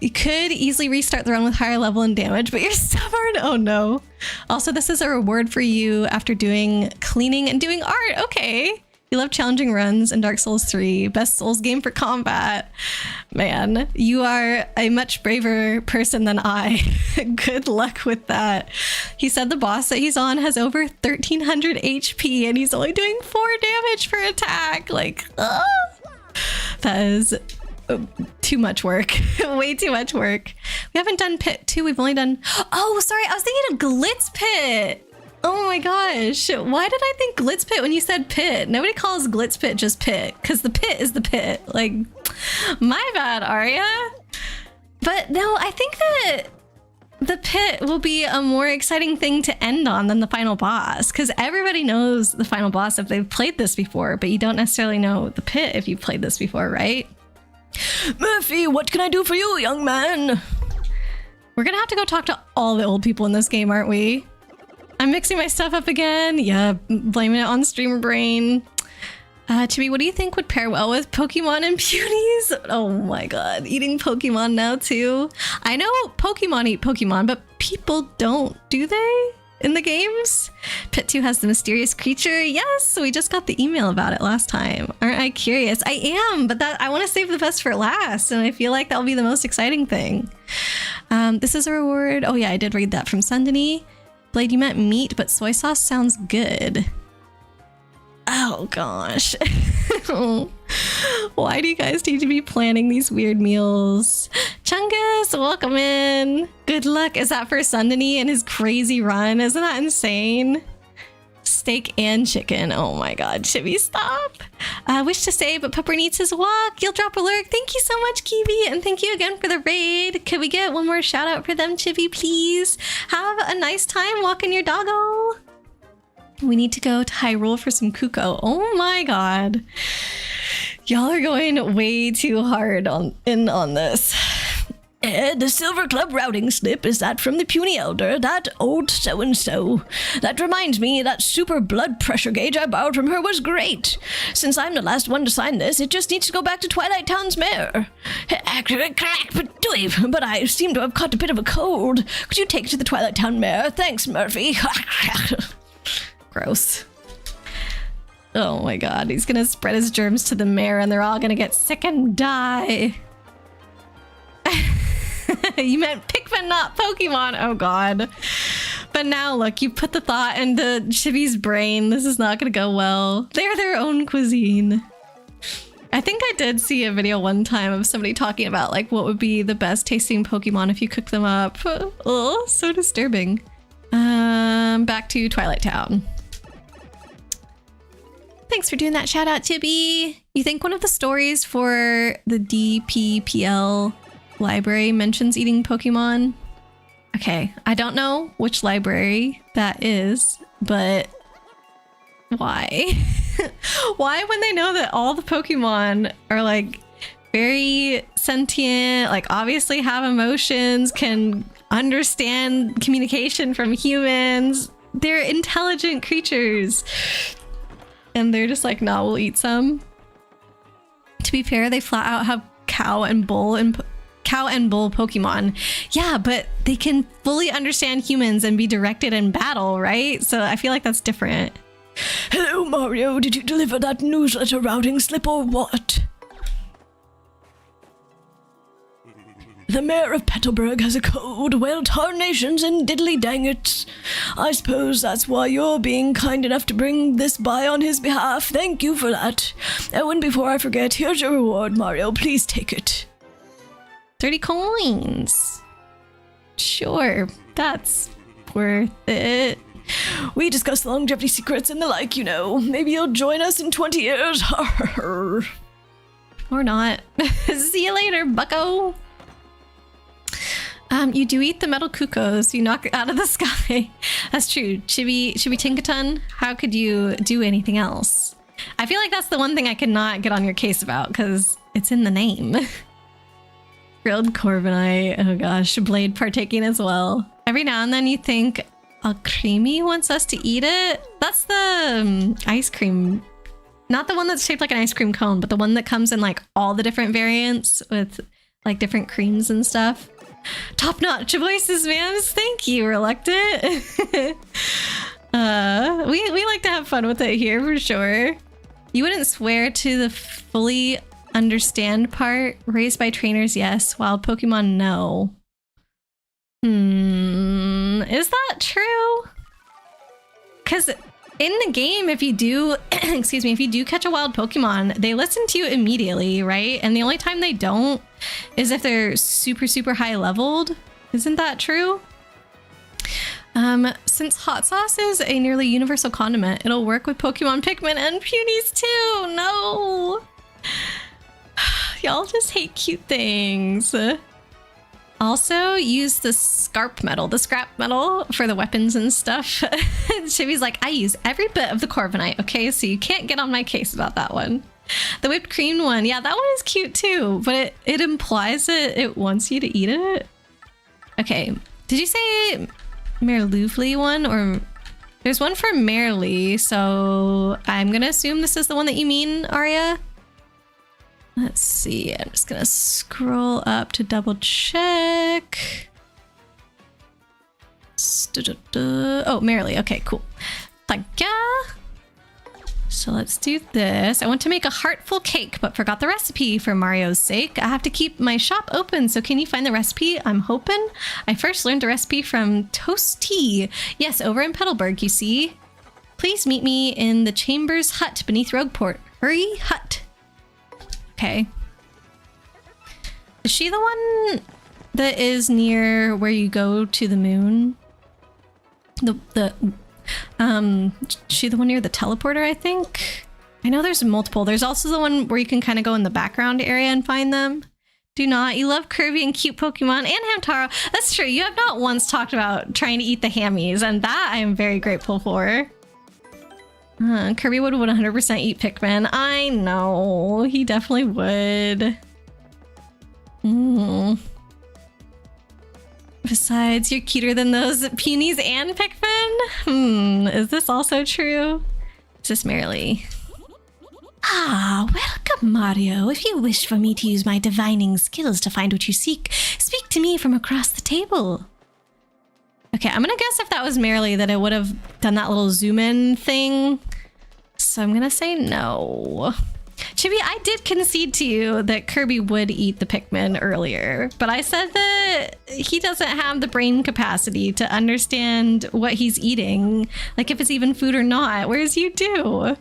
Speaker 1: You could easily restart the run with higher level and damage, but you're stubborn. Oh no. Also, this is a reward for you after doing cleaning and doing art. Okay. You love challenging runs in Dark Souls 3, best Souls game for combat. Man, you are a much braver person than I. Good luck with that. He said the boss that he's on has over 1300 HP and he's only doing 4 damage per attack. Like, that is too much work. Way too much work. We haven't done Pit 2. We've only done... Oh, sorry. I was thinking of Glitz Pit. Oh my gosh. Why did I think Glitz Pit when you said Pit? Nobody calls Glitz Pit just Pit, because the pit is the pit. Like, my bad, Arya. But no, I think that the pit will be a more exciting thing to end on than the final boss, because everybody knows the final boss if they've played this before, but you don't necessarily know the pit if you've played this before, right?
Speaker 2: Murphy, what can I do for you, young man?
Speaker 1: We're gonna have to go talk to all the old people in this game, aren't we? I'm mixing my stuff up again. Yeah, blaming it on streamer brain. Chibi, what do you think would pair well with Pokemon and Punies? Oh my god, eating Pokemon now too. I know Pokemon eat Pokemon, but people don't, do they? In the games? Pit 2 has the mysterious creature. Yes, we just got the email about it last time. Aren't I curious? I am, but I want to save the best for last, and I feel like that'll be the most exciting thing. This is a reward. Oh yeah, I did read that from Sundany. Blade, you meant meat, but soy sauce sounds good. Oh gosh. Why do you guys need to be planning these weird meals? Chungus, welcome in. Good luck. Is that for Sundany and his crazy run? Isn't that insane? Steak and chicken. Oh my god, Chibi, stop. Wish to say, but Pupper needs his walk. You'll drop a lurk. Thank you so much, Kiwi, and thank you again for the raid. Could we get one more shout out for them, Chibi, please? Have a nice time walking your doggo. We need to go to Hyrule for some Kuko. Oh my god. Y'all are going way too hard on this.
Speaker 2: The Silver Club routing slip, is that from the Puny Elder? That old so-and-so. That reminds me, that super blood pressure gauge I borrowed from her was great. Since I'm the last one to sign this, it just needs to go back to Twilight Town's mayor. But I seem to have caught a bit of a cold. Could you take it to the Twilight Town mayor? Thanks, Murphy.
Speaker 1: Gross. Oh my god, he's gonna spread his germs to the mayor and they're all gonna get sick and die. You meant Pikmin, not Pokemon. Oh god. But now look, you put the thought into Chibi's brain. This is not gonna go well. They're their own cuisine. I think I did see a video one time of somebody talking about like what would be the best tasting Pokemon if you cook them up. Oh, so disturbing. Back to Twilight Town. Thanks for doing that shout out, Chibi. You think one of the stories for the DPPL library mentions eating Pokemon? Okay, I don't know which library that is, but why? Why, when they know that all the Pokemon are like very sentient, like obviously have emotions, can understand communication from humans, they're intelligent creatures, and they're just like, nah, we'll eat some. To be fair, they flat out have cow and bull Pokemon. Yeah, but they can fully understand humans and be directed in battle, right? So I feel like that's different.
Speaker 2: Hello, Mario. Did you deliver that newsletter routing slip or what? The mayor of Petalburg has a cold. Well, tarnations and diddly dang it. I suppose that's why you're being kind enough to bring this by on his behalf. Thank you for that. Oh, and before I forget, here's your reward, Mario. Please take it.
Speaker 1: 30 coins. Sure, that's worth it.
Speaker 2: We discuss longevity secrets and the like, you know. Maybe you'll join us in 20 years.
Speaker 1: Or not. See you later, bucko. You do eat the metal Kukos. You knock it out of the sky. That's true. Chibi Tinkaton, how could you do anything else? I feel like that's the one thing I cannot get on your case about, because it's in the name. Grilled Corviknight. Oh gosh, Blade partaking as well. Every now and then you think Alcremie wants us to eat it. That's the ice cream. Not the one that's shaped like an ice cream cone, but the one that comes in like all the different variants with like different creams and stuff. Top notch voices, man. Thank you, Reluctant. we like to have fun with it here for sure. You wouldn't swear to the fully understand part. Raised by trainers, yes. Wild Pokemon, no. Is that true? Because in the game, if you do, excuse me, if you do catch a wild Pokemon, they listen to you immediately, right? And the only time they don't is if they're super, super high leveled. Isn't that true? Since hot sauce is a nearly universal condiment, it'll work with Pokemon, Pikmin, and Punies too. No. Y'all just hate cute things. Also, use the scrap metal for the weapons and stuff. Chibi's like, I use every bit of the Corviknight, okay? So you can't get on my case about that one. The whipped cream one, yeah, that one is cute too, but it implies that it wants you to eat it. Okay, did you say Merlouvely one or There's one for Merely, so I'm gonna assume this is the one that you mean, Arya. Let's see. I'm just gonna scroll up to double check. Oh, Merely. Okay, cool. Thank ya. So let's do this. I want to make a heartful cake, but forgot the recipe for Mario's sake. I have to keep my shop open, so can you find the recipe? I'm hoping. I first learned the recipe from Toasty. Yes, over in Petalburg, you see. Please meet me in the Chambers Hut beneath Rogueport. Hurry, hut. Okay. Is she the one that is near where you go to the moon? She the one near the teleporter, I think? I know there's multiple. There's also the one where you can kind of go in the background area and find them. Do not. You love Kirby and cute Pokemon and Hamtaro. That's true. You have not once talked about trying to eat the hammies, and that I am very grateful for. Kirby would 100% eat Pikmin. I know. He definitely would. Besides, you're cuter than those Peonies and Pikmin? Is this also true? Is this Merely?
Speaker 2: Ah, welcome, Mario. If you wish for me to use my divining skills to find what you seek, speak to me from across the table.
Speaker 1: Okay, I'm gonna guess if that was Merely that it would have done that little zoom in thing. So I'm gonna say no. Chibi, I did concede to you that Kirby would eat the Pikmin earlier, but I said that he doesn't have the brain capacity to understand what he's eating, like if it's even food or not, whereas you do.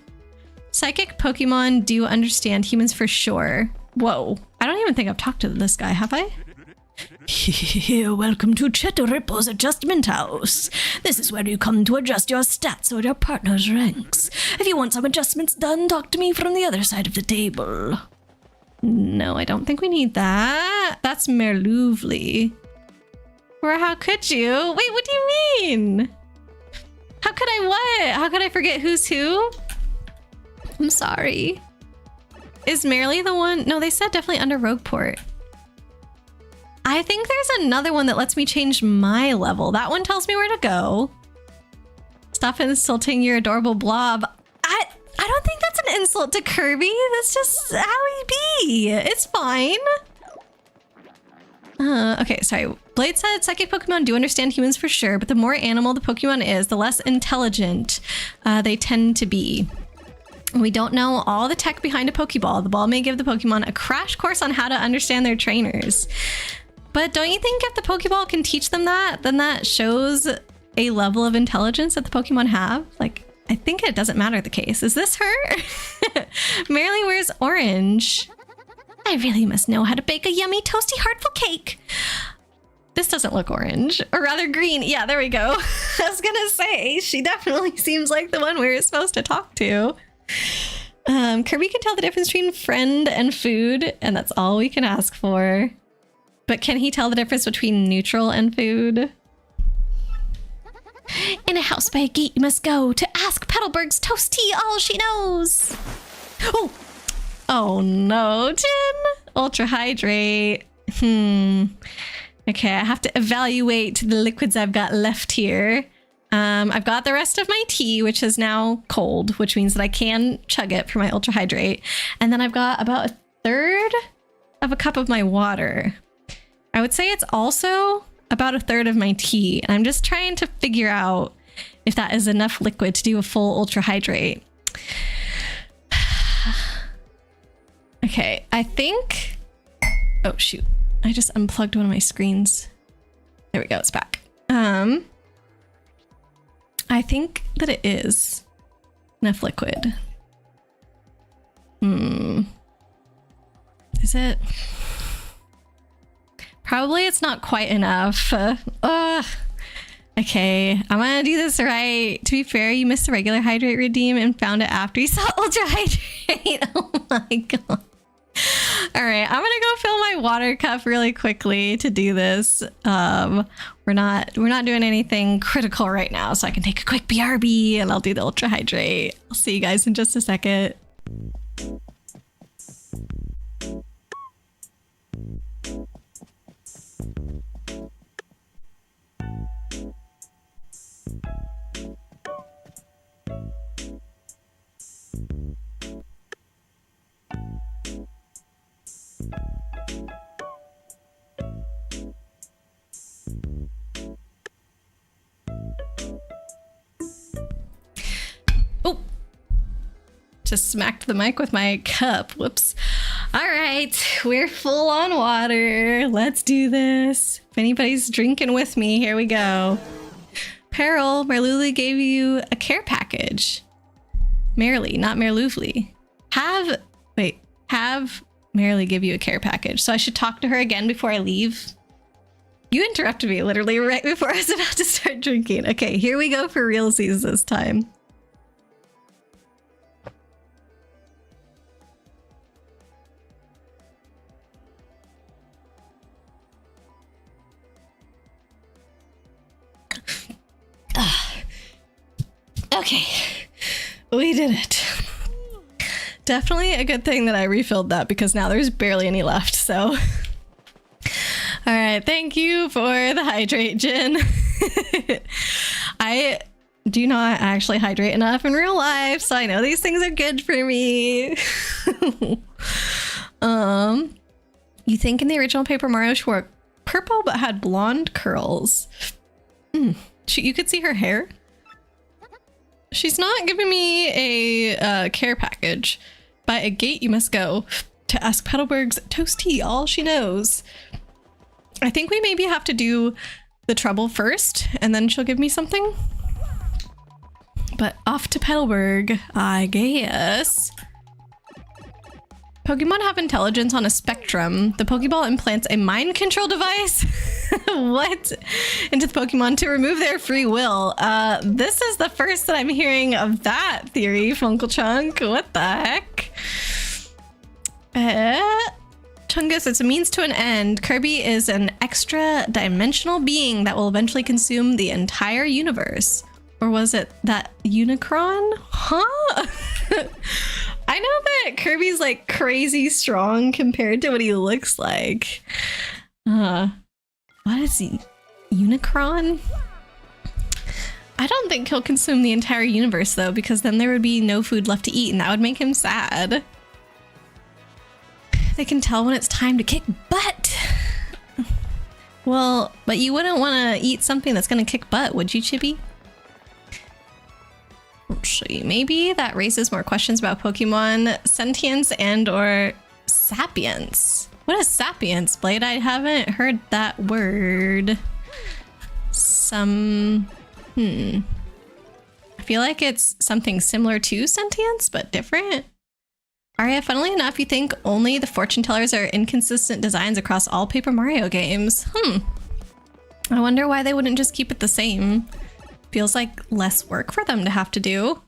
Speaker 1: Psychic Pokemon do understand humans for sure. Whoa, I don't even think I've talked to this guy, have I?
Speaker 2: Welcome to Chet Ripple's Adjustment House. This is where you come to adjust your stats or your partner's ranks. If you want some adjustments done, talk to me from the other side of the table.
Speaker 1: No, I don't think we need that. That's Merlouvely. Or how could you? Wait, what do you mean? How could I what? How could I forget who's who? I'm sorry. Is Merely the one? No, they said definitely under Rogueport. I think there's another one that lets me change my level. That one tells me where to go. Stop insulting your adorable blob. I don't think that's an insult to Kirby. That's just how he be. It's fine. Okay, sorry. Blade said psychic Pokemon do understand humans for sure, but the more animal the Pokemon is, the less intelligent they tend to be. We don't know all the tech behind a Pokeball. The ball may give the Pokemon a crash course on how to understand their trainers. But don't you think if the Pokeball can teach them that, then that shows a level of intelligence that the Pokemon have? Like, I think it doesn't matter the case. Is this her? Merely wears orange. I really must know how to bake a yummy, toasty, heartful cake. This doesn't look orange, or rather green. Yeah, there we go. I was gonna say, she definitely seems like the one we're supposed to talk to. Kirby can tell the difference between friend and food, and that's all we can ask for. But can he tell the difference between neutral and food?
Speaker 2: In a house by a gate you must go to ask Petalburg's Toasty all she knows.
Speaker 1: Oh no, Jin! Ultra hydrate. Okay, I have to evaluate the liquids I've got left here. I've got the rest of my tea, which is now cold, which means that I can chug it for my ultra hydrate. And then I've got about 1/3 of a cup of my water. I would say it's also about 1/3 of my tea. And I'm just trying to figure out if that is enough liquid to do a full ultra hydrate. Okay, I think... Oh, shoot. I just unplugged one of my screens. There we go, it's back. I think that it is enough liquid. Is it? Probably it's not quite enough. Okay, I'm gonna do this right. To be fair, you missed the regular hydrate redeem and found it after you saw ultra hydrate. Oh my god. All right, I'm gonna go fill my water cup really quickly to do this. We're not doing anything critical right now, so I can take a quick BRB and I'll do the ultra hydrate. I'll see you guys in just a second. Just smacked the mic with my cup. Whoops. All right, we're full on water. Let's do this. If anybody's drinking with me, here we go. Peril, Merluli gave you a care package. Merrily, not Merluvely. Have Merrily give you a care package. So I should talk to her again before I leave. You interrupted me literally right before I was about to start drinking. Okay, here we go for realsies this time. Okay, we did it. Definitely a good thing that I refilled that because now there's barely any left, so. All right, thank you for the hydrate, Jin. I do not actually hydrate enough in real life, so I know these things are good for me. You think in the original Paper Mario she wore purple but had blonde curls. You could see her hair. She's not giving me a care package. By a gate you must go to ask Petalburg's Toasty all she knows. I think we maybe have to do the trouble first and then she'll give me something. But off to Petalburg, I guess. Pokemon have intelligence on a spectrum. The Pokeball implants a mind control device what? Into the Pokemon to remove their free will. This is the first that I'm hearing of that theory, Funkle Chunk. What the heck? Chungus, it's a means to an end. Kirby is an extra dimensional being that will eventually consume the entire universe. Or was it that Unicron? Huh? I know that Kirby's like crazy strong compared to what he looks like. What is he? Unicron? I don't think he'll consume the entire universe though, because then there would be no food left to eat and that would make him sad. They can tell when it's time to kick butt. Well, but you wouldn't want to eat something that's going to kick butt, would you, Chibi? Actually, maybe that raises more questions about Pokemon sentience and or sapience. What is sapience, Blade? I haven't heard that word. I feel like it's something similar to sentience, but different. Aria, funnily enough, you think only the fortune tellers are inconsistent designs across all Paper Mario games. I wonder why they wouldn't just keep it the same. Feels like less work for them to have to do.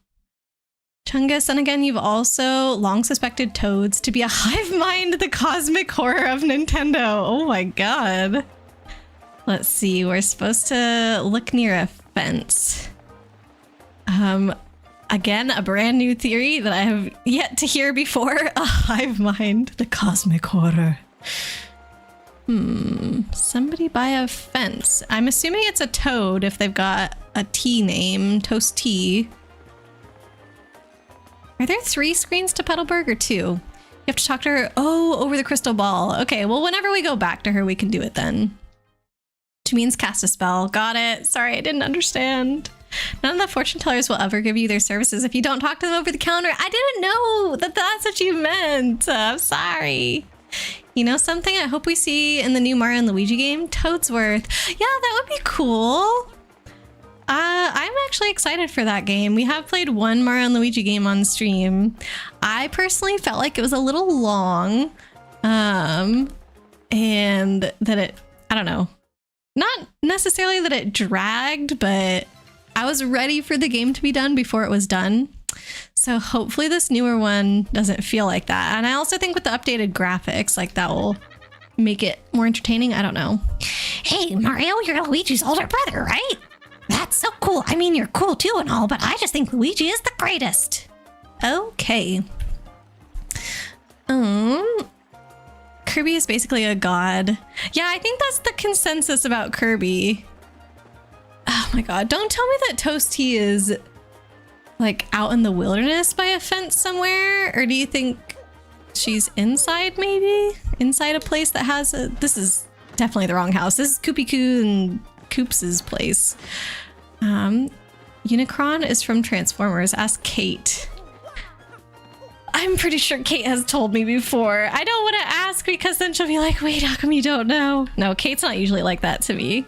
Speaker 1: Chungus, and again, you've also long suspected Toads to be a hive mind, the cosmic horror of Nintendo. Oh my god. Let's see, we're supposed to look near a fence. Again, a brand new theory that I have yet to hear before. A hive mind, the cosmic horror. Somebody by a fence. I'm assuming it's a toad if they've got a T name, Toast T. Are there 3 screens to Petalburg or 2? You have to talk to her. Oh, over the crystal ball. Okay, well, whenever we go back to her, we can do it then. Which means cast a spell. Got it. Sorry, I didn't understand. None of the fortune tellers will ever give you their services if you don't talk to them over the counter. I didn't know that that's what you meant. I'm sorry. You know something I hope we see in the new Mario and Luigi game? Toadsworth. Yeah, that would be cool. I'm actually excited for that game. We have played one Mario and Luigi game on stream. I personally felt like it was a little long. And that it, I don't know. Not necessarily that it dragged, but I was ready for the game to be done before it was done. So hopefully this newer one doesn't feel like that. And I also think with the updated graphics, like that will make it more entertaining. I don't know.
Speaker 3: Hey, Mario, you're Luigi's older brother, right? That's so cool. I mean, you're cool too and all, but I just think Luigi is the greatest.
Speaker 1: Okay. Kirby is basically a god. Yeah, I think that's the consensus about Kirby. Oh my god, don't tell me that Toasty is like out in the wilderness by a fence somewhere, or do you think she's inside, maybe? Inside a place that has a... This is definitely the wrong house. This is Koopy-Koo and Koops' place. Unicron is from Transformers. Ask Kate. I'm pretty sure Kate has told me before. I don't want to ask because then she'll be like, wait, how come you don't know? No, Kate's not usually like that to me.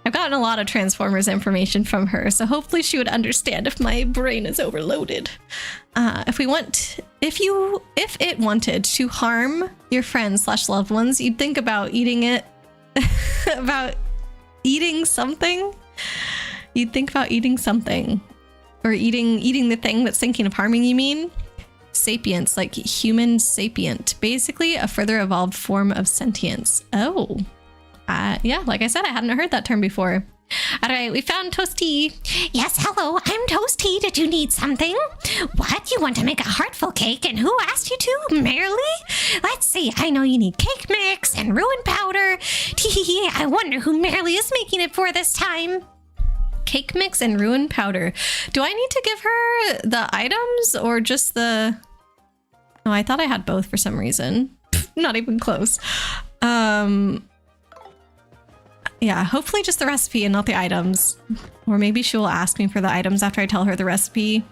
Speaker 1: I've gotten a lot of Transformers information from her, so hopefully she would understand if my brain is overloaded. If it wanted to harm your friends / loved ones, you'd think about eating it, about eating something. You'd think about eating something, or eating the thing that's thinking of harming you. Mean sapience, like human sapient, basically a further evolved form of sentience. Oh. Yeah, like I said, I hadn't heard that term before. All right, we found Toasty.
Speaker 3: Yes, hello, I'm Toasty. Did you need something? What? You want to make a heartful cake? And who asked you to? Merrily? Let's see, I know you need cake mix and ruin powder. Tee, I wonder who Merrily is making it for this time.
Speaker 1: Cake mix and ruin powder. Do I need to give her the items or just the... Oh, I thought I had both for some reason. Not even close. Yeah, hopefully just the recipe and not the items. Or maybe she will ask me for the items after I tell her the recipe.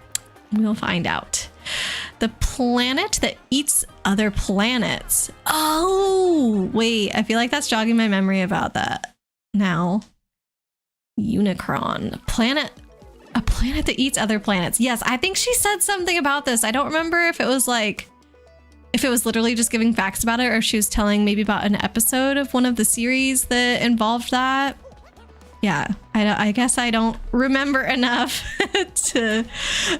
Speaker 1: We'll find out. The planet that eats other planets. Oh, wait. I feel like that's jogging my memory about that now. Unicron. A planet that eats other planets. Yes, I think she said something about this. I don't remember if it was like... if it was literally just giving facts about it, or if she was telling maybe about an episode of one of the series that involved that. Yeah, I guess I don't remember enough to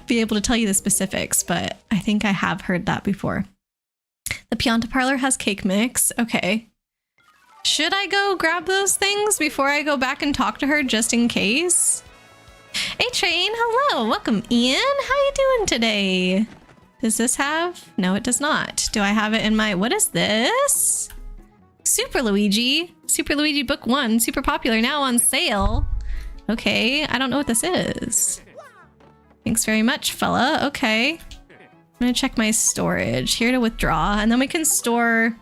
Speaker 1: be able to tell you the specifics, but I think I have heard that before. The Pianta Parlor has cake mix. Okay. Should I go grab those things before I go back and talk to her just in case? Hey Train, hello, welcome Ian. How you doing today? Does this have? No, it does not. Do I have it in my... What is this? Super Luigi. Super Luigi Book 1. Super popular. Now on sale. Okay. I don't know what this is. Thanks very much, fella. Okay. I'm going to check my storage. Here to withdraw. And then we can store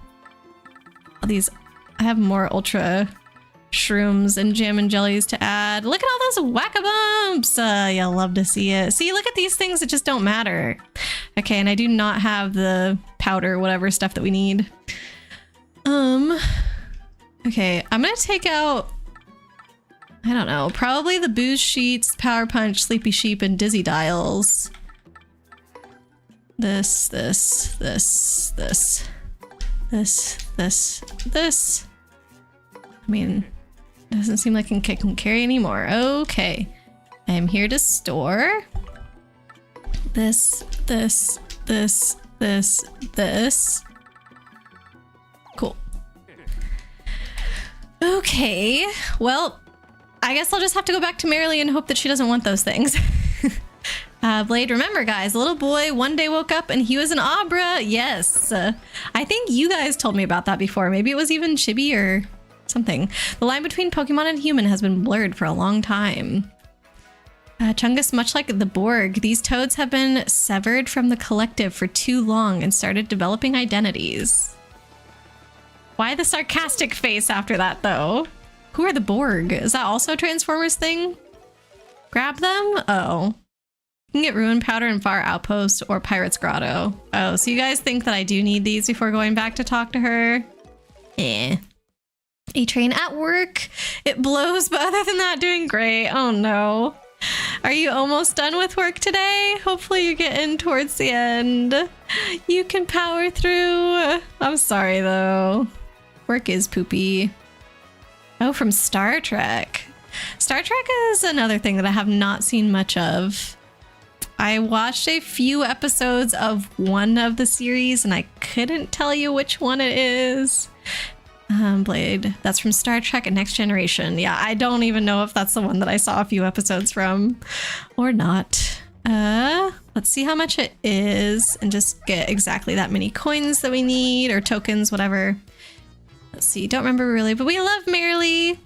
Speaker 1: all these... I have more Ultra Shrooms and Jam and Jellies to add. Look at all those whack-a-bumps. You'll love to see it. See, look at these things that just don't matter. Okay, and I do not have the powder, whatever stuff that we need. Okay, I'm gonna take out, I don't know, probably the booze sheets, power punch, sleepy sheep, and dizzy dials. This. I mean, doesn't seem like I can carry anymore. Okay, I'm here to store this. Cool. Okay, well, I guess I'll just have to go back to Merrily and hope that she doesn't want those things. Blade, remember guys, a little boy one day woke up and he was an Abra. Yes. I think you guys told me about that before. Maybe it was even Chibi or something. The line between Pokemon and human has been blurred for a long time. Chungus, much like the Borg, these toads have been severed from the collective for too long and started developing identities. Why the sarcastic face after that, though? Who are the Borg? Is that also a Transformers thing? Grab them? Oh. You can get Ruin Powder in Far Outpost or Pirate's Grotto. Oh, so you guys think that I do need these before going back to talk to her? Eh. A-Train at work. It blows, but other than that, doing great. Oh no. Are you almost done with work today? Hopefully you're getting towards the end. You can power through. I'm sorry though. Work is poopy. Oh, from Star Trek. Star Trek is another thing that I have not seen much of. I watched a few episodes of one of the series and I couldn't tell you which one it is. Blade, that's from Star Trek and Next Generation. Yeah, I don't even know if that's the one that I saw a few episodes from or not. Let's see how much it is and just get exactly that many coins that we need, or tokens, whatever. Let's see, don't remember really, but we love Merrily.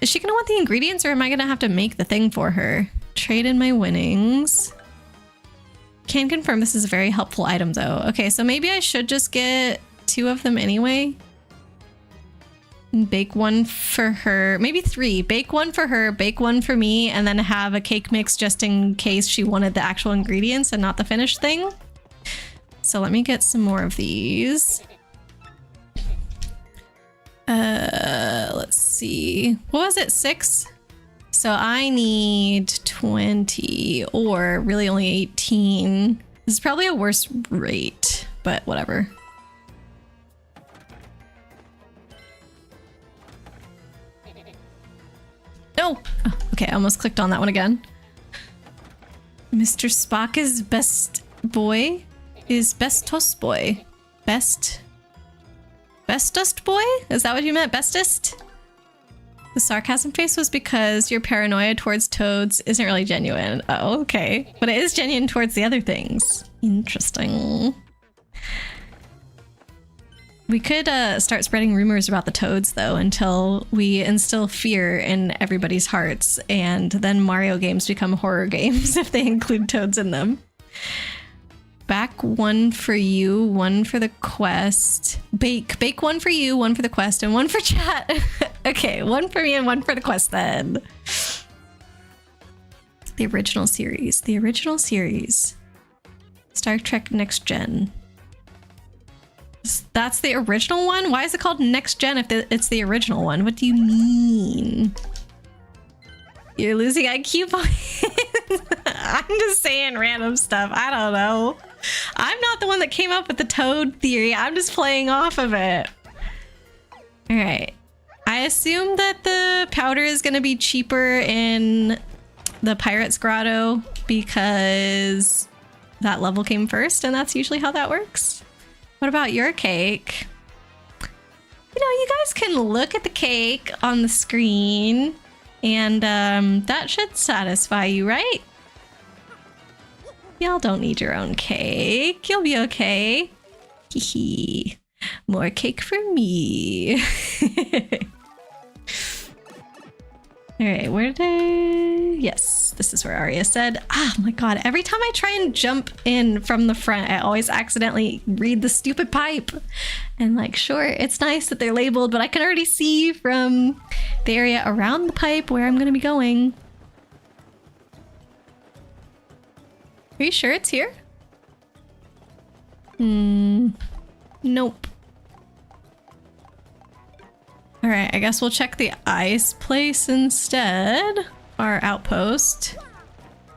Speaker 1: Is she gonna want the ingredients or am I gonna have to make the thing for her? Trade in my winnings. Can confirm this is a very helpful item though. Okay, so maybe I should just get 2 of them anyway. Bake one for her, maybe 3. Bake one for her, bake one for me, and then have a cake mix just in case she wanted the actual ingredients and not the finished thing. So let me get some more of these. Let's see. What was it? 6? So I need 20 or really only 18. This is probably a worse rate, but whatever. No! Oh, okay, I almost clicked on that one again. Mr. Spock is best boy? Is bestest boy? Bestest boy? Is that what you meant? Bestest? The sarcasm face was because your paranoia towards toads isn't really genuine. Oh, okay. But it is genuine towards the other things. Interesting. We could start spreading rumors about the toads, though, until we instill fear in everybody's hearts, and then Mario games become horror games if they include toads in them. Back 1 for you, 1 for the quest. Bake 1 for you, 1 for the quest, and 1 for chat. Okay, 1 for me and 1 for the quest then. The original series. The original series. Star Trek Next Gen. That's the original one? Why is it called Next Gen if it's the original one? What do you mean? You're losing IQ points. I'm just saying random stuff. I don't know. I'm not the one that came up with the toad theory. I'm just playing off of it. All right. I assume that the powder is going to be cheaper in the Pirate's Grotto because that level came first, and that's usually how that works. What about your cake? You know, you guys can look at the cake on the screen, and that should satisfy you, right? Y'all don't need your own cake. You'll be okay. Hee hee. More cake for me. All right, where did I... Yes, this is where Arya said. Ah, my God. Every time I try and jump in from the front, I always accidentally read the stupid pipe. And like, sure, it's nice that they're labeled, but I can already see from the area around the pipe where I'm going to be going. Are you sure it's here? Nope. All right, I guess we'll check the ice place instead. Our outpost.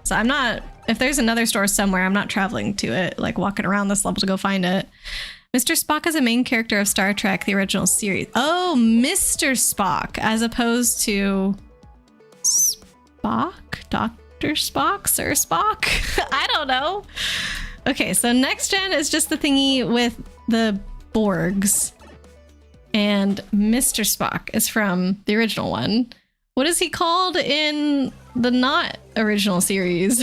Speaker 1: So I'm not, if there's another store somewhere, I'm not traveling to it, like walking around this level to go find it. Mr. Spock is a main character of Star Trek, the original series. Oh, Mr. Spock, as opposed to Spock? Dr. Spock? Sir Spock? I don't know. Okay, so Next Gen is just the thingy with the Borgs. And Mr. Spock is from the original one. What is he called in the not original series?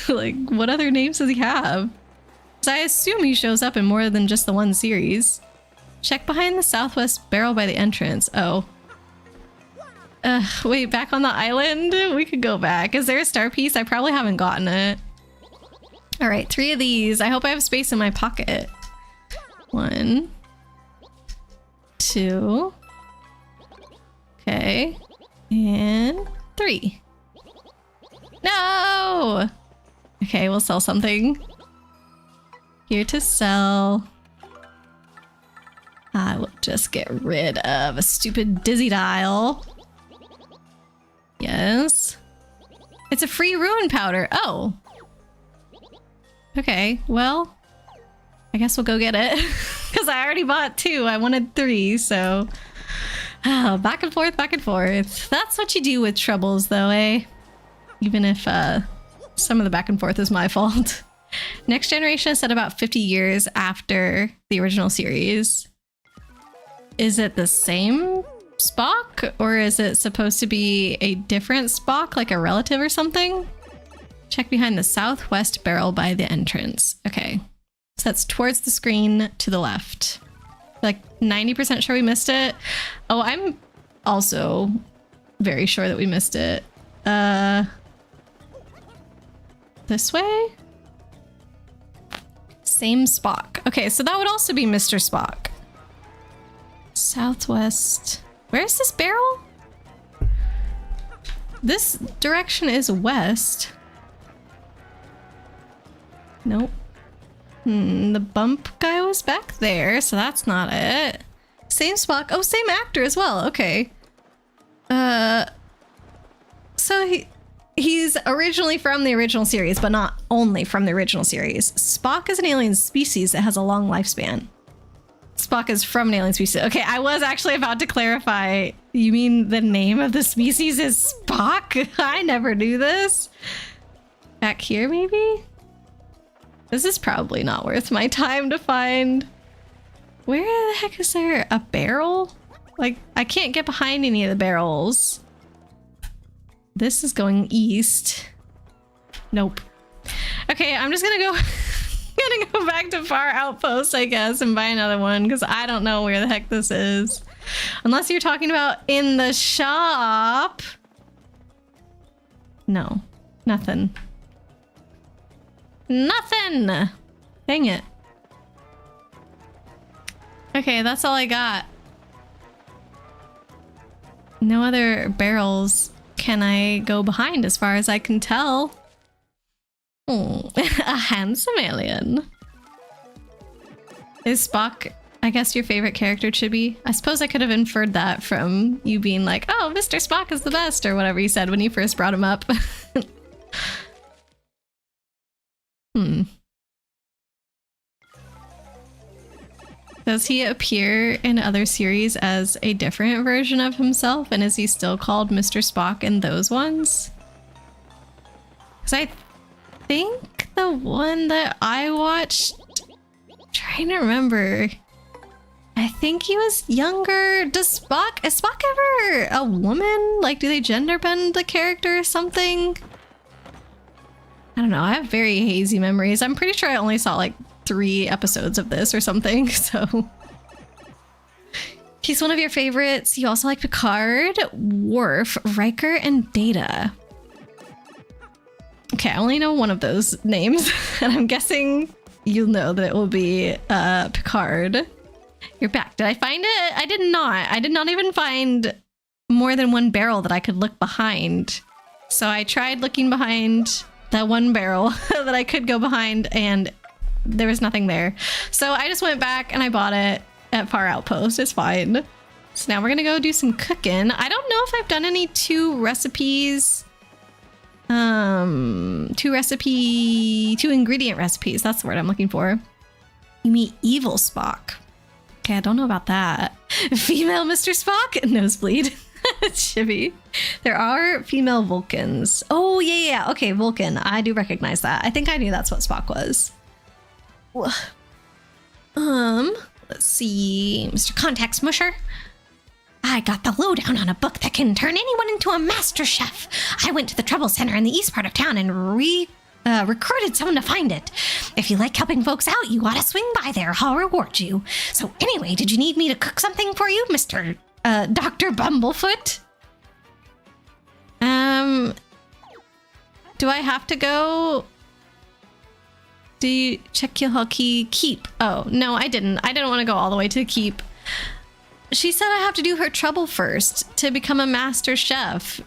Speaker 1: Like, what other names does he have? So I assume he shows up in more than just the one series. Check behind the southwest barrel by the entrance. Oh. Wait, back on the island? We could go back. Is there a star piece? I probably haven't gotten it. All right, 3 of these. I hope I have space in my pocket. 1, 2. Okay. And 3. No! Okay, we'll sell something. Here to sell. I will just get rid of a stupid dizzy dial. Yes. It's a free ruin powder. Oh. Okay, well, I guess we'll go get it. Because I already bought 2. I wanted 3, so... Oh, back and forth, back and forth. That's what you do with troubles, though, eh? Even if some of the back and forth is my fault. Next Generation is set about 50 years after the original series. Is it the same Spock? Or is it supposed to be a different Spock, like a relative or something? Check behind the southwest barrel by the entrance. Okay. So that's towards the screen to the left. Like 90% sure we missed it. Oh, I'm also very sure that we missed it. This way? Same Spock. Okay, so that would also be Mr. Spock. Southwest. Where's this barrel? This direction is west. Nope. The bump guy was back there, so that's not it. Same Spock. Oh, same actor as well. Okay. So he's originally from the original series, but not only from the original series. Spock is an alien species that has a long lifespan. Spock is from an alien species. Okay, I was actually about to clarify. You mean the name of the species is Spock? I never knew this. Back here, maybe? This is probably not worth my time to find. Where the heck is there a barrel? Like, I can't get behind any of the barrels. This is going east. Nope. Okay, I'm just gonna go back to Far Outpost, I guess, and buy another one, because I don't know where the heck this is. Unless you're talking about in the shop. No, nothing. Nothing! Dang it. Okay, that's all I got. No other barrels can I go behind as far as I can tell. Oh, a handsome alien. Is Spock, I guess, your favorite character, Chibi? I suppose I could have inferred that from you being like, oh, Mr. Spock is the best, or whatever you said when you first brought him up. Does he appear in other series as a different version of himself? And is he still called Mr. Spock in those ones? Because I think the one that I watched, I'm trying to remember, I think he was younger. Is Spock ever a woman? Like, do they gender bend the character or something? I don't know. I have very hazy memories. I'm pretty sure I only saw like 3 episodes of this or something, so. He's one of your favorites. You also like Picard, Worf, Riker, and Data. Okay, I only know one of those names, and I'm guessing you'll know that it will be Picard. You're back. Did I find it? I did not. I did not even find more than one barrel that I could look behind. So I tried looking behind that one barrel that I could go behind, and there was nothing there. So I just went back and I bought it at Far Outpost. It's fine. So now we're gonna go do some cooking. I don't know if I've done any 2 recipes. 2 ingredient recipes. That's the word I'm looking for. You meet evil Spock. Okay, I don't know about that. Female Mr. Spock? Nosebleed. Chibi. There are female Vulcans. Oh, yeah. Okay, Vulcan. I do recognize that. I think I knew that's what Spock was. Let's see. Mr. Contact Smusher. I got the lowdown on a book that can turn anyone into a master chef. I went to the Trouble Center in the east part of town and recruited someone to find it. If you like helping folks out, you ought to swing by there. I'll reward you. So anyway, did you need me to cook something for you, Mr. Dr. Bumblefoot? Do I have to go? Do you check your key? Keep. Oh, no, I didn't. I didn't want to go all the way to the keep. She said I have to do her trouble first to become a master chef.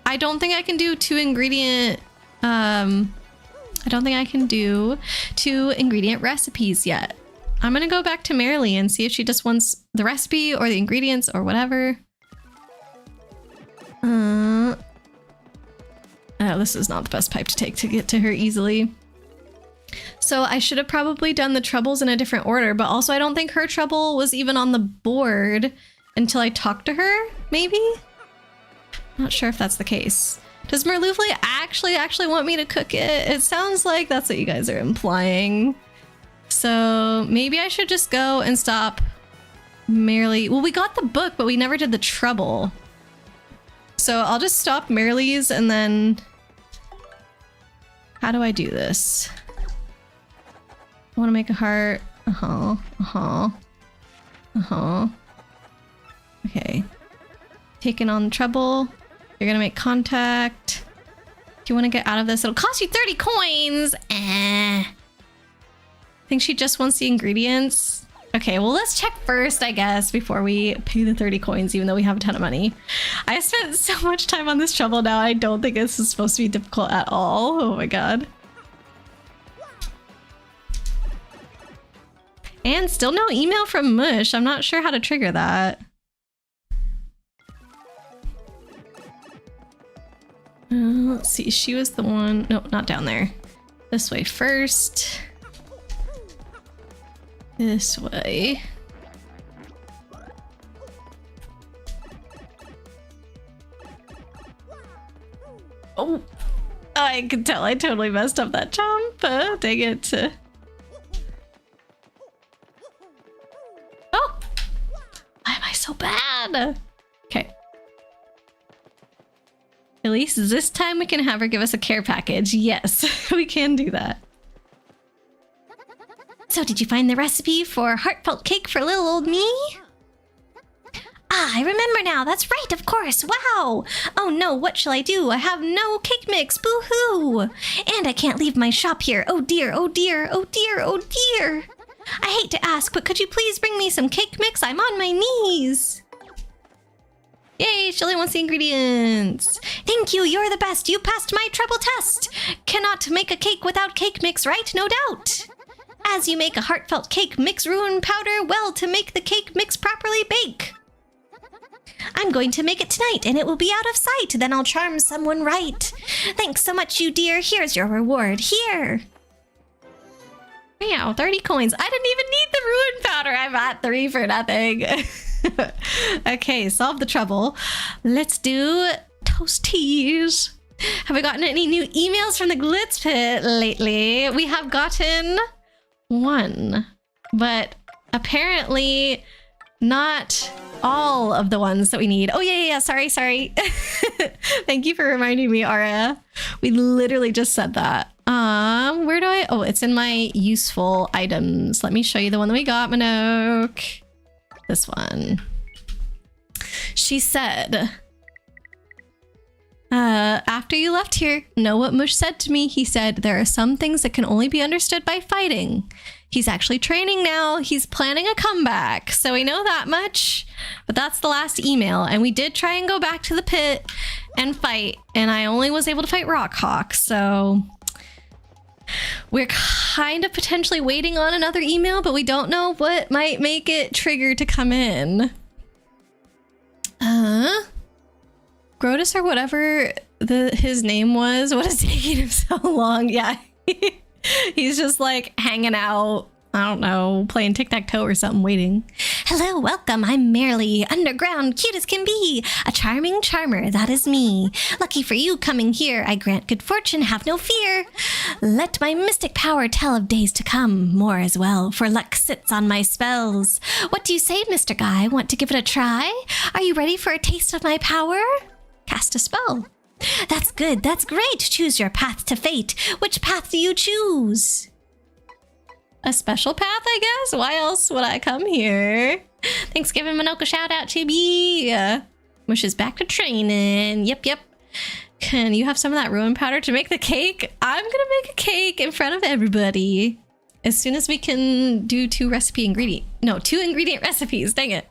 Speaker 1: I don't think I can do 2 ingredient... I don't think I can do 2 ingredient recipes yet. I'm gonna go back to Marilee and see if she just wants the recipe or the ingredients or whatever. Oh, this is not the best pipe to take to get to her easily. So I should have probably done the troubles in a different order, but also I don't think her trouble was even on the board until I talked to her, maybe? Not sure if that's the case. Does Merloofly actually want me to cook it? It sounds like that's what you guys are implying. So maybe I should just go and stop Marilee. Well, we got the book, but we never did the trouble. So I'll just stop Marilee's and then... How do I do this? I want to make a heart. Okay. Taking on the trouble. You're gonna make contact. If you want to get out of this, it'll cost you 30 coins. I think she just wants the ingredients. Okay, well, let's check first, I guess, before we pay the 30 coins, even though we have a ton of money. I spent so much time on this trouble now. I don't think this is supposed to be difficult at all. Oh my god. And still no email from Mush. I'm not sure how to trigger that. Let's see. She was the one. No, not down there. This way first. This way. Oh, I can tell I totally messed up that jump. Dang it. Oh, why am I so bad? Okay. At least this time we can have her give us a care package. Yes, we can do that.
Speaker 3: So did you find the recipe for heartfelt cake for little old me? Ah, I remember now. That's right, of course. Wow. Oh no, what shall I do? I have no cake mix. Boo-hoo. And I can't leave my shop here. Oh dear, oh dear, oh dear, oh dear. I hate to ask, but could you please bring me some cake mix? I'm on my knees.
Speaker 1: Yay, Shelly wants the ingredients.
Speaker 3: Thank you, you're the best. You passed my treble test. Cannot make a cake without cake mix, right? No doubt. As you make a heartfelt cake, mix ruin powder well to make the cake mix properly bake. I'm going to make it tonight, and it will be out of sight. Then I'll charm someone right. Thanks so much, you dear. Here's your reward. Here.
Speaker 1: Wow, 30 coins. I didn't even need the ruin powder. I bought 3 for nothing. Okay, solve the trouble. Let's do toasties. Have we gotten any new emails from the Glitz Pit lately? We have gotten 1, but apparently not all of the ones that we need. Oh yeah, sorry. Thank you for reminding me, Aria. We literally just said that. Where do I? Oh, it's in my useful items. Let me show you the one that we got, Minoke. This one. She said, after you left here, know what Mush said to me? He said, there are some things that can only be understood by fighting. He's actually training now. He's planning a comeback. So we know that much, but that's the last email. And we did try and go back to the pit and fight, and I only was able to fight Rockhawk. So we're kind of potentially waiting on another email, but we don't know what might make it trigger to come in. Grodus or whatever his name was. What is taking him so long? Yeah. He's just like hanging out, I don't know, playing tic-tac-toe or something, waiting.
Speaker 3: Hello, welcome. I'm merely underground, cute as can be. A charming charmer, that is me. Lucky for you coming here, I grant good fortune, have no fear. Let my mystic power tell of days to come, more as well, for luck sits on my spells. What do you say, Mr. Guy? Want to give it a try? Are you ready for a taste of my power? Cast a spell. That's good, that's great. Choose your path to fate. Which path do you choose?
Speaker 1: A special path, I guess? Why else would I come here? Thanks, giving Minoka shout out to me. Mush is back to training. Yep. Can you have some of that ruin powder to make the cake? I'm gonna make a cake in front of everybody. As soon as we can do 2 ingredient recipes. Dang it.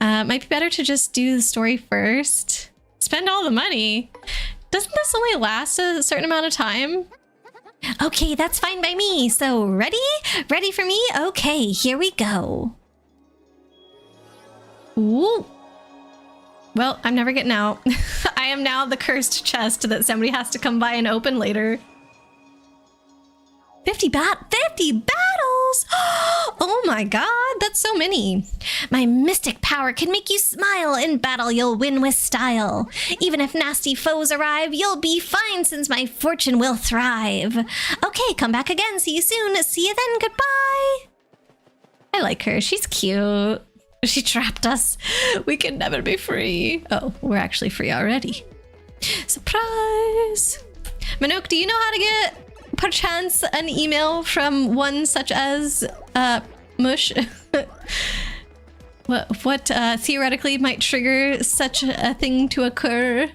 Speaker 1: Might be better to just do the story first. Spend all the money. Doesn't this only last a certain amount of time?
Speaker 3: Okay, that's fine by me. So ready? Ready for me? Okay, here we go.
Speaker 1: Ooh. Well, I'm never getting out. I am now the cursed chest that somebody has to come by and open later.
Speaker 3: 50 battles!
Speaker 1: Oh my god, that's so many.
Speaker 3: My mystic power can make you smile. In battle, you'll win with style. Even if nasty foes arrive, you'll be fine since my fortune will thrive. Okay, come back again. See you soon. See you then. Goodbye.
Speaker 1: I like her. She's cute. She trapped us. We can never be free. Oh, we're actually free already. Surprise! Minoke, do you know how to get perchance an email from one such as Mush? what theoretically might trigger such a thing to occur?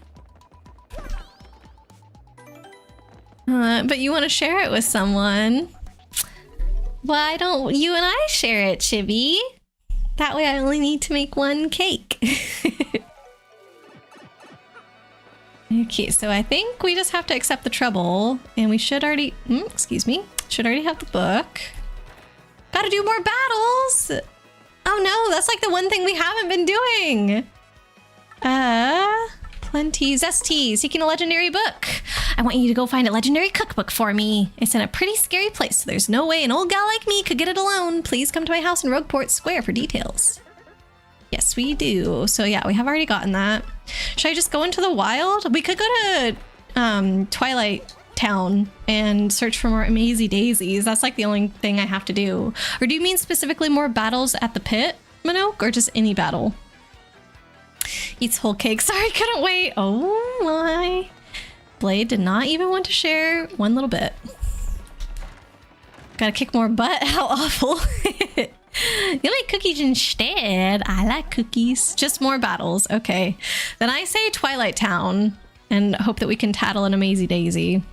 Speaker 1: But you want to share it with someone. Why don't you and I share it, Chibi? That way I only need to make 1 cake. Okay, so I think we just have to accept the trouble, and we should already, should already have the book. Gotta do more battles. Oh no, that's like the one thing we haven't been doing. Plenty zesty, seeking a legendary book. I want you to go find a legendary cookbook for me. It's in a pretty scary place, so there's no way an old gal like me could get it alone. Please come to my house in Rogueport Square for details. Yes, we do. So yeah, we have already gotten that. Should I just go into the wild? We could go to Twilight Town and search for more Amazy Daisies. That's like the only thing I have to do. Or do you mean specifically more battles at the pit, Minoke, or just any battle? Eats whole cake. Sorry, couldn't wait. Oh my. Blade did not even want to share one little bit. Gotta kick more butt. How awful. You like cookies instead. I like cookies. Just more battles. Okay. Then I say Twilight Town and hope that we can tattle an Amazy Daisy.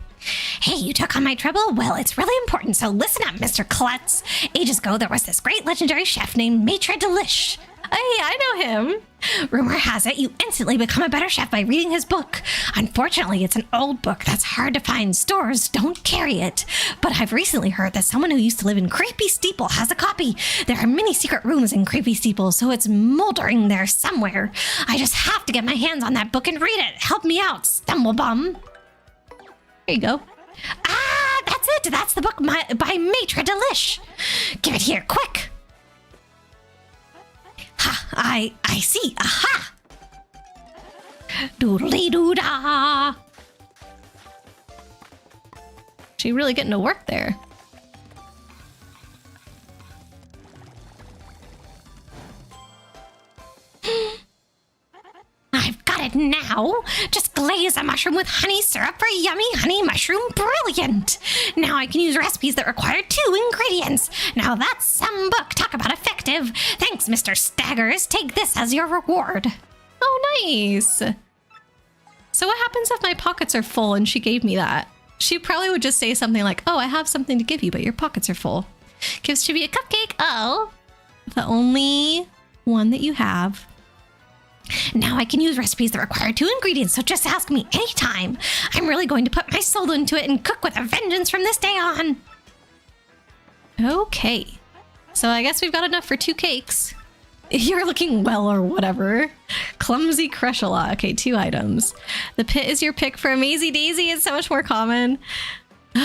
Speaker 3: Hey, you took on my trouble? Well, it's really important, so listen up, Mr. Klutz. Ages ago, there was this great legendary chef named Maitre Delish.
Speaker 1: Hey, I know him.
Speaker 3: Rumor has it you instantly become a better chef by reading his book. Unfortunately, it's an old book that's hard to find. Stores don't carry it. But I've recently heard that someone who used to live in Creepy Steeple has a copy. There are many secret rooms in Creepy Steeple, so it's moldering there somewhere. I just have to get my hands on that book and read it. Help me out, Stumblebum.
Speaker 1: There you go.
Speaker 3: Ah, that's it. That's the book by Maitre Delish. Give it here, quick. Ha, I see. Aha. Doodly-doo-dah.
Speaker 1: She really getting to work there.
Speaker 3: I've got it now. Just glaze a mushroom with honey syrup for yummy honey mushroom brilliant. Now I can use recipes that require 2 ingredients. Now that's some book. Talk about effective. Thanks, Mr. Staggers. Take this as your reward.
Speaker 1: Oh, nice. So what happens if my pockets are full and she gave me that? She probably would just say something like, oh, I have something to give you, but your pockets are full. Gives Chibi a cupcake. Oh, the only one that you have.
Speaker 3: Now I can use recipes that require 2 ingredients, so just ask me anytime. I'm really going to put my soul into it and cook with a vengeance from this day on.
Speaker 1: Okay. So I guess we've got enough for 2 cakes. You're looking well or whatever. Clumsy Crush-a-lot. Okay, 2 items. The pit is your pick for Amazy Daisy. It's so much more common. But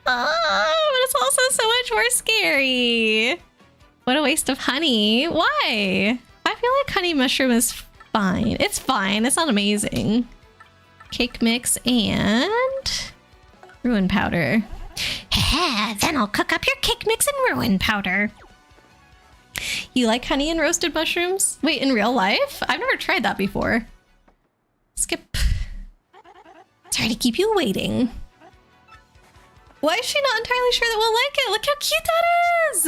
Speaker 1: it's also so much more scary. What a waste of honey. Why? I feel like honey mushroom is fine. It's fine. It's not amazing. Cake mix and ruin powder.
Speaker 3: Then I'll cook up your cake mix and ruin powder.
Speaker 1: You like honey and roasted mushrooms? Wait, in real life? I've never tried that before. Skip. Sorry to keep you waiting. Why is she not entirely sure that we'll like it? Look how cute that is!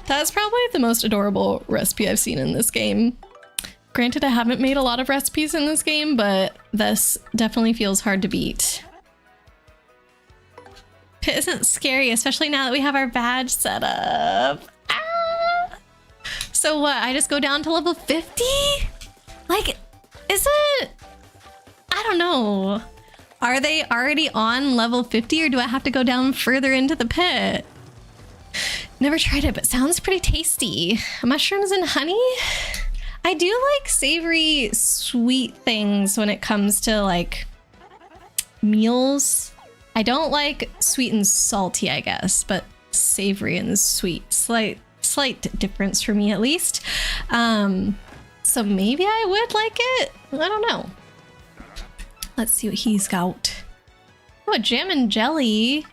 Speaker 1: That's probably the most adorable recipe I've seen in this game. Granted, I haven't made a lot of recipes in this game, but this definitely feels hard to beat. Pit isn't scary, especially now that we have our badge set up. Ah! So what, I just go down to level 50? Like, is it... I don't know. Are they already on level 50 or do I have to go down further into the pit? Never tried it, but sounds pretty tasty. Mushrooms and honey? I do like savory, sweet things when it comes to like meals. I don't like sweet and salty, I guess, but savory and sweet. Slight difference for me at least. So maybe I would like it. I don't know. Let's see what he's got. Oh, jam and jelly.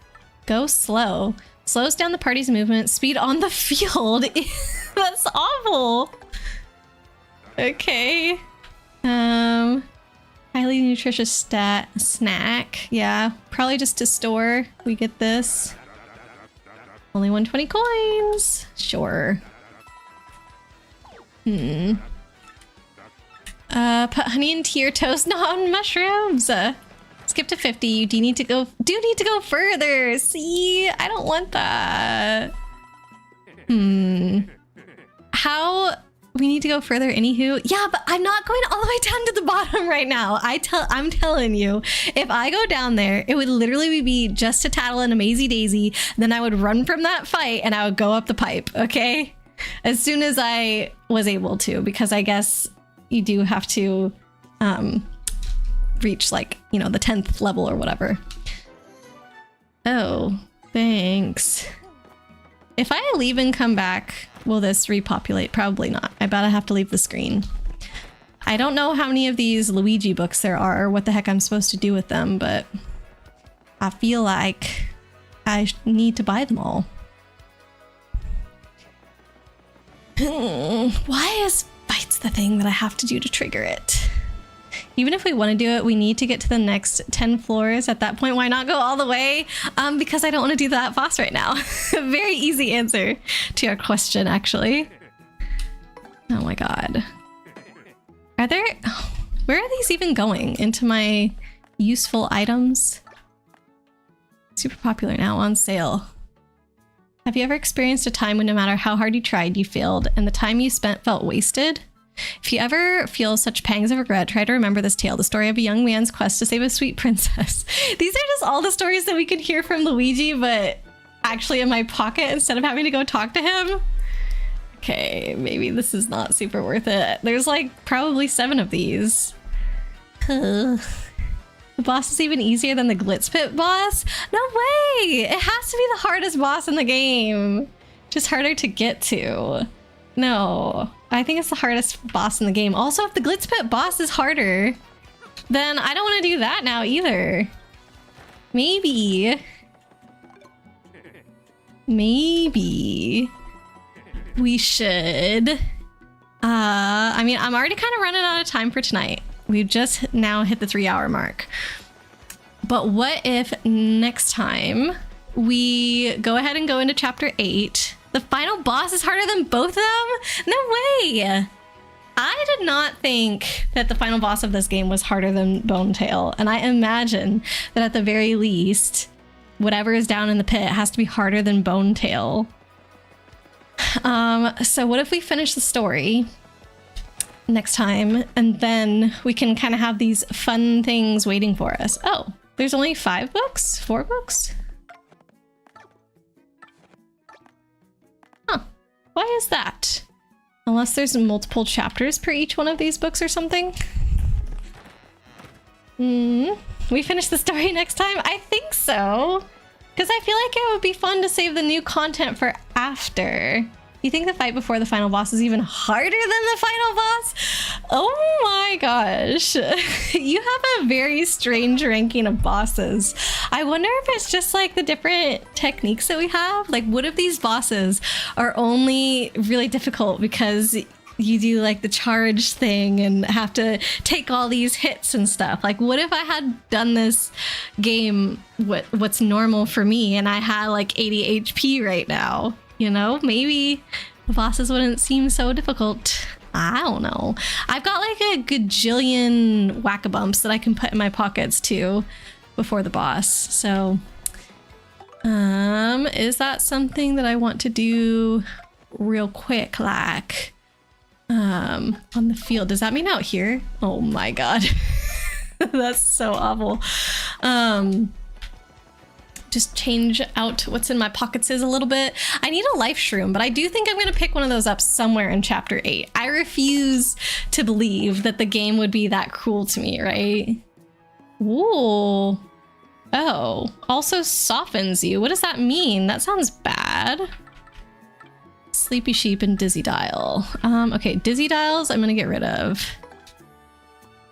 Speaker 1: Go slow. Slows down the party's movement. Speed on the field. That's awful. Okay. Highly nutritious snack. Yeah, probably just to store. We get this. Only 120 coins. Sure. Put honey into your toast, not on mushrooms. Skip to 50. You do need to go further. See, I don't want that. How we need to go further anywho. Yeah, but I'm not going all the way down to the bottom right now. I'm telling you, if I go down there, it would literally be just to tattle an Amazy Daisy. Then I would run from that fight and I would go up the pipe, okay? As soon as I was able to, because I guess you do have to reach like, you know, the 10th level or whatever. Oh, thanks. If I leave and come back, will this repopulate? Probably not. I bet I have to leave the screen. I don't know how many of these Luigi books there are or what the heck I'm supposed to do with them, but I feel like I need to buy them all. Why is fights the thing that I have to do to trigger it? Even if we want to do it, we need to get to the next 10 floors. At that point, why not go all the way? Because I don't want to do that boss right now. Very easy answer to your question, actually. Oh my god. Are there... where are these even going? Into my useful items? Super popular now, on sale. Have you ever experienced a time when no matter how hard you tried, you failed, and the time you spent felt wasted? If you ever feel such pangs of regret, try to remember this tale, the story of a young man's quest to save a sweet princess. These are just all the stories that we could hear from Luigi, but actually in my pocket instead of having to go talk to him. Okay, maybe this is not super worth it. There's like probably 7 of these. The boss is even easier than the Glitz Pit boss? No way! It has to be the hardest boss in the game. Just harder to get to. No, I think it's the hardest boss in the game. Also, if the Glitz Pit boss is harder, then I don't want to do that now either. Maybe we should. I mean, I'm already kind of running out of time for tonight. We've just now hit the 3-hour mark. But what if next time we go ahead and go into chapter 8? The final boss is harder than both of them? No way! I did not think that the final boss of this game was harder than Bone Tail, and I imagine that at the very least, whatever is down in the pit has to be harder than Bone Tail. So what if we finish the story next time, and then we can kind of have these fun things waiting for us? Oh, there's only 5 books? 4 books? Why is that? Unless there's multiple chapters per each one of these books or something? We finish the story next time? I think so. Because I feel like it would be fun to save the new content for after. You think the fight before the final boss is even harder than the final boss? Oh my gosh. You have a very strange ranking of bosses. I wonder if it's just like the different techniques that we have. Like, what if these bosses are only really difficult because you do like the charge thing and have to take all these hits and stuff? Like, what if I had done this game what's normal for me and I had like 80 HP right now? You know, maybe the bosses wouldn't seem so difficult. I don't know. I've got like a gajillion whack-a-bumps that I can put in my pockets too before the boss. So, is that something that I want to do real quick, like, on the field? Does that mean out here? Oh my god. That's so awful. Just change out what's in my pockets is a little bit. I need a life shroom, but I do think I'm gonna pick one of those up somewhere in chapter 8. I refuse to believe that the game would be that cruel to me, right? Ooh. Oh, also softens you. What does that mean? That sounds bad. Sleepy Sheep and Dizzy Dial. Okay, Dizzy Dials I'm gonna get rid of.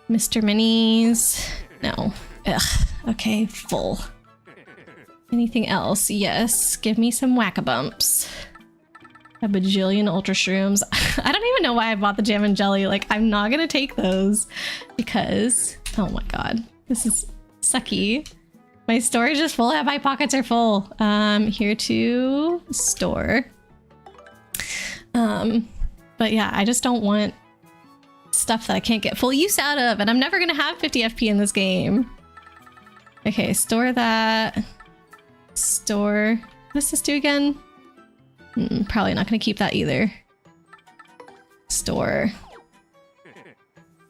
Speaker 1: Mr. Minis, no. Ugh, okay, full. Anything else? Yes. Give me some whack-a-bumps. A bajillion ultra shrooms. I don't even know why I bought the jam and jelly. Like, I'm not gonna take those because... oh my god. This is sucky. My storage is full and my pockets are full. Here to store. But yeah, I just don't want stuff that I can't get full use out of, and I'm never gonna have 50 FP in this game. Okay, store that. Store. What does this do again? Probably not gonna keep that either. Store.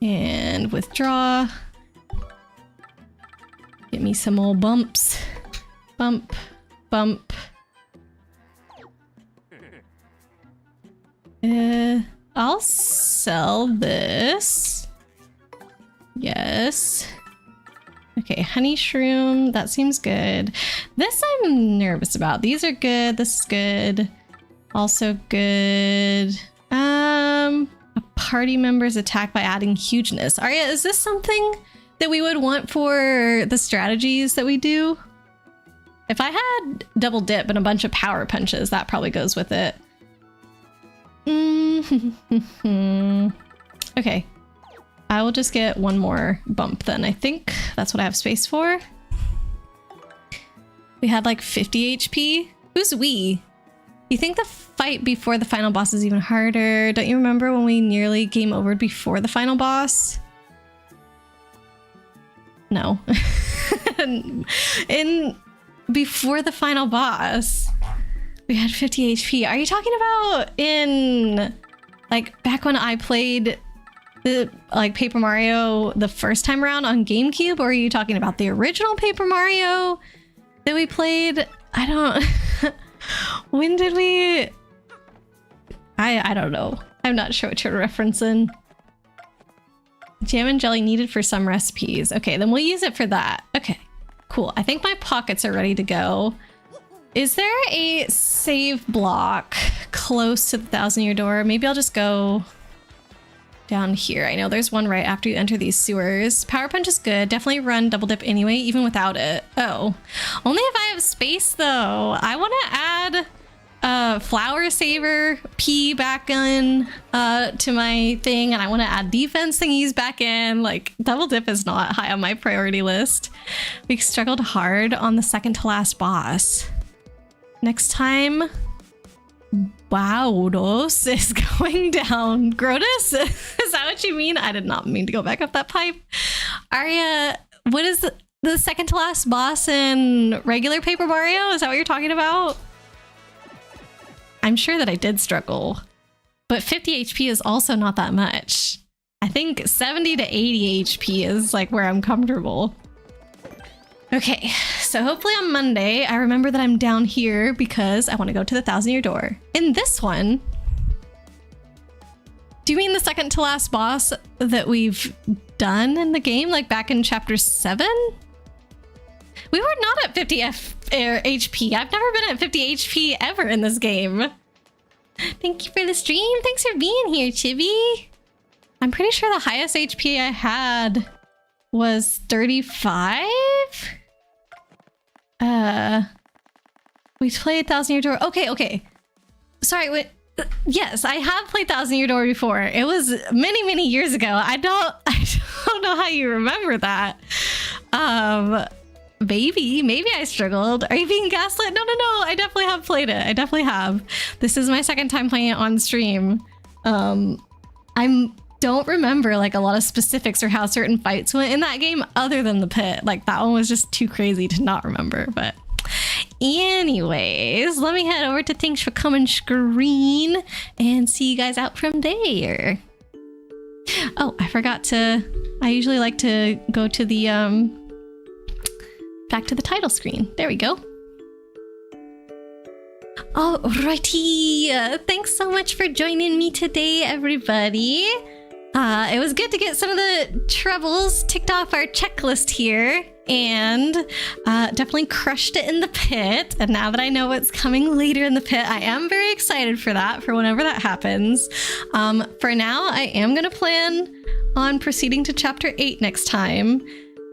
Speaker 1: And withdraw. Get me some old bumps. Bump, bump. I'll sell this. Yes. Okay, honey shroom, that seems good. This I'm nervous about. These are good, this is good. Also good. A party member's attack by adding hugeness. Arya, is this something that we would want for the strategies that we do? If I had double dip and a bunch of power punches, that probably goes with it. Okay. I will just get one more bump then. I think that's what I have space for. We had like 50 HP. Who's we? You think the fight before the final boss is even harder? Don't you remember when we nearly game over before the final boss? No. Before the final boss, we had 50 HP. Are you talking about in like back when I played the like Paper Mario the first time around on GameCube, or are you talking about the original Paper Mario that we played? I don't. When did we? I don't know. I'm not sure what you're referencing. Jam and jelly needed for some recipes. Okay, then we'll use it for that. Okay, cool. I think my pockets are ready to go. Is there a save block close to the 1,000-year door? Maybe I'll just go down here. I know there's one right after you enter these sewers. Power punch is good. Definitely run double dip anyway, even without it. Oh, only if I have space though. I want to add flower saver P back in to my thing, and I want to add defense thingies back in. Like double dip is not high on my priority list. We struggled hard on the second to last boss. Next time, Grodus is going down. Grodus? Is that what you mean? I did not mean to go back up that pipe. Arya, what is the second to last boss in regular Paper Mario? Is that what you're talking about? I'm sure that I did struggle, but 50 HP is also not that much. I think 70 to 80 HP is like where I'm comfortable. Okay, so hopefully on Monday, I remember that I'm down here because I want to go to the 1,000-year door. In this one, do you mean the second to last boss that we've done in the game, like back in chapter 7? We were not at 50 HP. I've never been at 50 HP ever in this game. Thank you for the stream. Thanks for being here, Chibi. I'm pretty sure the highest HP I had was 35? We played 1,000-year door. Okay. Sorry, wait. Yes, I have played 1,000-year door before. It was many years ago. I don't know how you remember that. Maybe I struggled. Are you being gaslit? No. I definitely have played it. I definitely have. This is my second time playing it on stream. I don't remember like a lot of specifics or how certain fights went in that game other than the pit. Like that one was just too crazy to not remember. But anyways, let me head over to thanks for coming screen and see you guys out from there. Oh, I forgot to, I usually like to go to the, back to the title screen. There we go. Alrighty, thanks so much for joining me today, everybody. It was good to get some of the trebles ticked off our checklist here, and definitely crushed it in the pit. And now that I know what's coming later in the pit, I am very excited for that, for whenever that happens. For now, I am going to plan on proceeding to chapter 8 next time,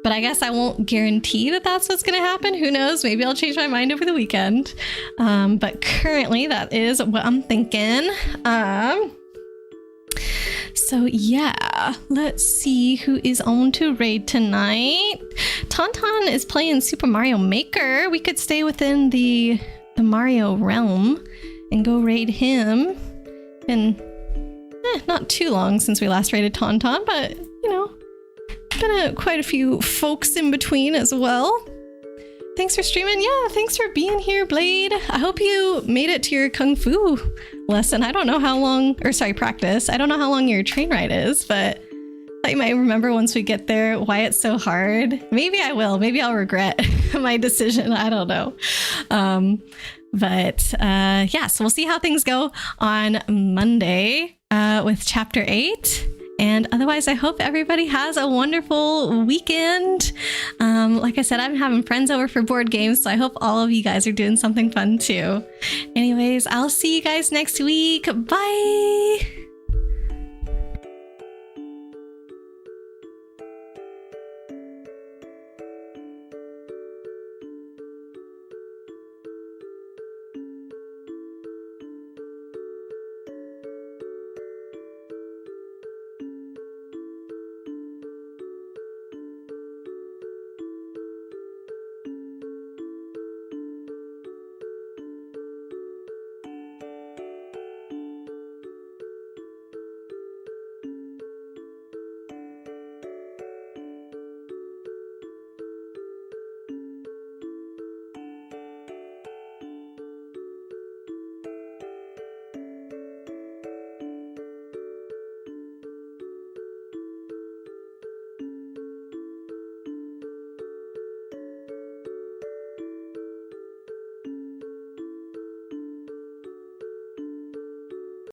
Speaker 1: but I guess I won't guarantee that that's what's going to happen. Who knows? Maybe I'll change my mind over the weekend. But currently, that is what I'm thinking. So yeah, let's see who is on to raid tonight. Tauntaun is playing Super Mario Maker. We could stay within the Mario realm and go raid him. And not too long since we last raided Tauntaun, but you know, been quite a few folks in between as well. thanks for streaming. Yeah, thanks for being here, Blade. I hope you made it to your Kung Fu lesson. I don't know how long, or sorry, practice. I don't know how long your train ride is, but I might remember once we get there why it's so hard. Maybe I will. Maybe I'll regret my decision. I don't know. But yeah, so we'll see how things go on Monday with Chapter 8. And otherwise, I hope everybody has a wonderful weekend. Like I said, I'm having friends over for board games, so I hope all of you guys are doing something fun too. Anyways, I'll see you guys next week. Bye!